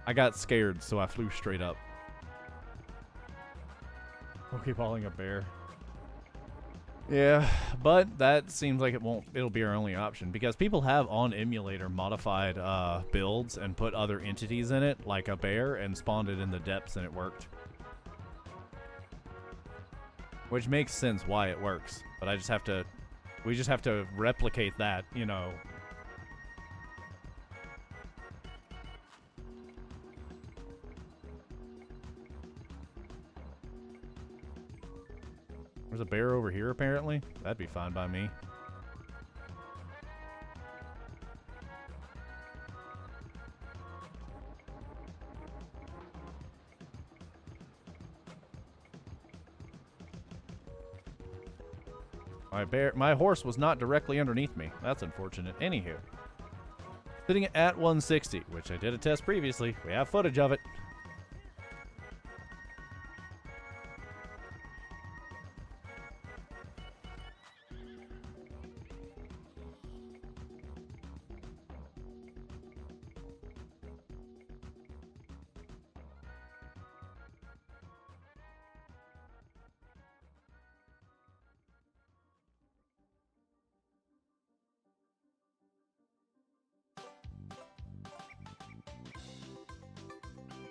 I got scared, so I flew straight up. Pokeballing a bear. Yeah, but that seems like it'll be our only option because people have on emulator modified builds and put other entities in it, like a bear, and spawned it in the depths and it worked. Which makes sense why it works, but we just have to replicate that, you know. There's a bear over here, apparently. That'd be fine by me. My horse was not directly underneath me. That's unfortunate. Anywho. Sitting at 160, which I did a test previously. We have footage of it.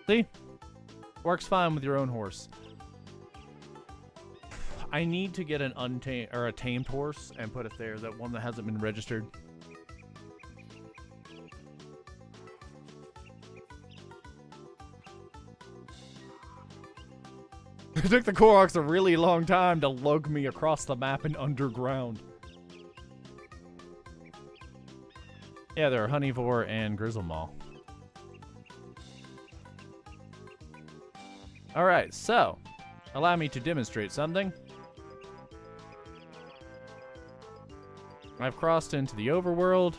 See? Works fine with your own horse. I need to get an untamed or a tamed horse and put it there, that one that hasn't been registered. It took the Koroks a really long time to lug me across the map and underground. Yeah, there are Honeivore and Grizzlemaw. Alright, so, allow me to demonstrate something. I've crossed into the overworld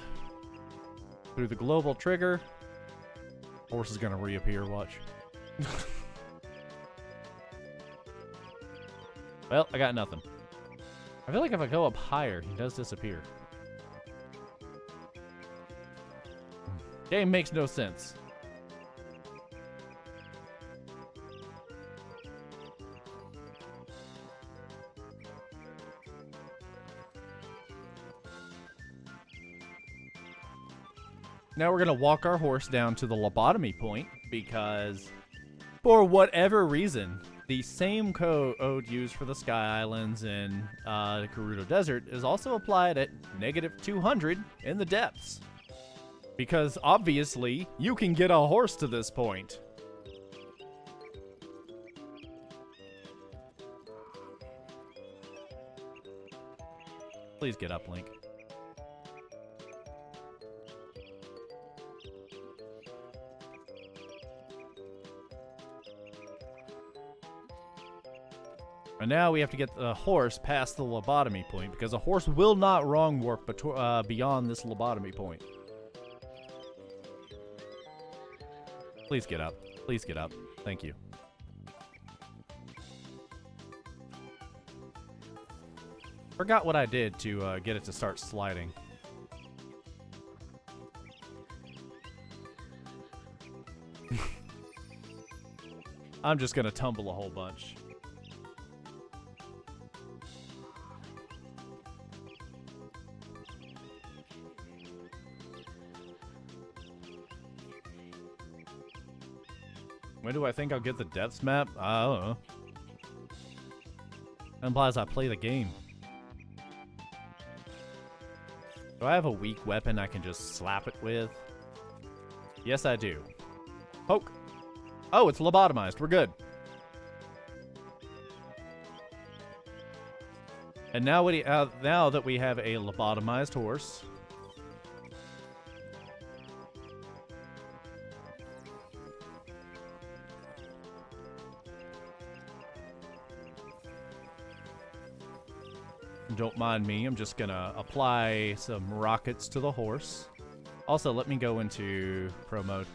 through the global trigger. Horse is gonna reappear, watch. Well, I got nothing. I feel like if I go up higher, he does disappear. Game makes no sense. Now we're going to walk our horse down to the lobotomy point because, for whatever reason, the same code used for the Sky Islands and the Gerudo Desert is also applied at -200 in the depths. Because, obviously, you can get a horse to this point. Please get up, Link. And now we have to get the horse past the lobotomy point, because a horse will not wrong warp beyond this lobotomy point. Please get up. Please get up. Thank you. Forgot what I did to get it to start sliding. I'm just gonna tumble a whole bunch. When do I think I'll get the depths map? I don't know. That implies I play the game. Do I have a weak weapon I can just slap it with? Yes, I do. Poke. Oh, it's lobotomized. We're good. And now, now that we have a lobotomized horse, don't mind me, I'm just gonna apply some rockets to the horse. Also, let me go into pro mode.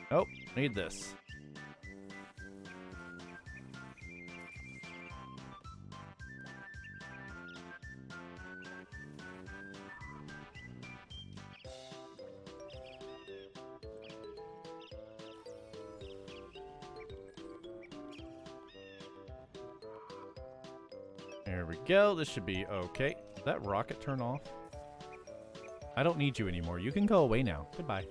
Oh, need this. There we go. This should be okay. Did that rocket turn off? I don't need you anymore. You can go away now. Goodbye.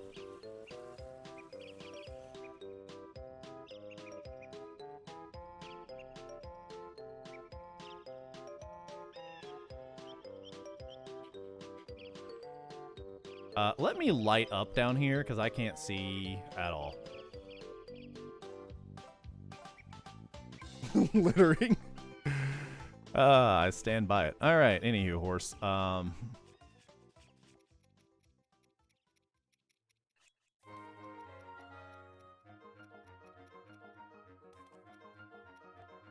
Let me light up down here because I can't see at all. Littering. I stand by it. All right. Anywho, horse. I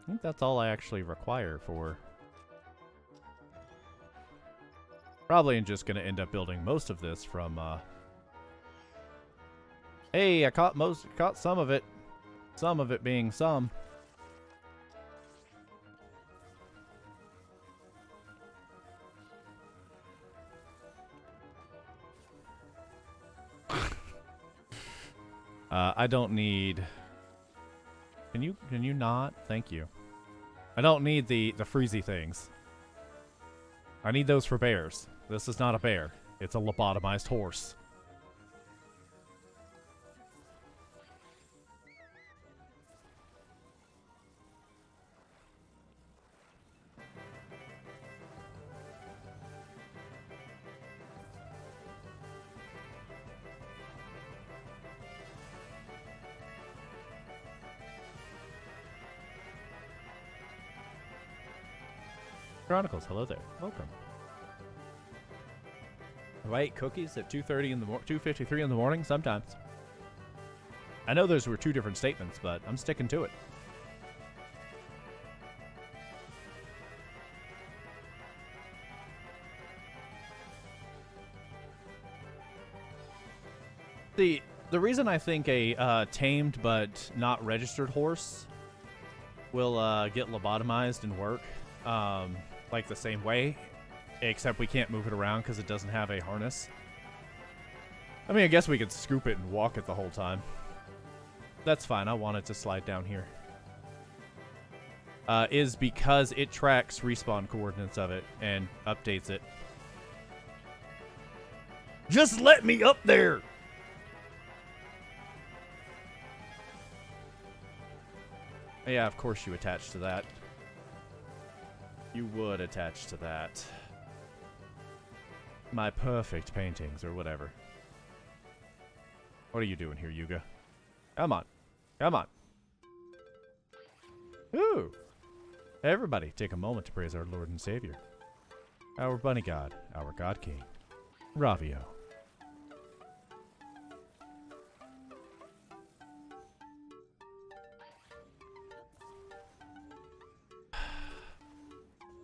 think that's all I actually require for Probably just gonna end up building most of this from, Hey, I caught some of it. Some of it being some. I don't need... Can you not? Thank you. I don't need the freezy things. I need those for bears. This is not a bear. It's a lobotomized horse. Chronicles, hello there. Welcome. Have I ate cookies at 2:30 in the 2:53 in the morning? Sometimes. I know those were two different statements, but I'm sticking to it. The reason I think a tamed but not registered horse will get lobotomized and work like the same way, except we can't move it around because it doesn't have a harness. I mean, I guess we could scoop it and walk it the whole time. That's fine. I want it to slide down here. Is because it tracks respawn coordinates of it and updates it. Just let me up there! Yeah, of course you attach to that. You would attach to that. My perfect paintings, or whatever. What are you doing here, Yuga? Come on. Come on. Ooh. Everybody, take a moment to praise our Lord and Savior. Our bunny god, our god king, Ravio.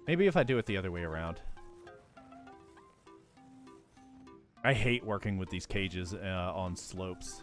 Maybe if I do it the other way around. I hate working with these cages on slopes.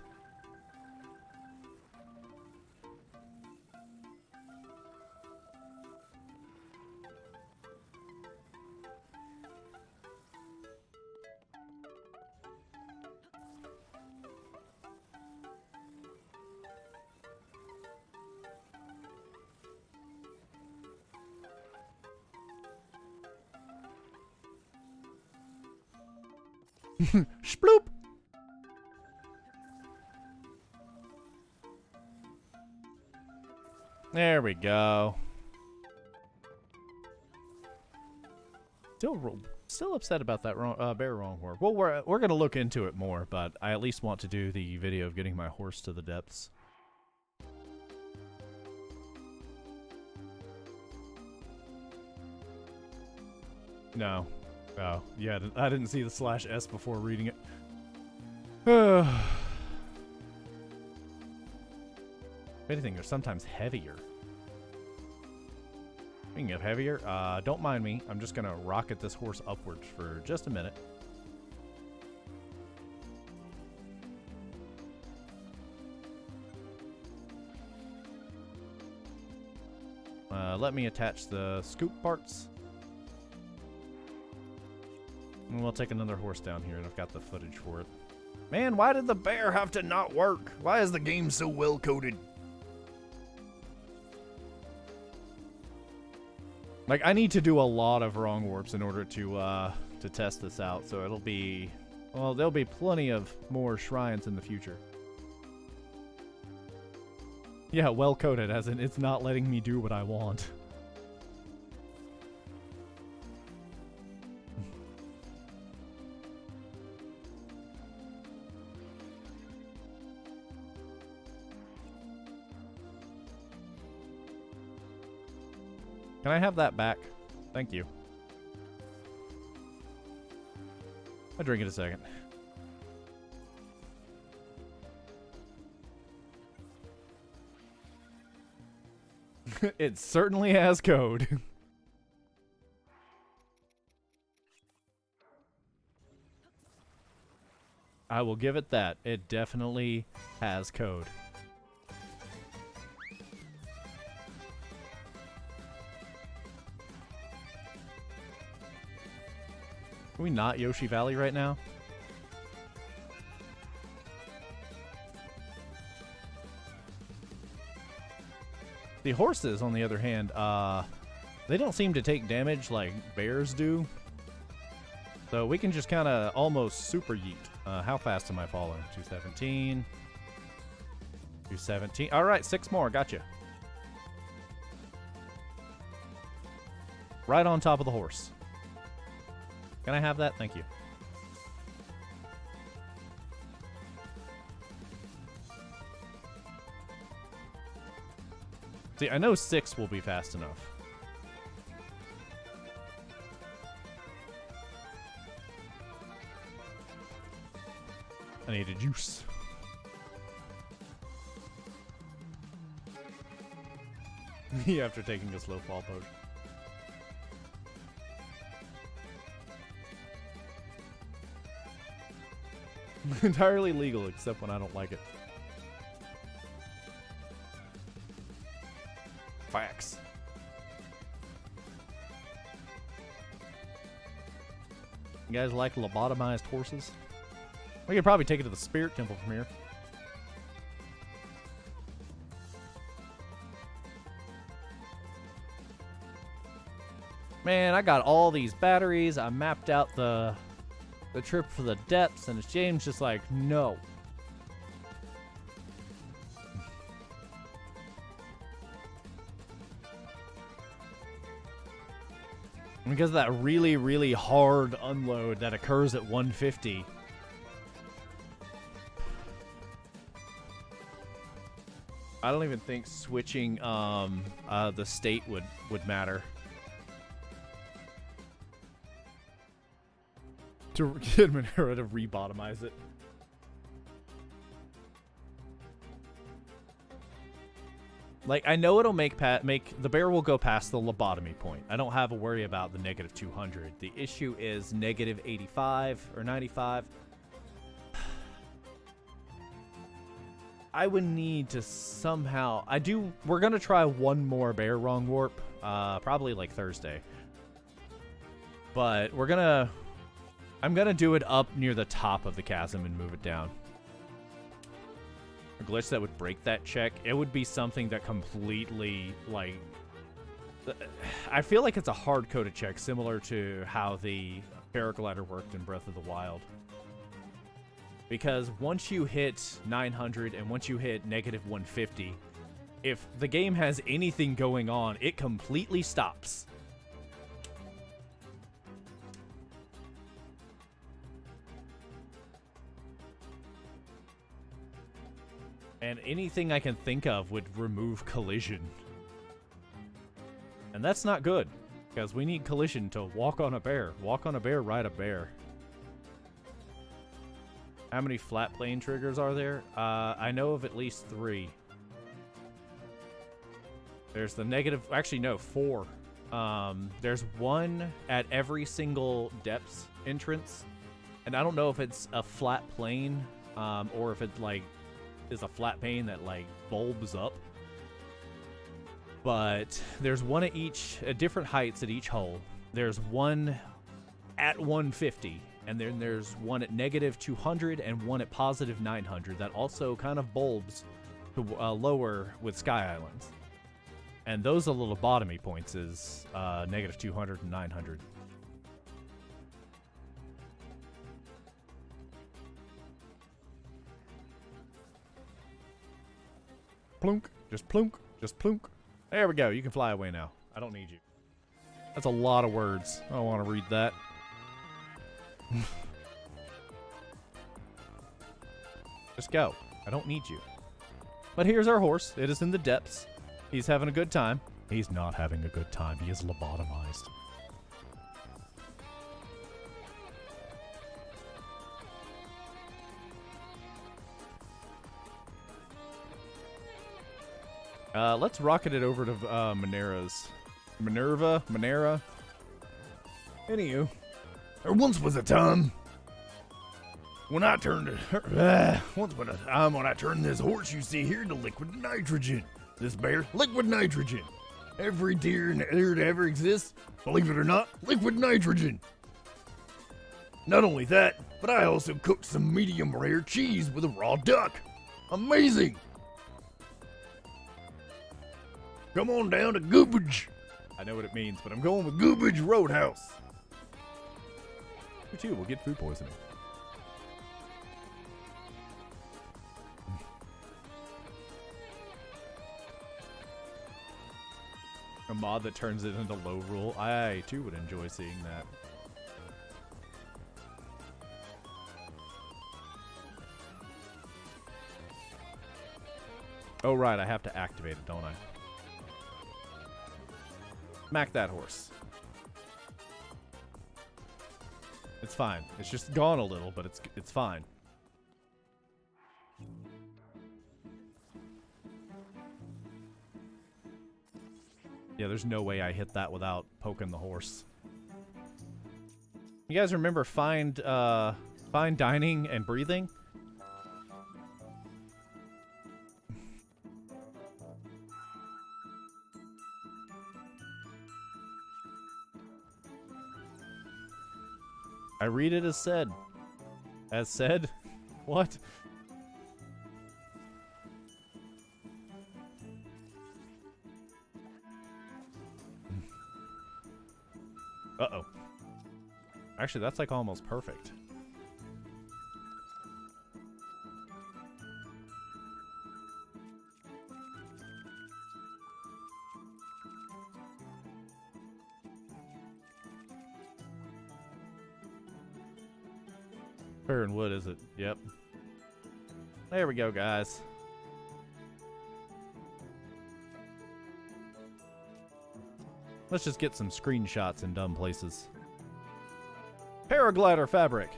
Sploop! There we go. Still upset about that bear wrong horse. Well, we're gonna look into it more, but I at least want to do the video of getting my horse to the depths. No. Oh, yeah, I didn't see the /S before reading it. If anything, they're sometimes heavier. Speaking of heavier, don't mind me. I'm just gonna rocket this horse upwards for just a minute. Let me attach the scoop parts. And we'll take another horse down here, and I've got the footage for it. Man, why did the bear have to not work? Why is the game so well coded? Like, I need to do a lot of wrong warps in order to test this out, so it'll be... Well, there'll be plenty of more shrines in the future. Yeah, well coded, as in it's not letting me do what I want. Can I have that back? Thank you. I'll drink it a second. It certainly has code. I will give it that. It definitely has code. Are we not Yoshi Valley right now? The horses, on the other hand, they don't seem to take damage like bears do. So we can just kind of almost super yeet. How fast am I falling? 217. 217. All right, 6 more. Gotcha. Right on top of the horse. Can I have that? Thank you. See, I know 6 will be fast enough. I need a juice. After taking a slow fall potion. Entirely legal, except when I don't like it. Facts. You guys like lobotomized horses? We could probably take it to the spirit temple from here. Man, I got all these batteries. I mapped out the trip for the depths, and James just like, no. Because of that really, really hard unload that occurs at 150. I don't even think switching the state would matter. To get Monero to rebottomize it. Like, I know it'll make the bear will go past the lobotomy point. I don't have a worry about the negative 200. The issue is negative 85 or 95. I would need to somehow... We're going to try one more bear wrong warp. Probably like Thursday. But I'm going to do it up near the top of the chasm and move it down. A glitch that would break that check, it would be something that completely, like... I feel like it's a hard-coded check, similar to how the paraglider worked in Breath of the Wild. Because once you hit 900 and once you hit negative 150, if the game has anything going on, it completely stops. And anything I can think of would remove collision. And that's not good, because we need collision to walk on a bear. Walk on a bear, ride a bear. How many flat plane triggers are there? I know of at least 3. There's the negative... Actually, no, 4. There's 1 at every single depths entrance. And I don't know if it's a flat plane, or if it, like, is a flat plane that, like, bulbs up. But there's 1 at different heights at each hole. There's 1 at 150. And then there's 1 at negative 200 and 1 at positive 900 that also kind of bulbs to lower with Sky Islands. And those are the lobotomy points is negative 200 and 900. Plunk, just plunk, just plunk. There we go, you can fly away now. I don't need you. That's a lot of words. I don't want to read that. Just go. I don't need you. But here's our horse. It is in the depths. He's having a good time. He's not having a good time. He is lobotomized. Let's rocket it over to Monera's. Monera. Anywho. There once was a time when I turned once upon a time when I turned this horse you see here to liquid nitrogen. This bear, liquid nitrogen. Every deer and deer that ever exists, believe it or not, liquid nitrogen. Not only that, but I also cooked some medium rare cheese with a raw duck. Amazing! Come on down to Goobage. I know what it means, but I'm going with Goobage Roadhouse. you too. We'll get food poisoning. A mod that turns it into low rule. I too would enjoy seeing that. Oh right, I have to activate it, don't I? Smack that horse. It's fine. It's just gone a little, but it's fine. Yeah, there's no way I hit that without poking the horse. You guys remember fine dining and breathing? I read it as said. As said? What? Uh-oh. Actually, that's like almost perfect. Fir and wood, is it? Yep. There we go, guys. Let's just get some screenshots in dumb places. Paraglider fabric.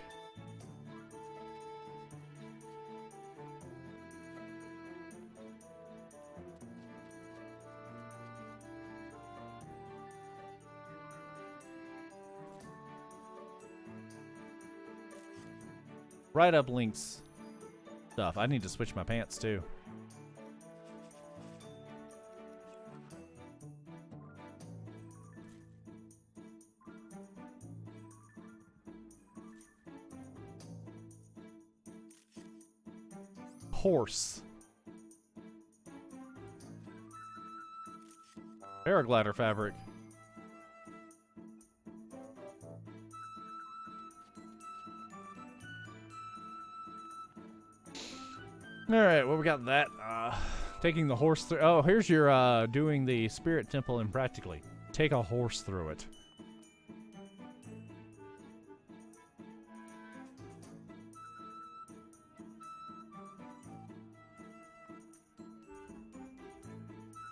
Write up links stuff. I need to switch my pants too. Horse. Paraglider fabric. Alright, well we got that. Taking the horse through. Oh, here's your doing the spirit temple impractically. Take a horse through it.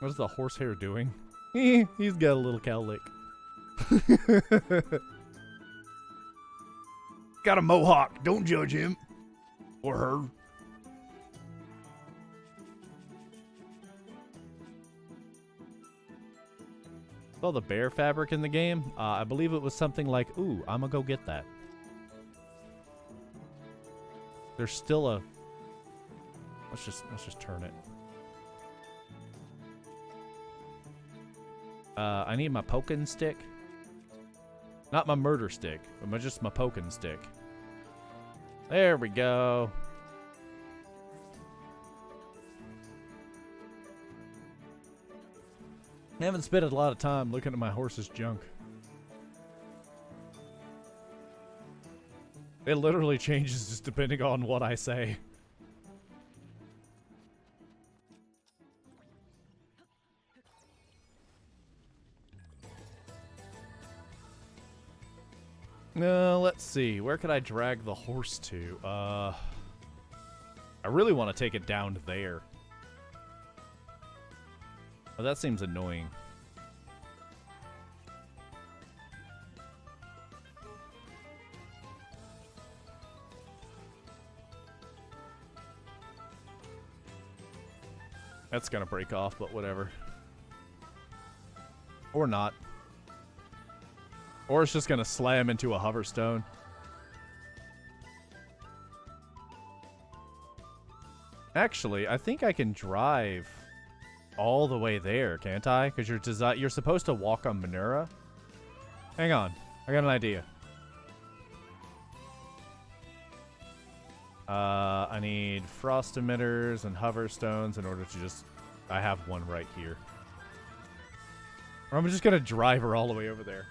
What is the horsehair doing? He's got a little cow lick. Got a mohawk. Don't judge him. Or her. Saw the bear fabric in the game. I believe it was something like, ooh, I'm gonna go get that. There's still a... Let's just turn it. I need my poking stick. Not my murder stick, but just my poking stick. There we go. I haven't spent a lot of time looking at my horse's junk. It literally changes just depending on what I say. Let's see. Where could I drag the horse to? I really want to take it down to there. Oh, that seems annoying. That's gonna break off, but whatever. Or not. Or it's just gonna slam into a hoverstone. Actually, I think I can drive all the way there, can't I? Because you're supposed to walk on Manura. Hang on. I got an idea. I need frost emitters and hover stones in order to just... I have one right here. Or I'm just going to drive her all the way over there.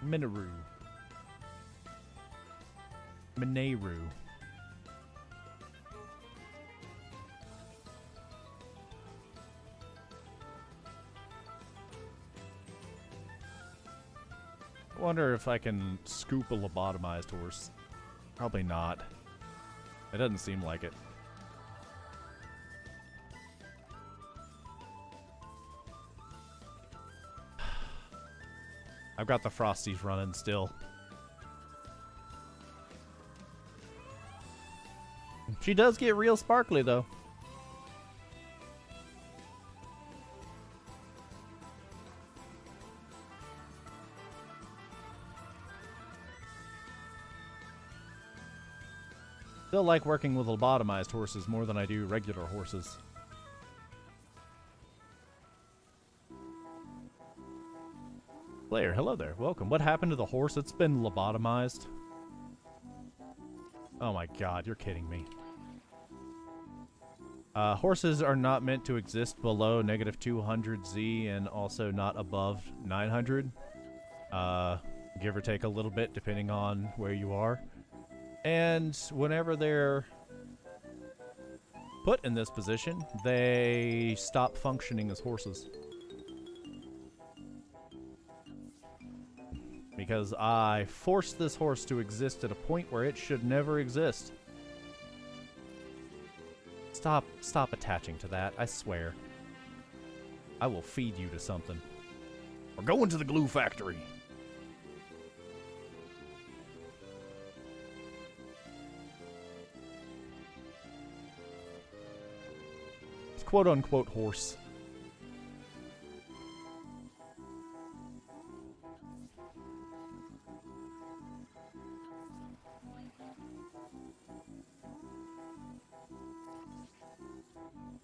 Minaru. Mineru. I wonder if I can scoop a lobotomized horse. Probably not. It doesn't seem like it. I've got the Frosties running still. She does get real sparkly, though. Still like working with lobotomized horses more than I do regular horses. Player, hello there. Welcome. What happened to the horse? It's been lobotomized. Oh my god, you're kidding me. Horses are not meant to exist below negative 200Z and also not above 900. Give or take a little bit depending on where you are. And whenever they're put in this position, they stop functioning as horses. Because I forced this horse to exist at a point where it should never exist. Stop attaching to that, I swear. I will feed you to something. We're going to the glue factory. It's quote-unquote horse.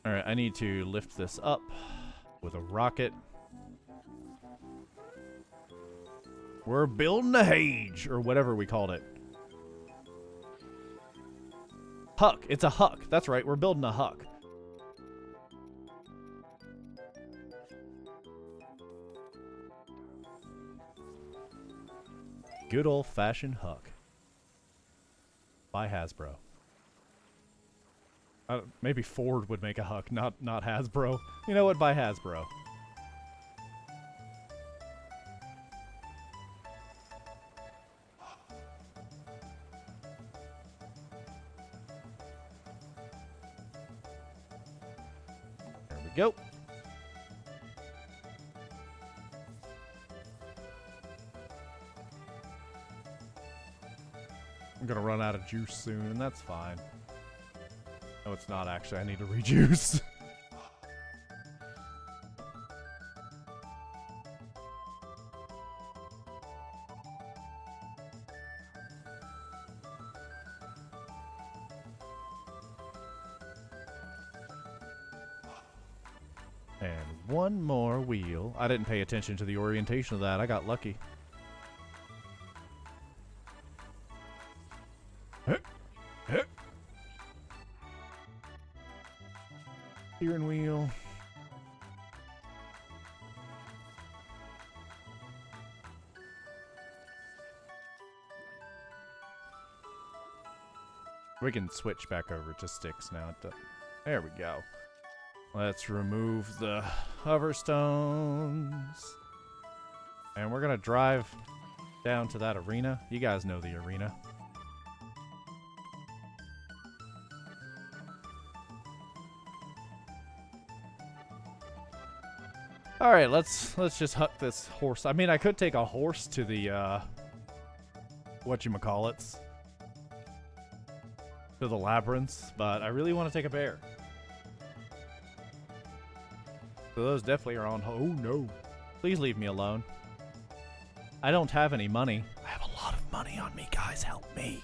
Alright, I need to lift this up with a rocket. We're building a hage, or whatever we called it. Huck. It's a huck. That's right, we're building a huck. Good old-fashioned huck. By Hasbro. Maybe Ford would make a huck, not Hasbro. You know what? By Hasbro. There we go. I'm gonna run out of juice soon, and that's fine. No, it's not actually. I need to rejuice. And one more wheel. I didn't pay attention to the orientation of that. I got lucky. Steering wheel. We can switch back over to sticks now. There we go. Let's remove the hover stones. And we're gonna drive down to that arena. You guys know the arena. All right, let's just huck this horse. I mean, I could take a horse to the whatchamacallits, to the labyrinths, but I really want to take a bear. So those definitely are on. Oh no! Please leave me alone. I don't have any money. I have a lot of money on me, guys. Help me.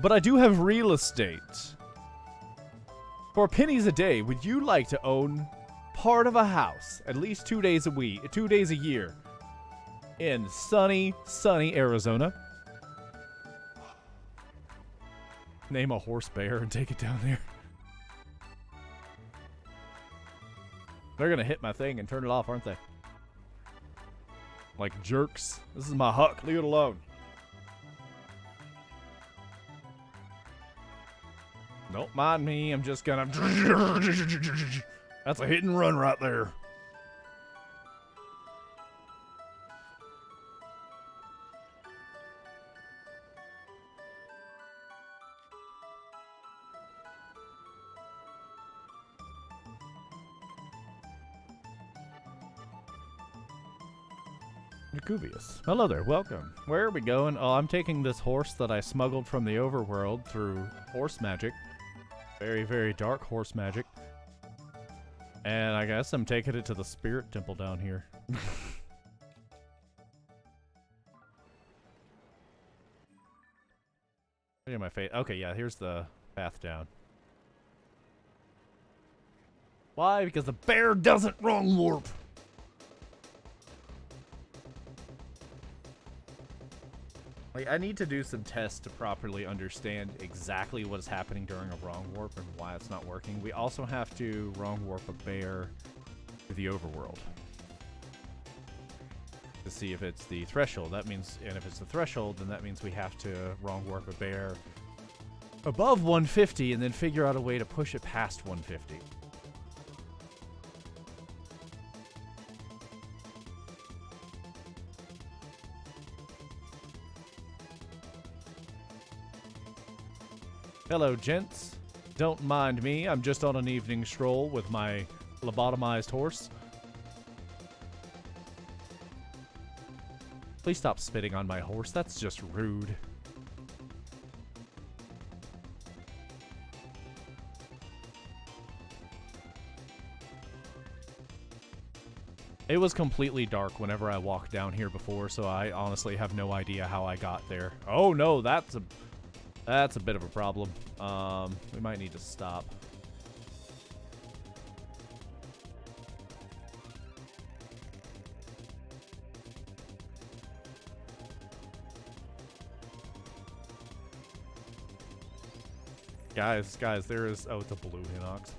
But I do have real estate. For pennies a day, would you like to own part of a house at least 2 days a week, 2 days a year in sunny Arizona? Name a horse bear and take it down there. They're gonna hit my thing and turn it off, aren't they? Like jerks. This is my huck. Leave it alone. Don't mind me. I'm just gonna... That's a hit and run right there. Jacuvius. Hello there, welcome. Where are we going? Oh, I'm taking this horse that I smuggled from the overworld through horse magic. Very, very dark horse magic. And I guess I'm taking it to the spirit temple down here. Look at my face. Okay, yeah, here's the path down. Why? Because the bear doesn't wrong warp. Like, I need to do some tests to properly understand exactly what is happening during a wrong warp and why it's not working. We also have to wrong warp a bear to the overworld to see if it's the threshold. That means, and if it's the threshold, then that means we have to wrong warp a bear above 150 and then figure out a way to push it past 150. Hello, gents. Don't mind me. I'm just on an evening stroll with my lobotomized horse. Please stop spitting on my horse. That's just rude. It was completely dark whenever I walked down here before, so I honestly have no idea how I got there. Oh no, that's a bit of a problem. We might need to stop. Guys, there is... Oh, it's a blue Hinox.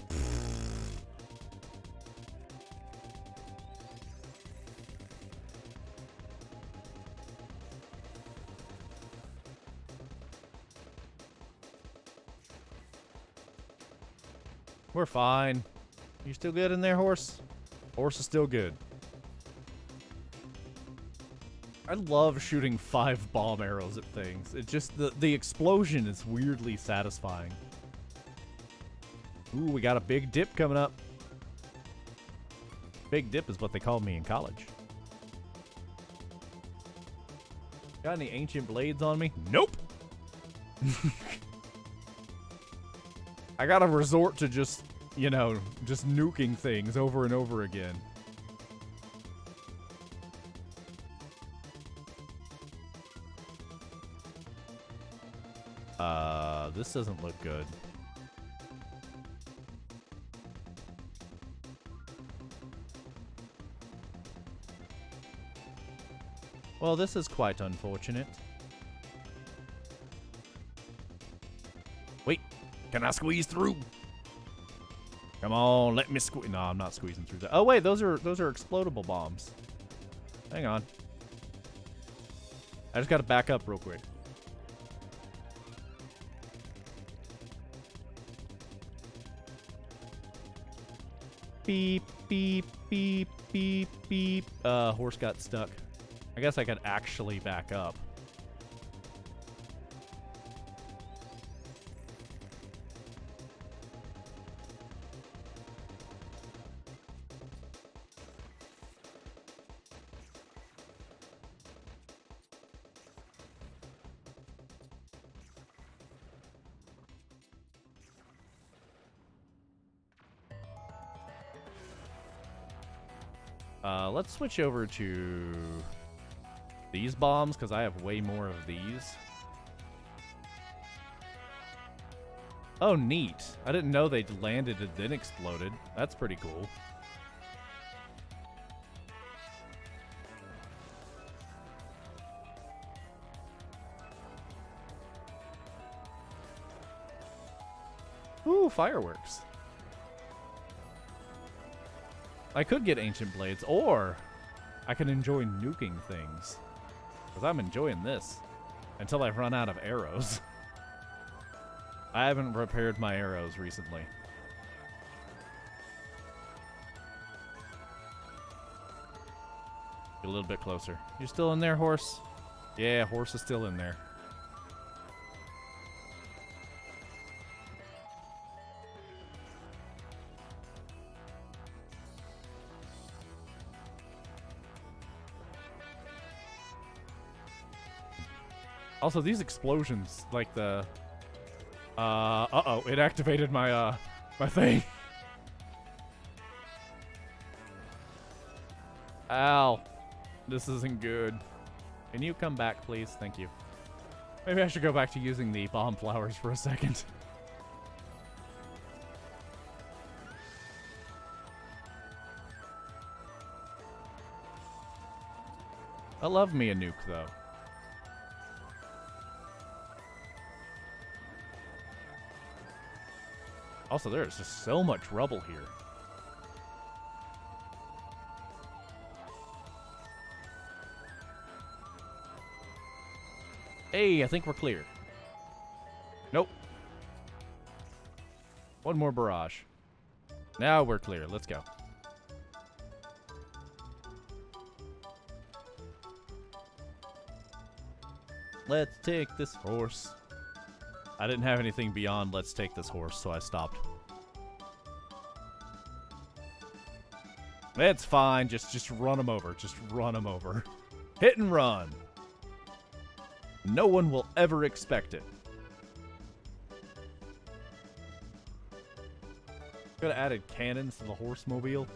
We're fine. You still good in there, horse? Horse is still good. I love shooting 5 bomb arrows at things. It just, the explosion is weirdly satisfying. Ooh, we got a big dip coming up. Big dip is what they called me in college. Got any ancient blades on me? Nope. I gotta resort to just, you know, just nuking things over and over again. This doesn't look good. Well, this is quite unfortunate. Wait. Can I squeeze through? Come on, let me squeeze. No, I'm not squeezing through that. Oh wait, those are explodable bombs. Hang on. I just gotta back up real quick. Beep, beep, beep, beep, beep. Horse got stuck. I guess I could actually back up. Let's switch over to these bombs, because I have way more of these. Oh, neat. I didn't know they landed and then exploded. That's pretty cool. Ooh, fireworks. I could get ancient blades, or I can enjoy nuking things. Because I'm enjoying this until I run out of arrows. I haven't repaired my arrows recently. Get a little bit closer. You still in there, horse? Yeah, horse is still in there. Also, these explosions, like the... uh-oh, it activated my, my thing. Ow. This isn't good. Can you come back, please? Thank you. Maybe I should go back to using the bomb flowers for a second. I love me a nuke, though. Also, there is just so much rubble here. Hey, I think we're clear. Nope. One more barrage. Now we're clear. Let's go. Let's take this horse. I didn't have anything beyond let's take this horse, so I stopped. It's fine. Just run him over. Just run him over. Hit and run. No one will ever expect it. Could have added cannons to the horse-mobile.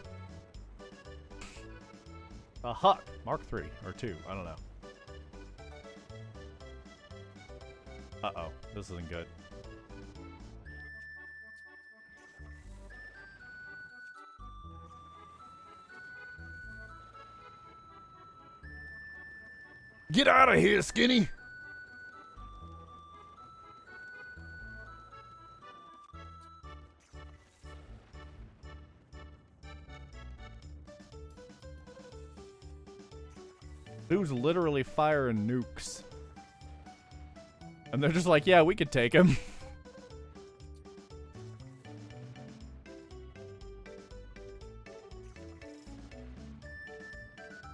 A Huck. Mark 3 or 2. I don't know. Uh-oh. This isn't good. Get out of here, Skinny! Dude's literally firing nukes. And they're just like, yeah, we could take him.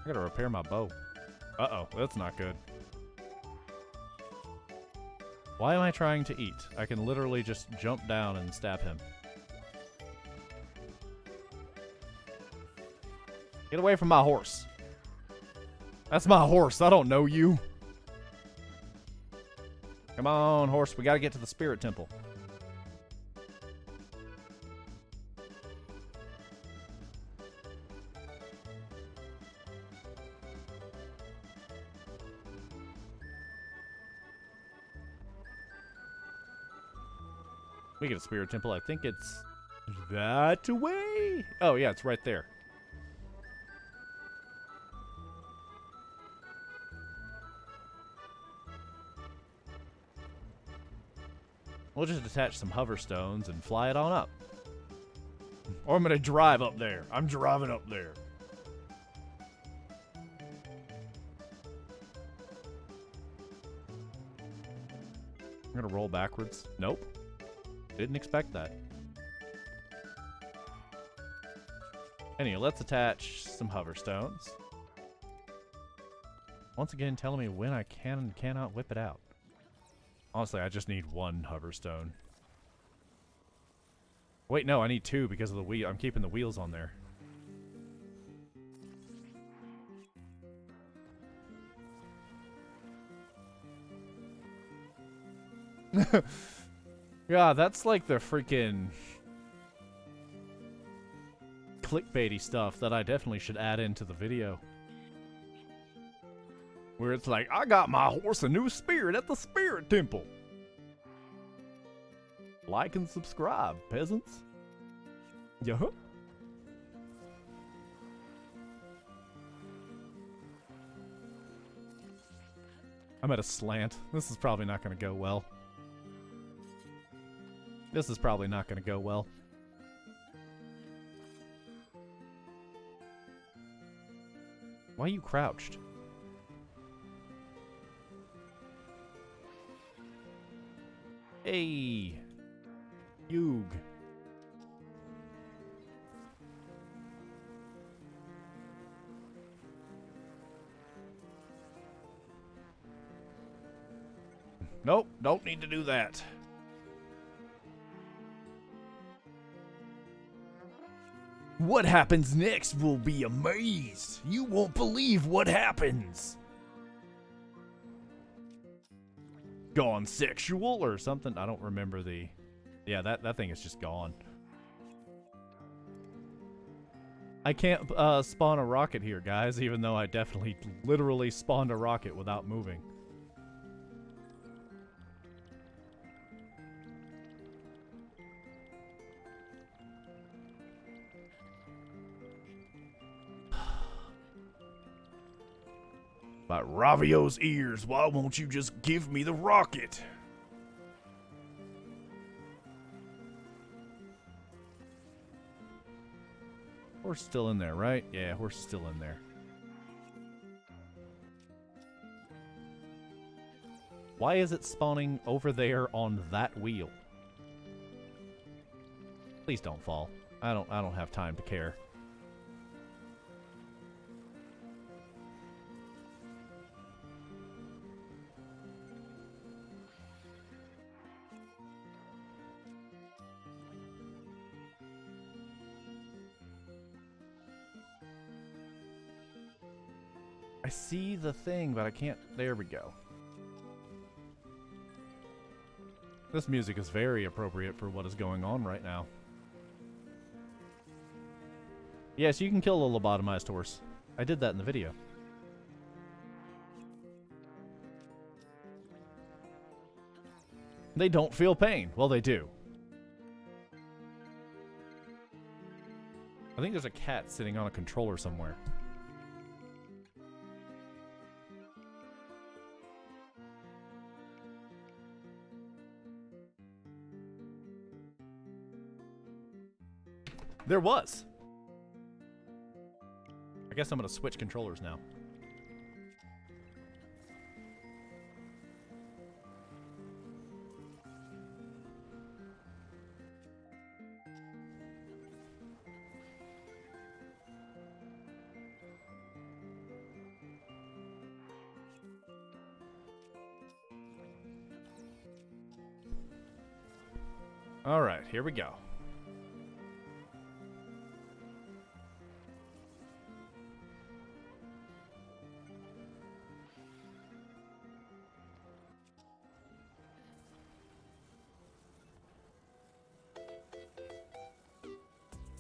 I gotta repair my bow. Uh-oh, that's not good. Why am I trying to eat? I can literally just jump down and stab him. Get away from my horse. That's my horse. I don't know you. Come on, horse. We gotta get to the spirit temple. We get a spirit temple. I think it's that way. Oh, yeah, it's right there. We'll just attach some hover stones and fly it on up. Or I'm gonna drive up there. I'm driving up there. I'm gonna roll backwards. Nope. Didn't expect that. Anyway, let's attach some hover stones. Once again, telling me when I can and cannot whip it out. Honestly, I just need one hover stone. Wait, no, I need two because of the wheel. I'm keeping the wheels on there. Yeah, that's like the freaking clickbaity stuff that I definitely should add into the video. Where it's like, I got my horse a new spirit at the spirit temple. Like and subscribe, peasants. Yeah. I'm at a slant. This is probably not going to go well. This is probably not going to go well. Why are you crouched? Hey! Yug. Nope, don't need to do that. What happens next will be amazed. You won't believe what happens. Gone sexual or something? I don't remember the... Yeah, that thing is just gone. I can't spawn a rocket here, guys, even though I definitely literally spawned a rocket without moving. By Ravio's ears, why won't you just give me the rocket? Horse still in there, right? Yeah, horse is still in there. Why is it spawning over there on that wheel? Please don't fall. I don't have time to care. I see the thing, but I can't. There we go. This music is very appropriate for what is going on right now. Yes, you can kill a lobotomized horse. I did that in the video. They don't feel pain. Well, they do. I think there's a cat sitting on a controller somewhere. There was. I guess I'm gonna switch controllers now. All right, here we go.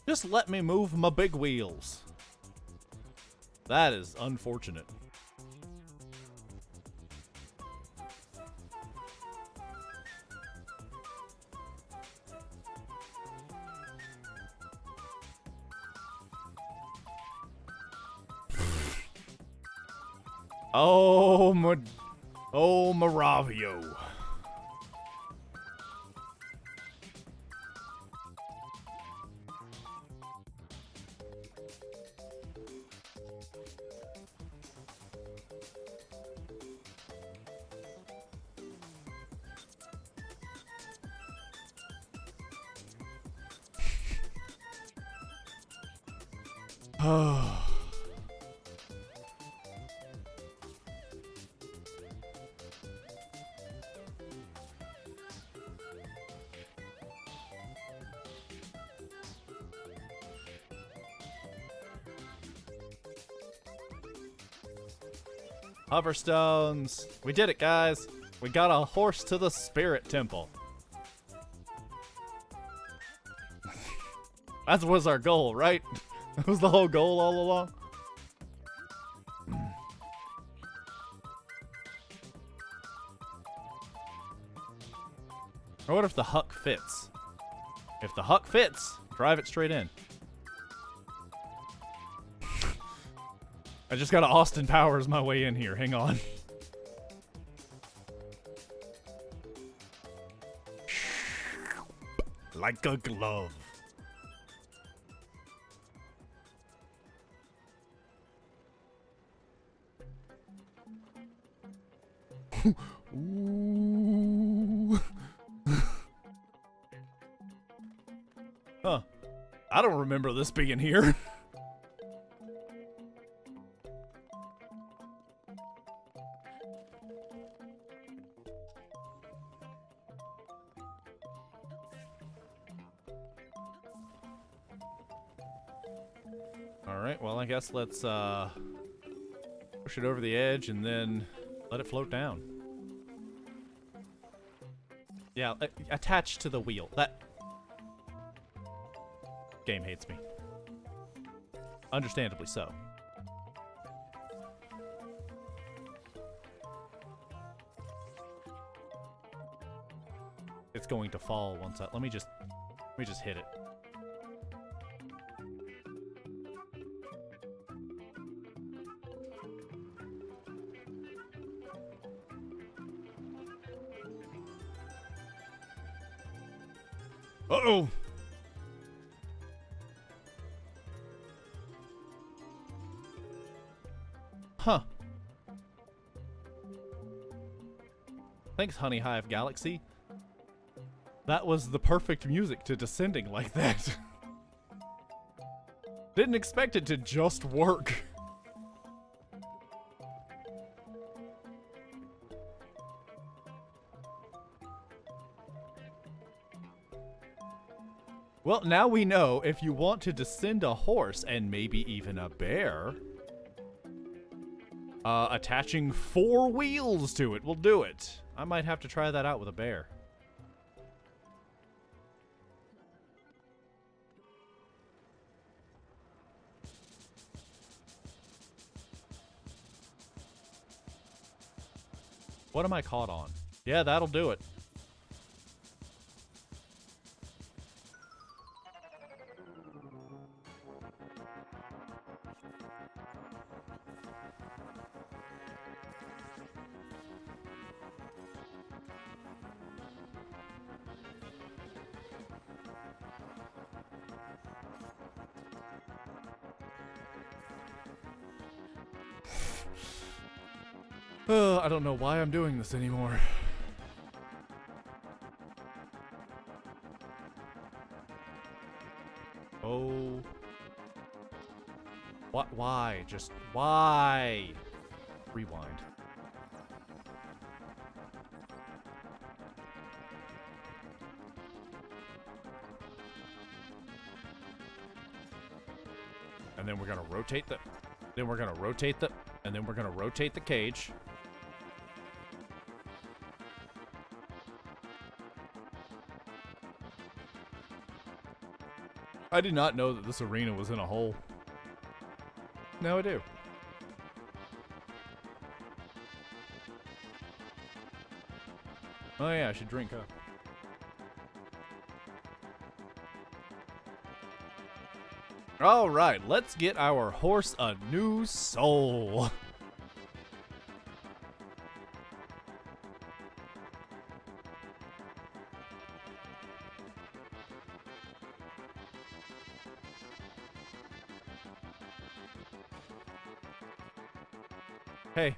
Just let me move my big wheels. That is unfortunate. Oh, Maravio. Hoverstones. We did it, guys. We got a horse to the spirit temple. That was our goal, right? That was the whole goal all along. Or what if the huck fits? If the huck fits, drive it straight in. I just gotta Austin Powers my way in here. Hang on. Like a glove. Ooh. Huh. I don't remember this being here. Alright, well I guess let's push it over the edge and then let it float down. Yeah, attach to the wheel. That game hates me. Understandably so. It's going to fall once let me just hit it. Uh-oh! Huh. Thanks, Honey Hive Galaxy. That was the perfect music to descending like that. Didn't expect it to just work. Well, now we know if you want to descend a horse and maybe even a bear, attaching 4 wheels to it will do it. I might have to try that out with a bear. What am I caught on? Yeah, that'll do it. I don't know why I'm doing this anymore. Oh. What? Why? Just why? Rewind. And then we're gonna rotate the. Then we're gonna rotate the. And then we're gonna rotate the cage. I did not know that this arena was in a hole. Now I do. Oh yeah, I should drink up. All right, let's get our horse a new soul. Hey.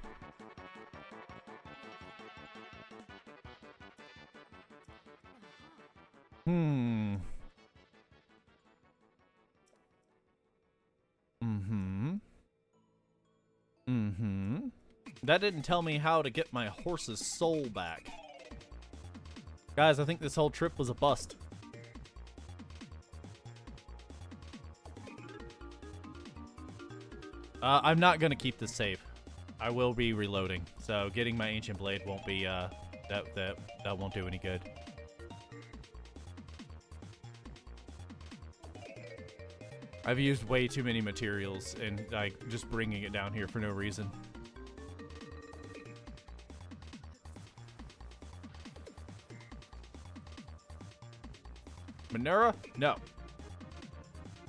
That didn't tell me how to get my horse's soul back. Guys, I think this whole trip was a bust. I'm not gonna keep this save. I will be reloading, so getting my ancient blade won't be that won't do any good. I've used way too many materials and like just bringing it down here for no reason. Manura? No.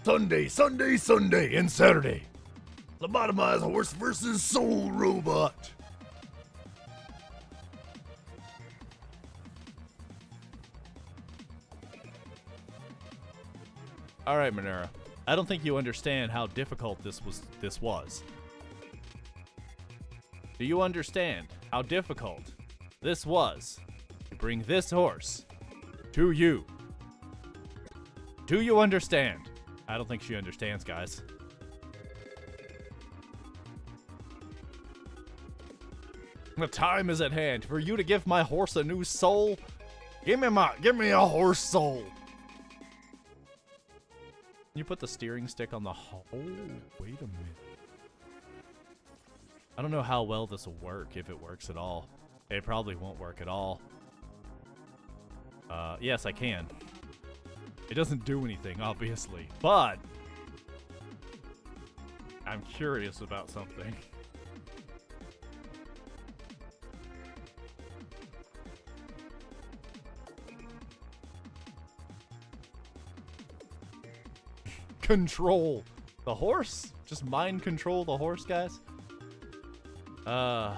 Sunday, Sunday, Sunday, and Saturday. Lobotomized horse versus soul robot. All right, Manura. I don't think you understand how difficult this was. Do you understand how difficult this was to bring this horse to you? Do you understand? I don't think she understands, guys. The time is at hand for you to give my horse a new soul. Give me a horse soul. Can you put the steering stick on the wait a minute. I don't know how well this will work, if it works at all. It probably won't work at all. Yes, I can. It doesn't do anything, obviously, but I'm curious about something. Control the horse? Just mind control the horse, guys? I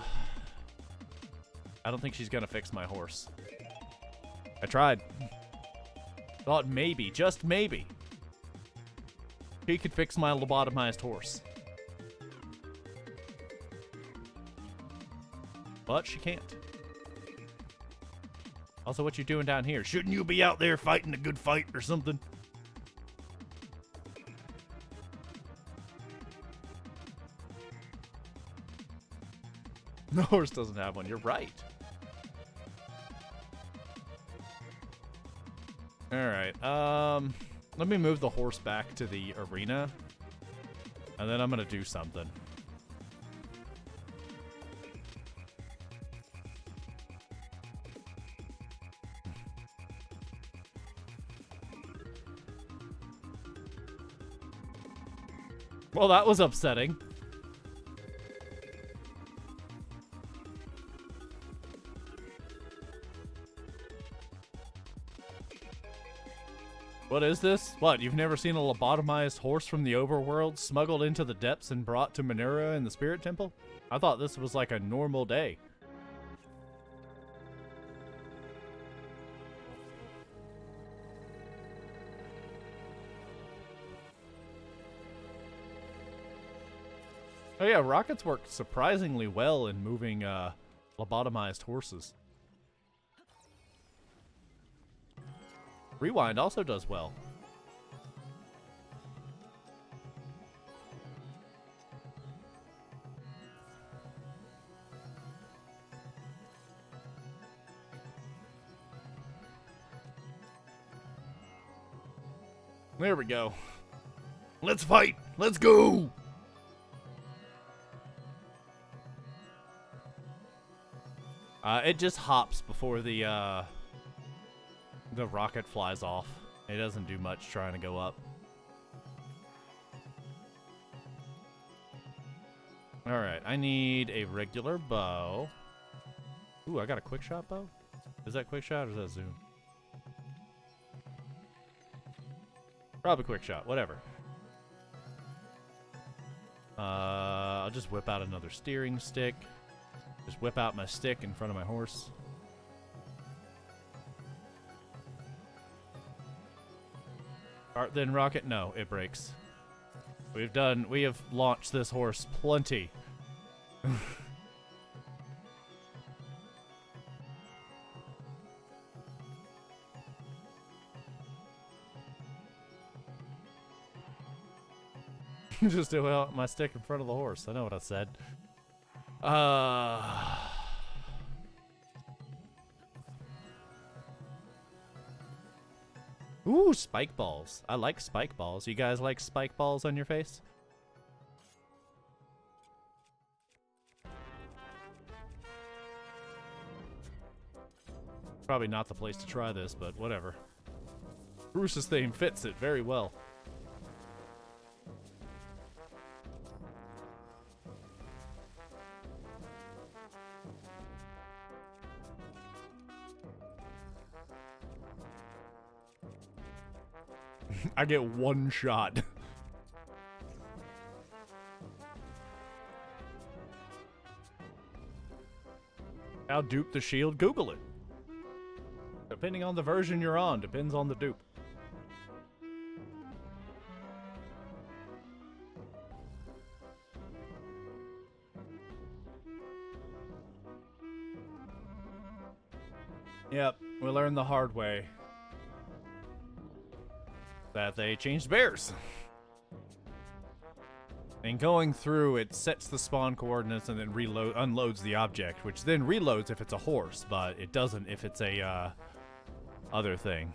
don't think she's gonna fix my horse. I tried. Thought maybe, just maybe, he could fix my lobotomized horse. But she can't. Also, what you doing down here? Shouldn't you be out there fighting a good fight or something? The horse doesn't have one. You're right. Alright, let me move the horse back to the arena, and then I'm gonna do something. Well, that was upsetting. What is this? What, you've never seen a lobotomized horse from the overworld smuggled into the depths and brought to Manura in the Spirit Temple? I thought this was like a normal day. Oh yeah, rockets work surprisingly well in moving lobotomized horses. Rewind also does well. There we go. Let's fight. Let's go. It just hops before the rocket flies off. It doesn't do much trying to go up. Alright, I need a regular bow. Ooh, I got a quick shot bow? Is that quick shot or is that zoom? Probably quick shot, whatever. I'll just whip out another steering stick. Just whip out my stick in front of my horse. Then rocket? No, it breaks. We have launched this horse plenty. Just do out my stick in front of the horse. I know what I said. Ooh, spike balls. I like spike balls. You guys like spike balls on your face? Probably not the place to try this, but whatever. Bruce's theme fits it very well. I get one shot. How dupe the shield? Google it. Depending on the version you're on, depends on the dupe. Yep, we learned the hard way that they changed bears. And going through, it sets the spawn coordinates and then unloads the object, which then reloads if it's a horse, but it doesn't if it's a other thing.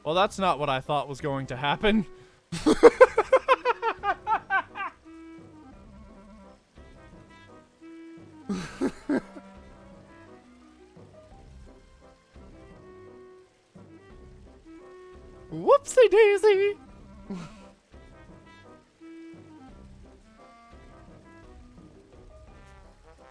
Well, that's not what I thought was going to happen. Whoopsie daisy!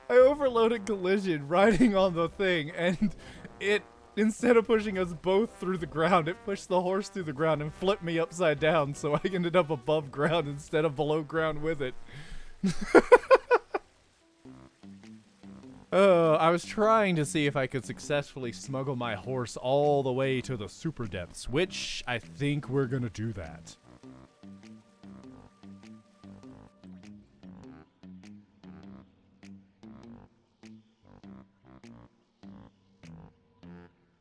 I overloaded collision riding on the thing, and it, instead of pushing us both through the ground, it pushed the horse through the ground and flipped me upside down, so I ended up above ground instead of below ground with it. I was trying to see if I could successfully smuggle my horse all the way to the super depths, which I think we're gonna do that.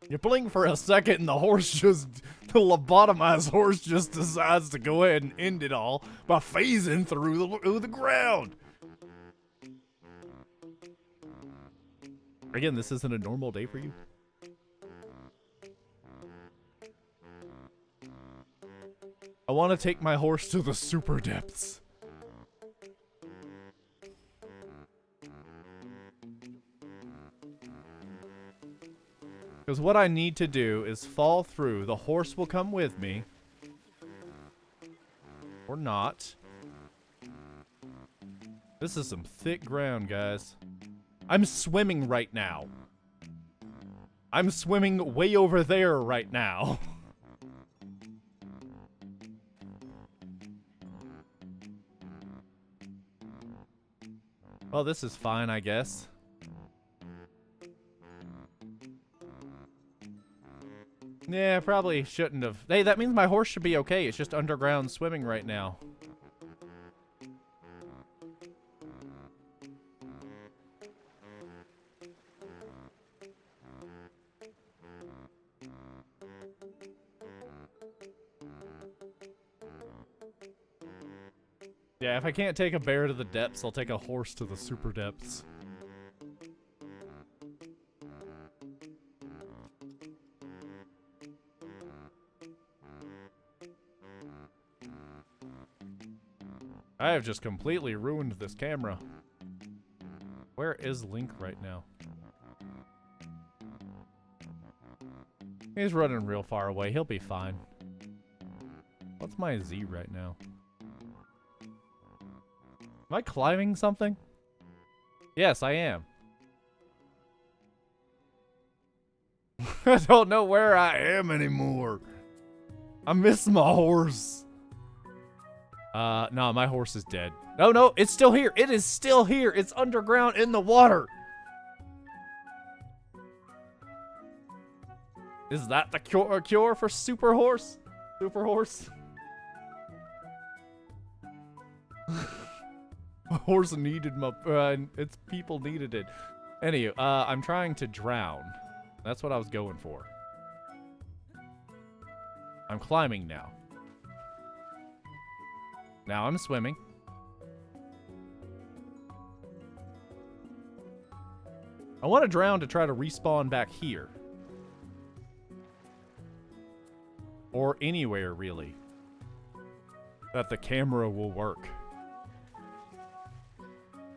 You blink for a second and the lobotomized horse just decides to go ahead and end it all by phasing through the ground. Again, this isn't a normal day for you. I want to take my horse to the super depths. Because what I need to do is fall through. The horse will come with me. Or not. This is some thick ground, guys. I'm swimming right now. I'm swimming way over there right now. Well, this is fine, I guess. Yeah, probably shouldn't have. Hey, that means my horse should be okay. It's just underground swimming right now. Yeah, if I can't take a bear to the depths, I'll take a horse to the super depths. I have just completely ruined this camera. Where is Link right now? He's running real far away. He'll be fine. What's my Z right now? Am I climbing something? Yes, I am. I don't know where I am anymore. I miss my horse. No, my horse is dead. No, it's still here. It is still here. It's underground in the water. Is that the cure for super horse? Super horse? Horse needed my, its people needed it. Anyway, I'm trying to drown. That's what I was going for. I'm climbing now. Now I'm swimming. I want to drown to try to respawn back here. Or anywhere, really. That the camera will work.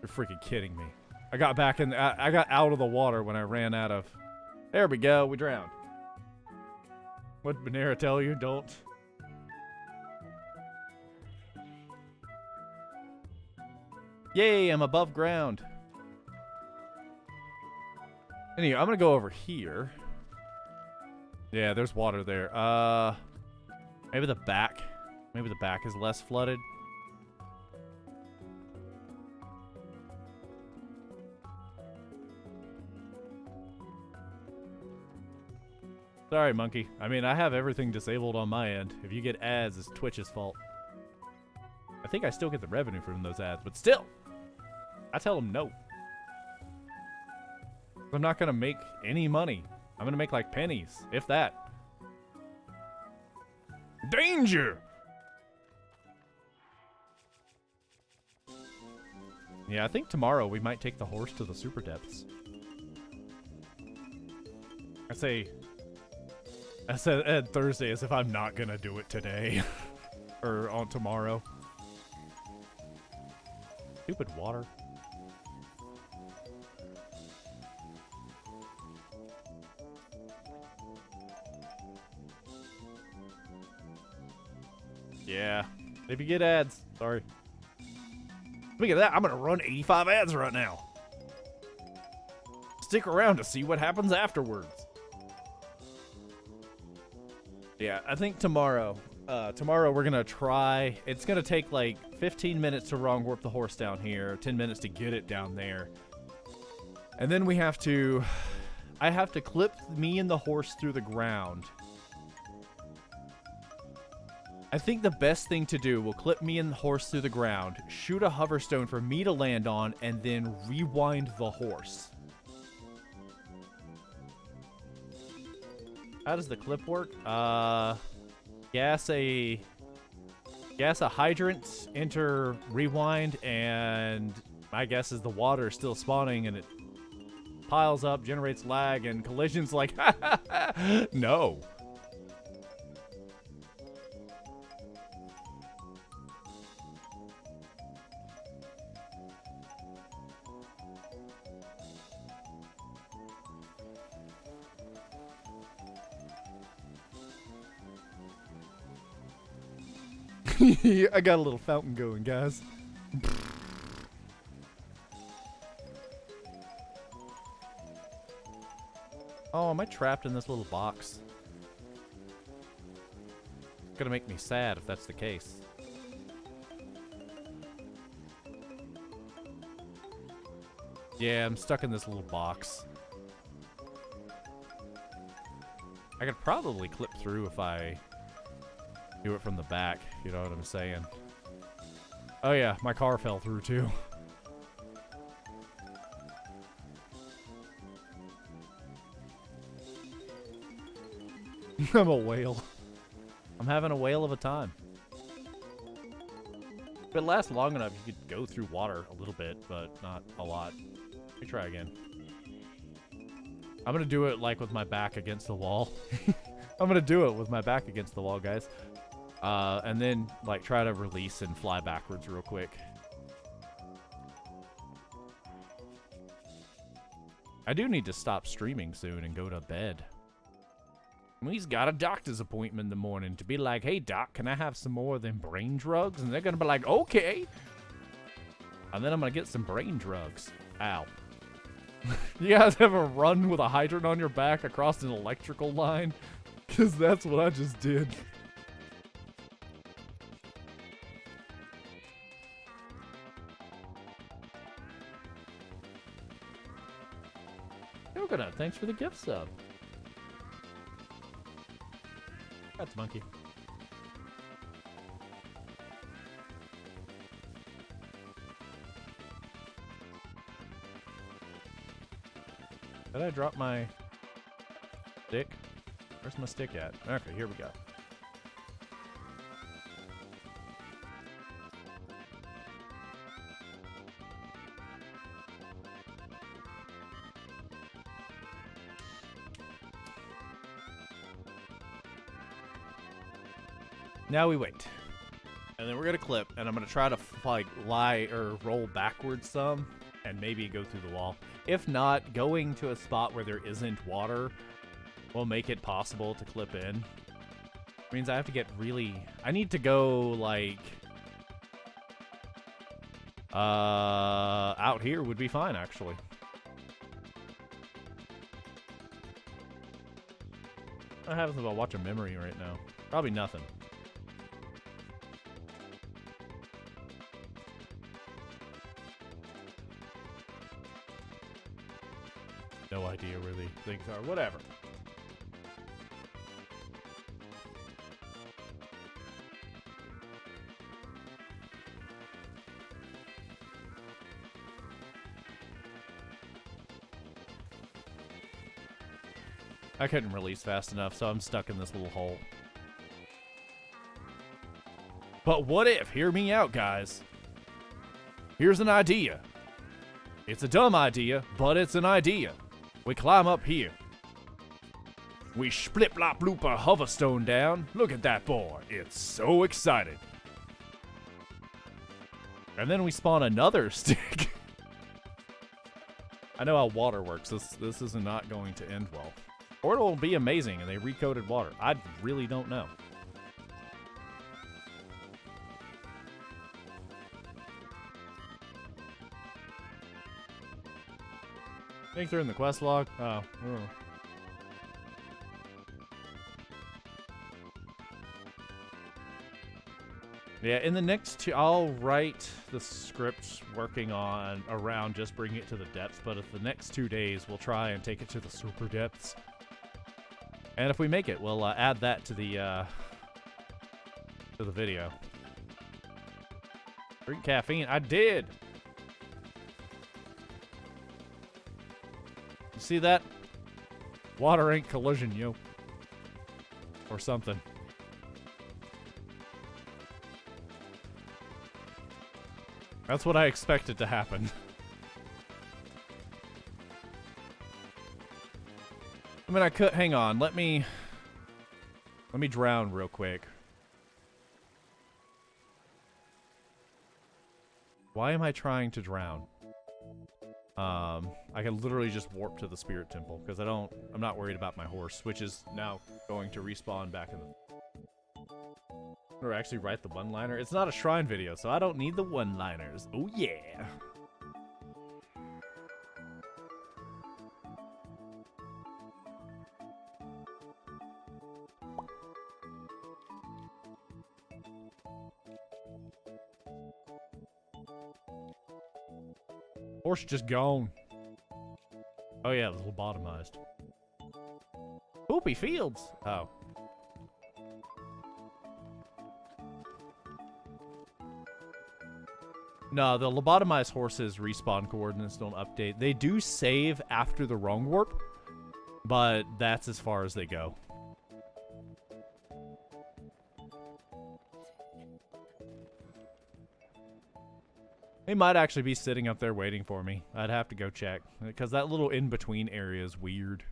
You're freaking kidding me. I got back in, I got out of the water when I ran out of... There we go, we drowned. What'd Banera tell you? Don't. Yay, I'm above ground. Anyway, I'm gonna go over here. Yeah, there's water there. Maybe the back. Maybe the back is less flooded. Sorry, monkey. I mean, I have everything disabled on my end. If you get ads, it's Twitch's fault. I think I still get the revenue from those ads, but still, I tell them no. I'm not gonna make any money. I'm gonna make like pennies, if that. Danger! Yeah, I think tomorrow we might take the horse to the super depths. I said Thursday as if I'm not gonna do it today. Or on tomorrow. Stupid water. Yeah. If you get ads, sorry. Speaking of that, I'm gonna run 85 ads right now. Stick around to see what happens afterwards. Yeah, I think tomorrow we're gonna try. It's gonna take like 15 minutes to wrong warp the horse down here, 10 minutes to get it down there. And then I have to clip me and the horse through the ground. I think the best thing to do will clip me and the horse through the ground, shoot a hoverstone for me to land on, and then rewind the horse. How does the clip work? Gas a hydrant, enter rewind, and my guess is the water is still spawning and it piles up, generates lag, and collisions like, no. I got a little fountain going, guys. Oh, am I trapped in this little box? It's gonna make me sad if that's the case. Yeah, I'm stuck in this little box. I could probably clip through if I do it from the back, you know what I'm saying? Oh yeah, my car fell through too. I'm a whale. I'm having a whale of a time. If it lasts long enough, you could go through water a little bit, but not a lot. Let me try again. I'm gonna do it like with my back against the wall. I'm gonna do it with my back against the wall, guys. And then, like, try to release and fly backwards real quick. I do need to stop streaming soon and go to bed. He's got a doctor's appointment in the morning to be like, hey, doc, can I have some more of them brain drugs? And they're going to be like, okay. And then I'm going to get some brain drugs. Ow. You guys ever run with a hydrant on your back across an electrical line? Because that's what I just did. Coconut, thanks for the gift sub. That's monkey. Did I drop my stick? Where's my stick at? Okay, here we go. Now we wait. And then we're gonna clip, and I'm gonna try to like lie or roll backwards some, and maybe go through the wall. If not, going to a spot where there isn't water will make it possible to clip in. It means I have to get really... I need to go, like... out here would be fine, actually. What happens if I watch a memory right now? Probably nothing. No idea where the things are. Whatever. I couldn't release fast enough, so I'm stuck in this little hole. But what if? Hear me out, guys. Here's an idea. It's a dumb idea, but it's an idea. We climb up here. We splip-lop-loop a hoverstone down. Look at that boy. It's so excited. And then we spawn another stick. I know how water works. This is not going to end well. Or it'll be amazing and they recoded water. I really don't know. I think they're in the quest log. Oh. Yeah, in the next two, I'll write the scripts working on around just bringing it to the depths, but if the next 2 days, we'll try and take it to the super depths. And if we make it, we'll add that to the video. Drink caffeine. I did! You see that? Water ain't collision, yo. Or something. That's what I expected to happen. I mean, I could, hang on, let me drown real quick. Why am I trying to drown? I can literally just warp to the spirit temple, because I'm not worried about my horse, which is now going to respawn back in the... Or actually write the one-liner. It's not a shrine video, so I don't need the one-liners. Oh yeah! Horse just gone. Oh yeah, it was lobotomized. Poopy fields. Oh. No, the lobotomized horses respawn coordinates don't update. They do save after the wrong warp, but that's as far as they go. They might actually be sitting up there waiting for me. I'd have to go check, because that little in-between area is weird.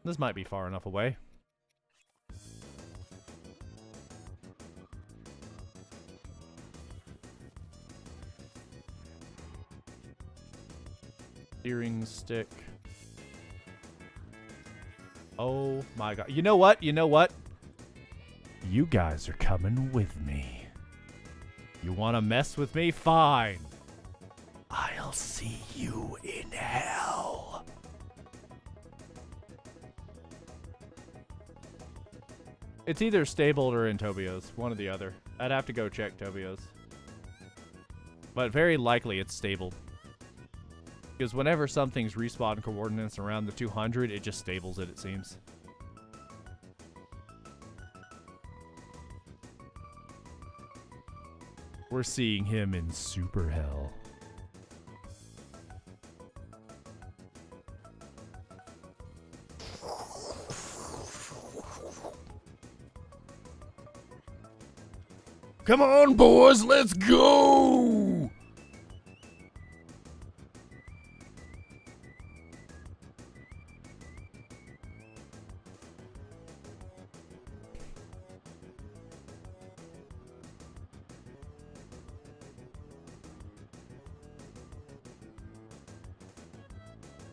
This might be far enough away. Steering stick. Oh my god. You know what? You know what? You guys are coming with me. You want to mess with me? Fine. I'll see you in hell. It's either stabled or in Tobio's. One or the other. I'd have to go check Tobio's. But very likely it's stabled. Because whenever something's respawn coordinates around the 200, it just stables it seems. We're seeing him in super hell. Come on, boys, let's go!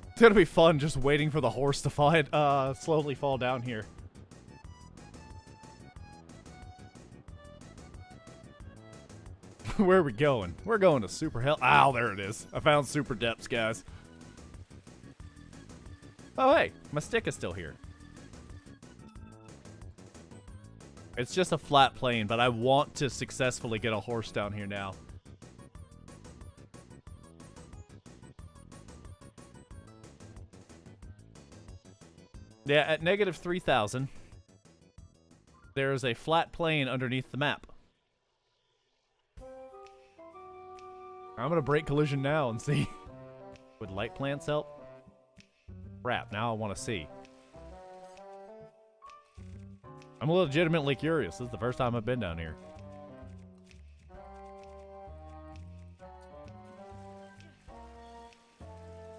It's gonna be fun just waiting for the horse to slowly fall down here. Where are we going? We're going to super hell. Ow, there it is. I found super depths, guys. Oh, hey, my stick is still here. It's just a flat plane, but I want to successfully get a horse down here now. Yeah, at negative 3,000, there is a flat plane underneath the map. I'm gonna break collision now and see. Would light plants help? Crap, now I want to see. I'm legitimately curious. This is the first time I've been down here.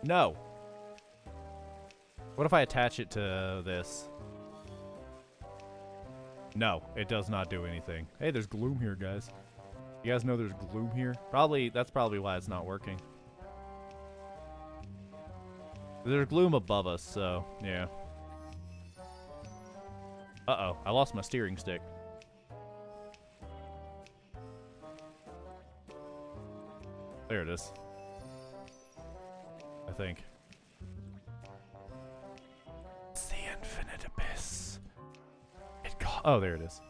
No. What if I attach it to this? No, it does not do anything. Hey, there's gloom here, guys. You guys know there's gloom here? That's probably why it's not working. There's gloom above us, so, yeah. Uh-oh, I lost my steering stick. There it is. I think. It's the infinite abyss. Oh, there it is.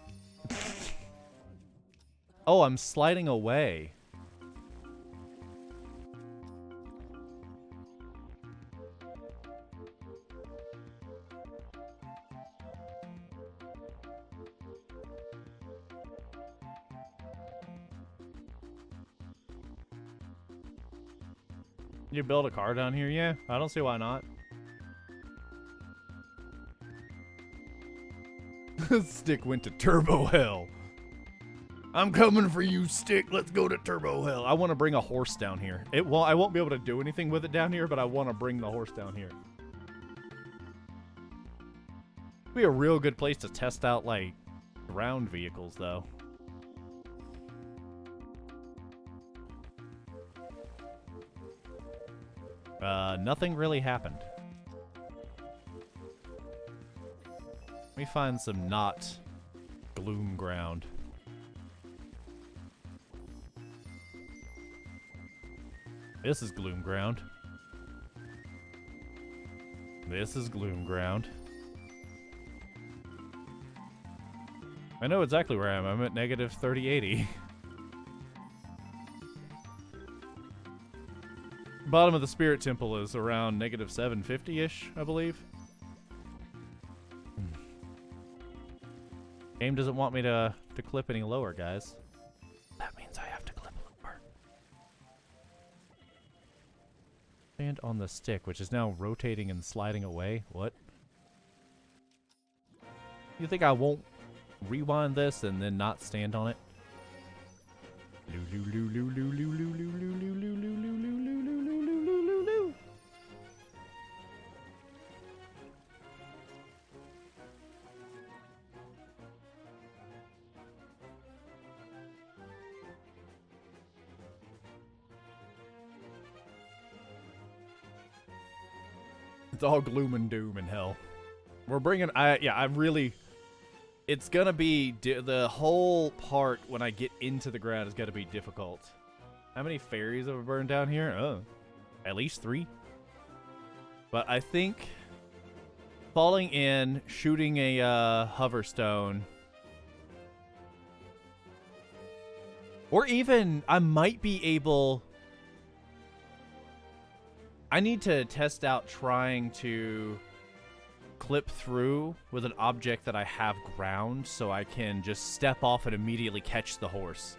Oh, I'm sliding away. You build a car down here? Yeah, I don't see why not. Stick went to turbo hell. I'm coming for you, Stick. Let's go to turbo hell. I want to bring a horse down here. I won't be able to do anything with it down here, but I want to bring the horse down here. Be a real good place to test out, like, ground vehicles, though. Nothing really happened. Let me find some not gloom ground. This is gloom ground. This is gloom ground. I know exactly where I am. I'm at negative 3080. Bottom of the spirit temple is around negative 750-ish, I believe. Game doesn't want me to clip any lower, guys. That means I have to clip lower. Stand on the stick, which is now rotating and sliding away. What? You think I won't rewind this and then not stand on it? It's all gloom and doom and hell. We're bringing, it's gonna be, the whole part when I get into the ground is gonna be difficult. How many fairies have burned down here? Oh, at least 3. But I think falling in, shooting a hoverstone, or even I might be able. I need to test out trying to clip through with an object that I have ground so I can just step off and immediately catch the horse.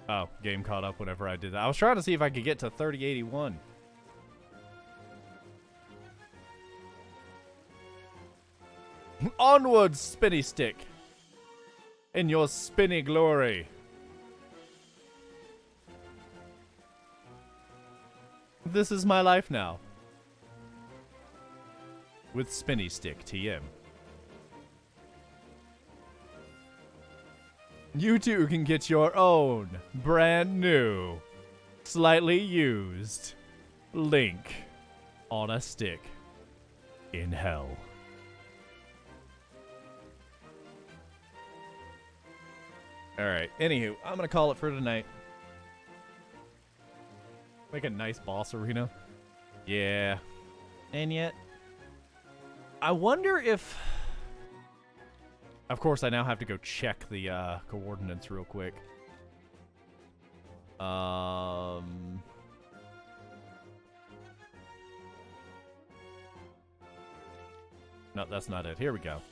Oh, game caught up whenever I did that. I was trying to see if I could get to 3081. Onwards, spinny stick. In your spinny glory. This is my life now. With spinny stick TM. You too can get your own brand new, slightly used Link on a stick in hell. Alright, anywho, I'm gonna call it for tonight. Make a nice boss arena. Yeah. And yet, I wonder if... Of course, I now have to go check the coordinates real quick. No, that's not it. Here we go.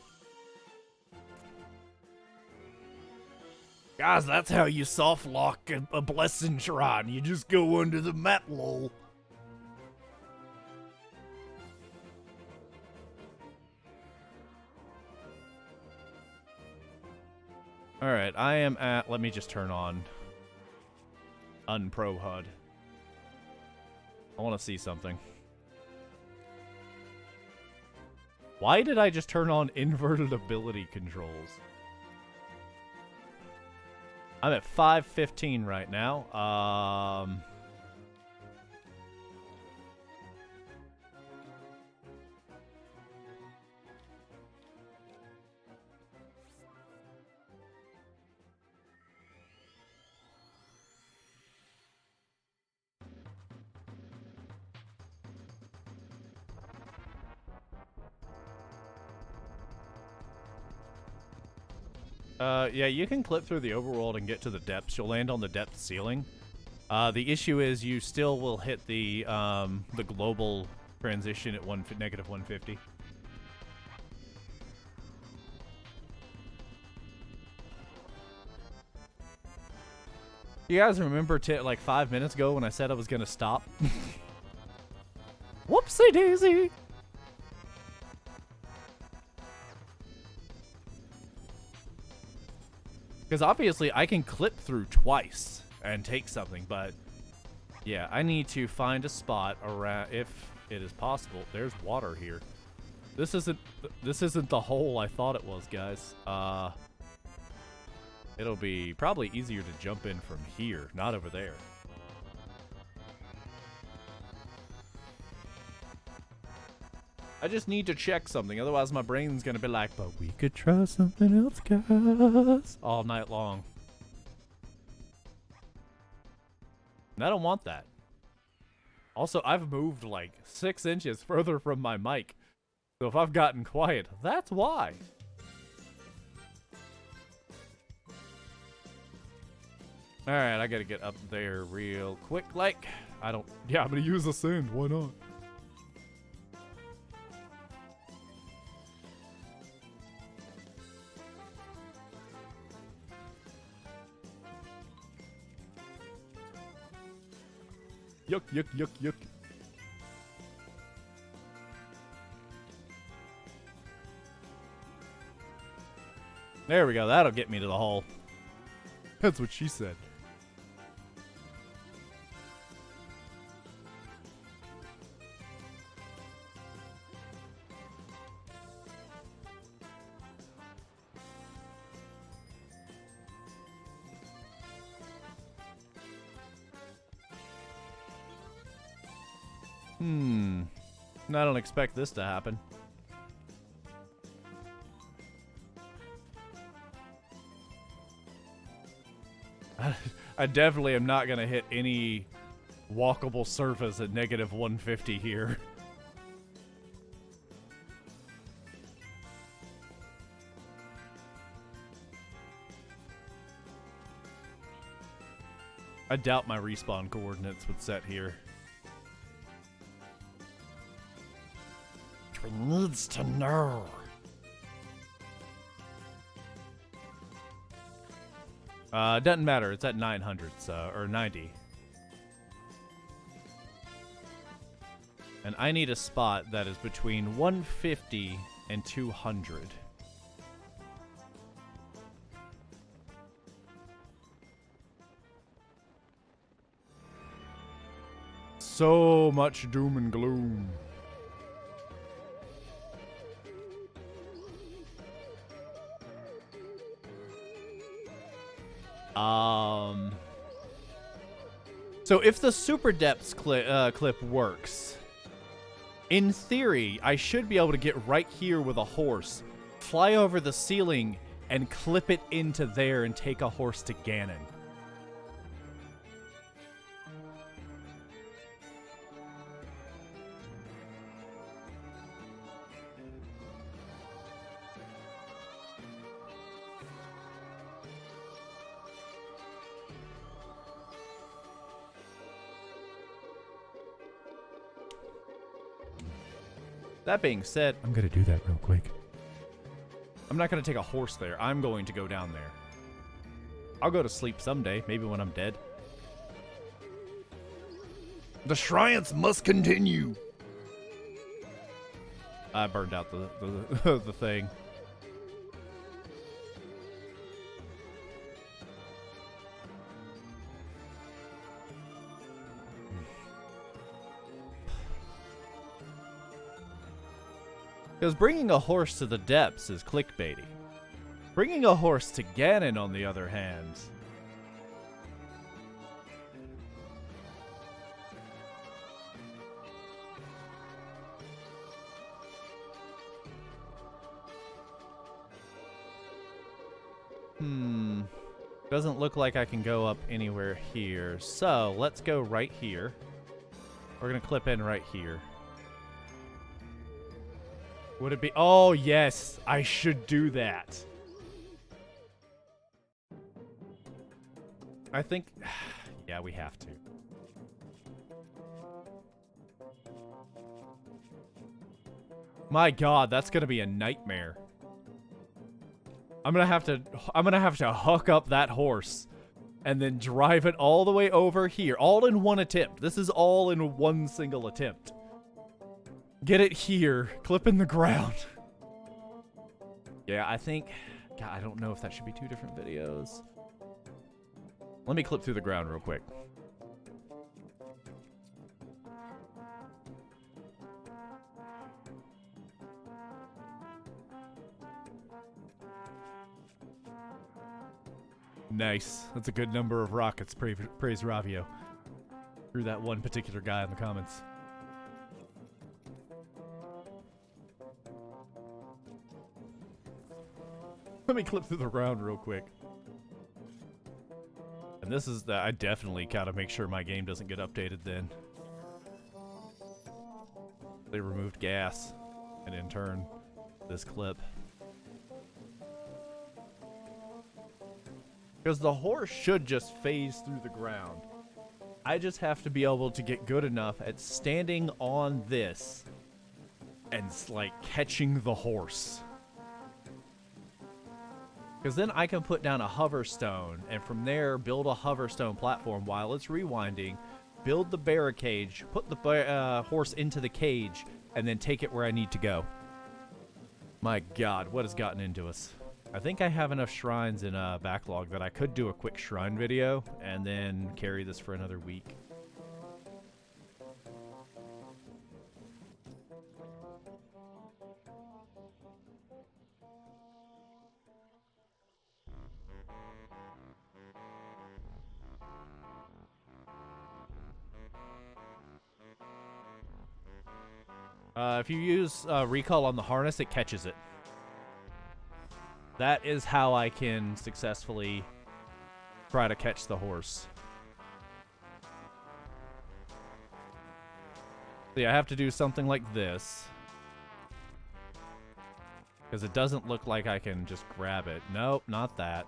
Guys, that's how you soft lock a blessing shrine. You just go under the map, lol. Alright, I am at... Let me just turn on Unpro HUD. I want to see something. Why did I just turn on inverted ability controls? I'm at 5:15 right now. Yeah, you can clip through the overworld and get to the depths. You'll land on the depth ceiling. The issue is you still will hit the global transition at negative 150. You guys remember like 5 minutes ago when I said I was gonna stop? Whoopsie daisy! Because obviously I can clip through twice and take something, but yeah, I need to find a spot around, if it is possible. There's water here. This isn't the hole I thought it was, guys. It'll be probably easier to jump in from here, not over there. I just need to check something, otherwise my brain's gonna be like, but we could try something else, guys, all night long. And I don't want that. Also, I've moved like 6 inches further from my mic, so if I've gotten quiet, that's why. Alright, I gotta get up there real quick, like, yeah, I'm gonna use the sand, why not? Yuck, yuck, yuck, yuck. There we go. That'll get me to the hole. That's what she said. I don't expect this to happen. I definitely am not going to hit any walkable surface at negative 150 here. I doubt my respawn coordinates would set here. Needs to know. It doesn't matter. It's at 900, so, or 90. And I need a spot that is between 150 and 200. So much doom and gloom. So if the super depths clip works, in theory, I should be able to get right here with a horse, fly over the ceiling, and clip it into there and take a horse to Ganon. That being said, I'm going to do that real quick. I'm not going to take a horse there. I'm going to go down there. I'll go to sleep someday, maybe when I'm dead. The shrience must continue. I burned out the the thing. Because bringing a horse to the depths is clickbaity. Bringing a horse to Ganon, on the other hand... Doesn't look like I can go up anywhere here. So, let's go right here. We're going to clip in right here. Would it be... Oh, yes. I should do that. I think... Yeah, we have to. My God, that's going to be a nightmare. I'm going to have to hook up that horse and then drive it all the way over here. All in one attempt. This is all in one single attempt. Get it here. Clip in the ground. Yeah, I think... God, I don't know if that should be two different videos. Let me clip through the ground real quick. Nice. That's a good number of rockets. Praise Ravio. Through that one particular guy in the comments. Let me clip through the ground real quick. And this is I definitely gotta make sure my game doesn't get updated then. They removed gas, and in turn, this clip. Because the horse should just phase through the ground. I just have to be able to get good enough at standing on this and, like, catching the horse. Because then I can put down a hover stone, and from there build a hover stone platform while it's rewinding, build the barricade, put the horse into the cage, and then take it where I need to go. My God, what has gotten into us? I think I have enough shrines in a backlog that I could do a quick shrine video, and then carry this for another week. If you use recall on the harness, it catches it. That is how I can successfully try to catch the horse. See, I have to do something like this. Because it doesn't look like I can just grab it. Nope, not that.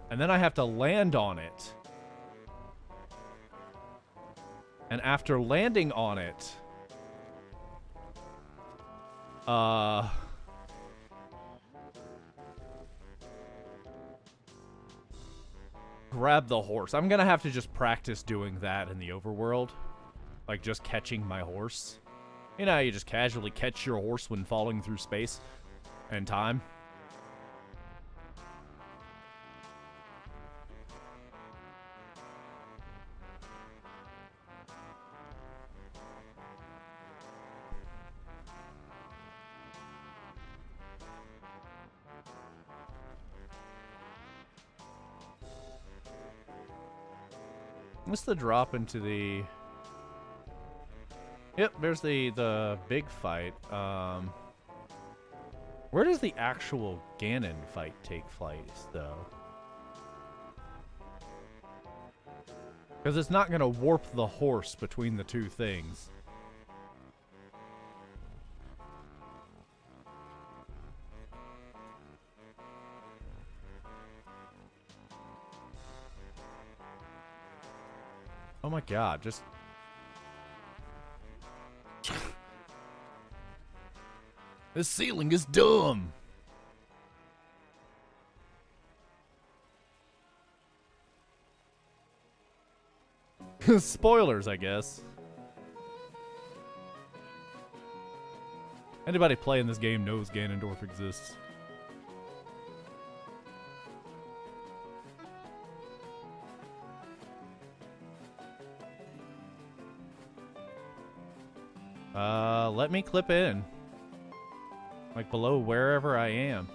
And then I have to land on it. And after landing on it, grab the horse. I'm gonna have to just practice doing that in the overworld. Like, just catching my horse. You know how you just casually catch your horse when falling through space and time? What's the drop into the... Yep, there's the big fight. Where does the actual Ganon fight take place, though? Because it's not going to warp the horse between the two things. Oh my god, just... This ceiling is dumb. Spoilers, I guess. Anybody playing this game knows Ganondorf exists. Let me clip in. Like below wherever I am.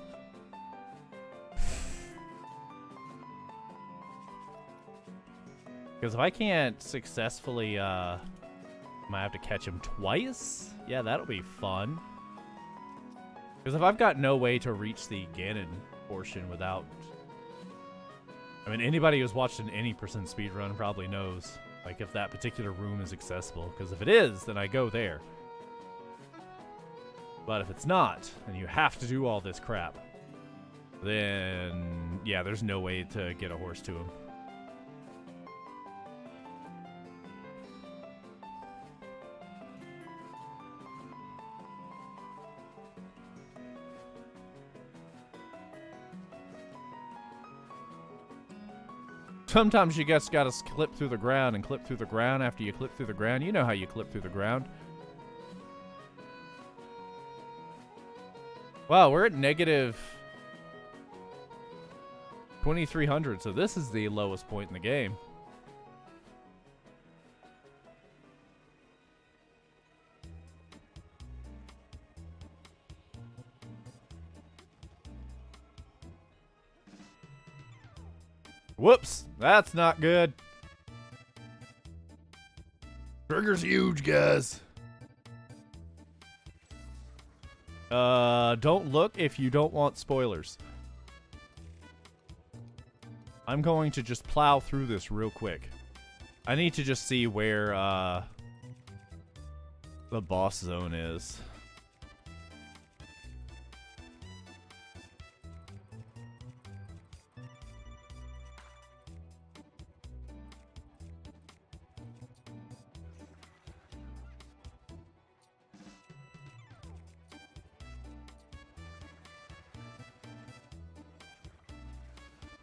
Because if I can't successfully, I might have to catch him twice? Yeah, that'll be fun. Because if I've got no way to reach the Ganon portion without... I mean, anybody who's watched an any % speedrun probably knows, like, if that particular room is accessible. Because if it is, then I go there. But if it's not, and you have to do all this crap, then, yeah, there's no way to get a horse to him. Sometimes you just gotta clip through the ground and clip through the ground after you clip through the ground. You know how you clip through the ground. Wow, we're at negative 2300, so this is the lowest point in the game. Whoops, that's not good. Trigger's huge, guys. Don't look if you don't want spoilers. I'm going to just plow through this real quick. I need to just see where, the boss zone is.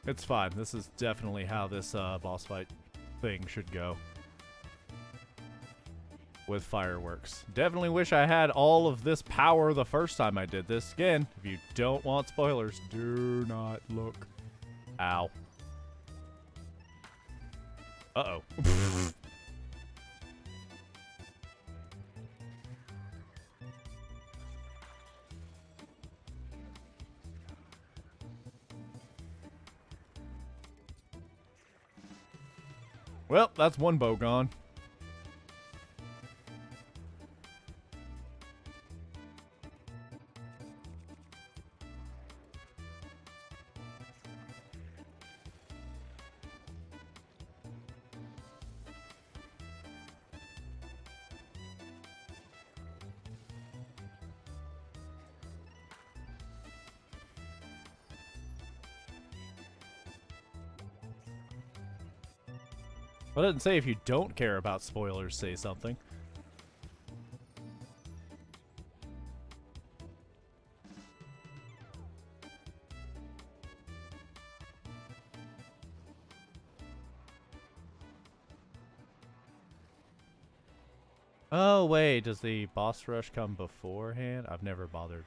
It's fine. This is definitely how this boss fight thing should go. With fireworks. Definitely wish I had all of this power the first time I did this. Again, if you don't want spoilers, do not look. Ow. Uh-oh. Well, that's one bow gone. Well, it didn't say if you don't care about spoilers, say something. Oh, wait, does the boss rush come beforehand? I've never bothered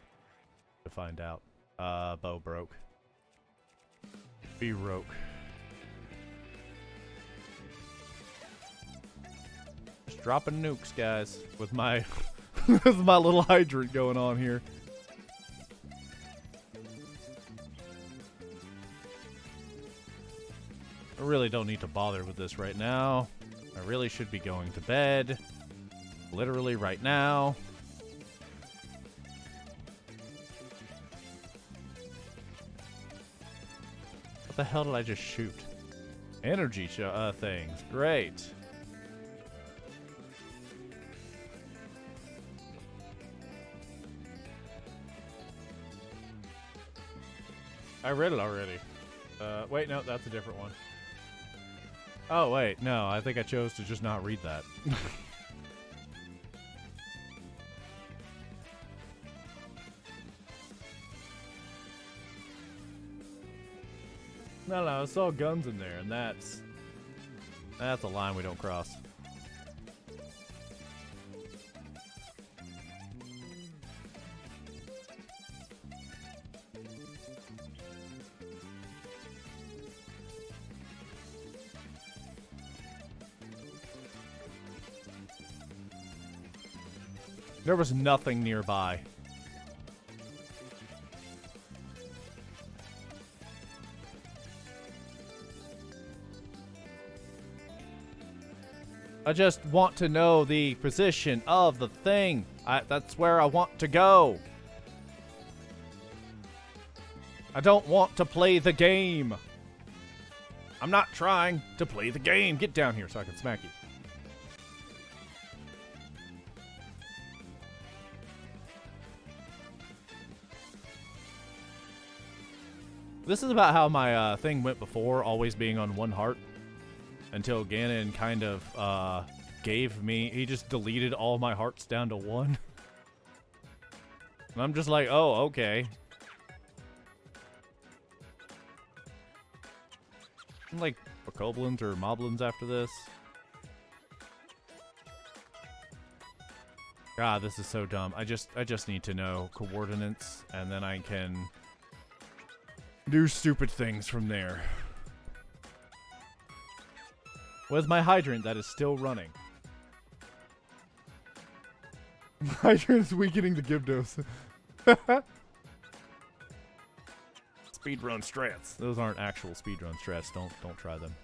to find out. Bow broke. Be broke. Dropping nukes, guys, with my with my little hydrant going on here. I really don't need to bother with this right now. I really should be going to bed. literally right now. What the hell did I just shoot? Energy things. Great. I read it already. Wait, no, that's a different one. Oh, wait, no, I think I chose to just not read that. No, I saw guns in there, and that's a line we don't cross. There was nothing nearby. I just want to know the position of the thing. That's where I want to go. I don't want to play the game. I'm not trying to play the game. Get down here so I can smack you. This is about how my thing went before, always being on one heart. Until Ganon kind of gave me, he just deleted all my hearts down to one. And I'm just like, oh, okay. I'm like Bokoblins or Moblins after this. God, this is so dumb. I just need to know coordinates, and then I can do stupid things from there. With my hydrant that is still running. Hydrant is weakening the Gyarados. Speedrun strats. Those aren't actual speedrun strats. Don't try them.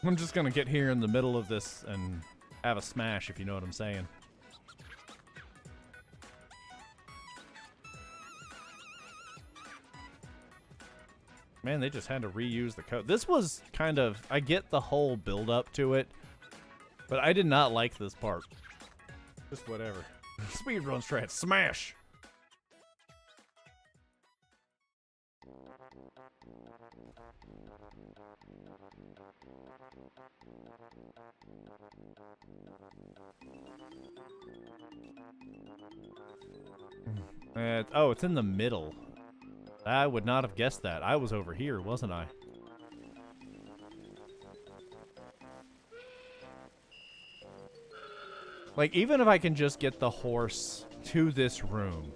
I'm just gonna get here in the middle of this and have a smash, if you know what I'm saying. Man, they just had to reuse the code. This was kind of... I get the whole build-up to it, but I did not like this part. Just whatever. Speedrun strat. Smash! Oh, it's in the middle. I would not have guessed that. I was over here, wasn't I? Like, even if I can just get the horse to this room.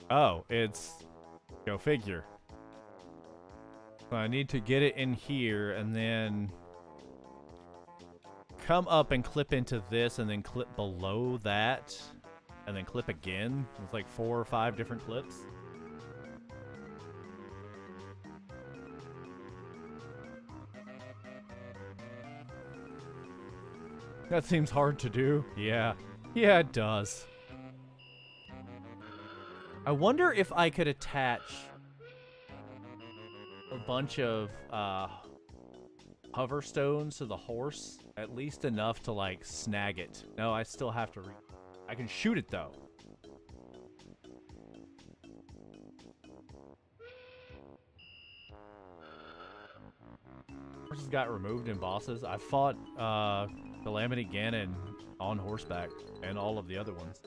Oh, it's... Go figure. So I need to get it in here and then come up and clip into this and then clip below that and then clip again. It's like 4 or 5 different clips. That seems hard to do. Yeah. Yeah, it does. I wonder if I could attach a bunch of hover stones to the horse, at least enough to like snag it. No, I still have to I can shoot it though. Horses got removed in bosses. I fought Calamity Ganon on horseback and all of the other ones.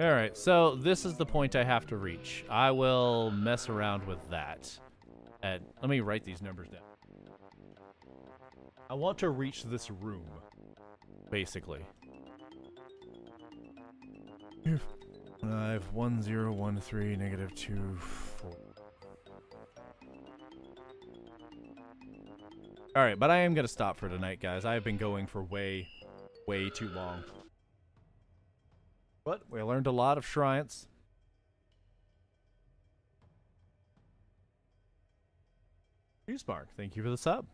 Alright, so this is the point I have to reach. I will mess around with that. And let me write these numbers down. I want to reach this room, basically. I have 1013 negative 24. Alright, but I am going to stop for tonight, guys. I have been going for way too long. But we learned a lot of shrience. Newsmark, thank you for the sub.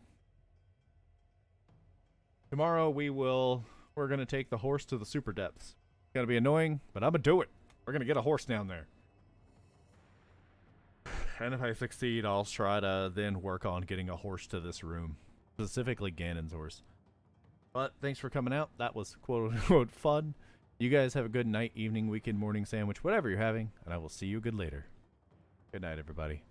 Tomorrow we're going to take the horse to the super depths. It's going to be annoying, but I'm going to do it. We're going to get a horse down there. And if I succeed, I'll try to then work on getting a horse to this room. Specifically Ganon's horse. But thanks for coming out. That was quote-unquote fun. You guys have a good night, evening, weekend, morning sandwich, whatever you're having, and I will see you good later. Good night, everybody.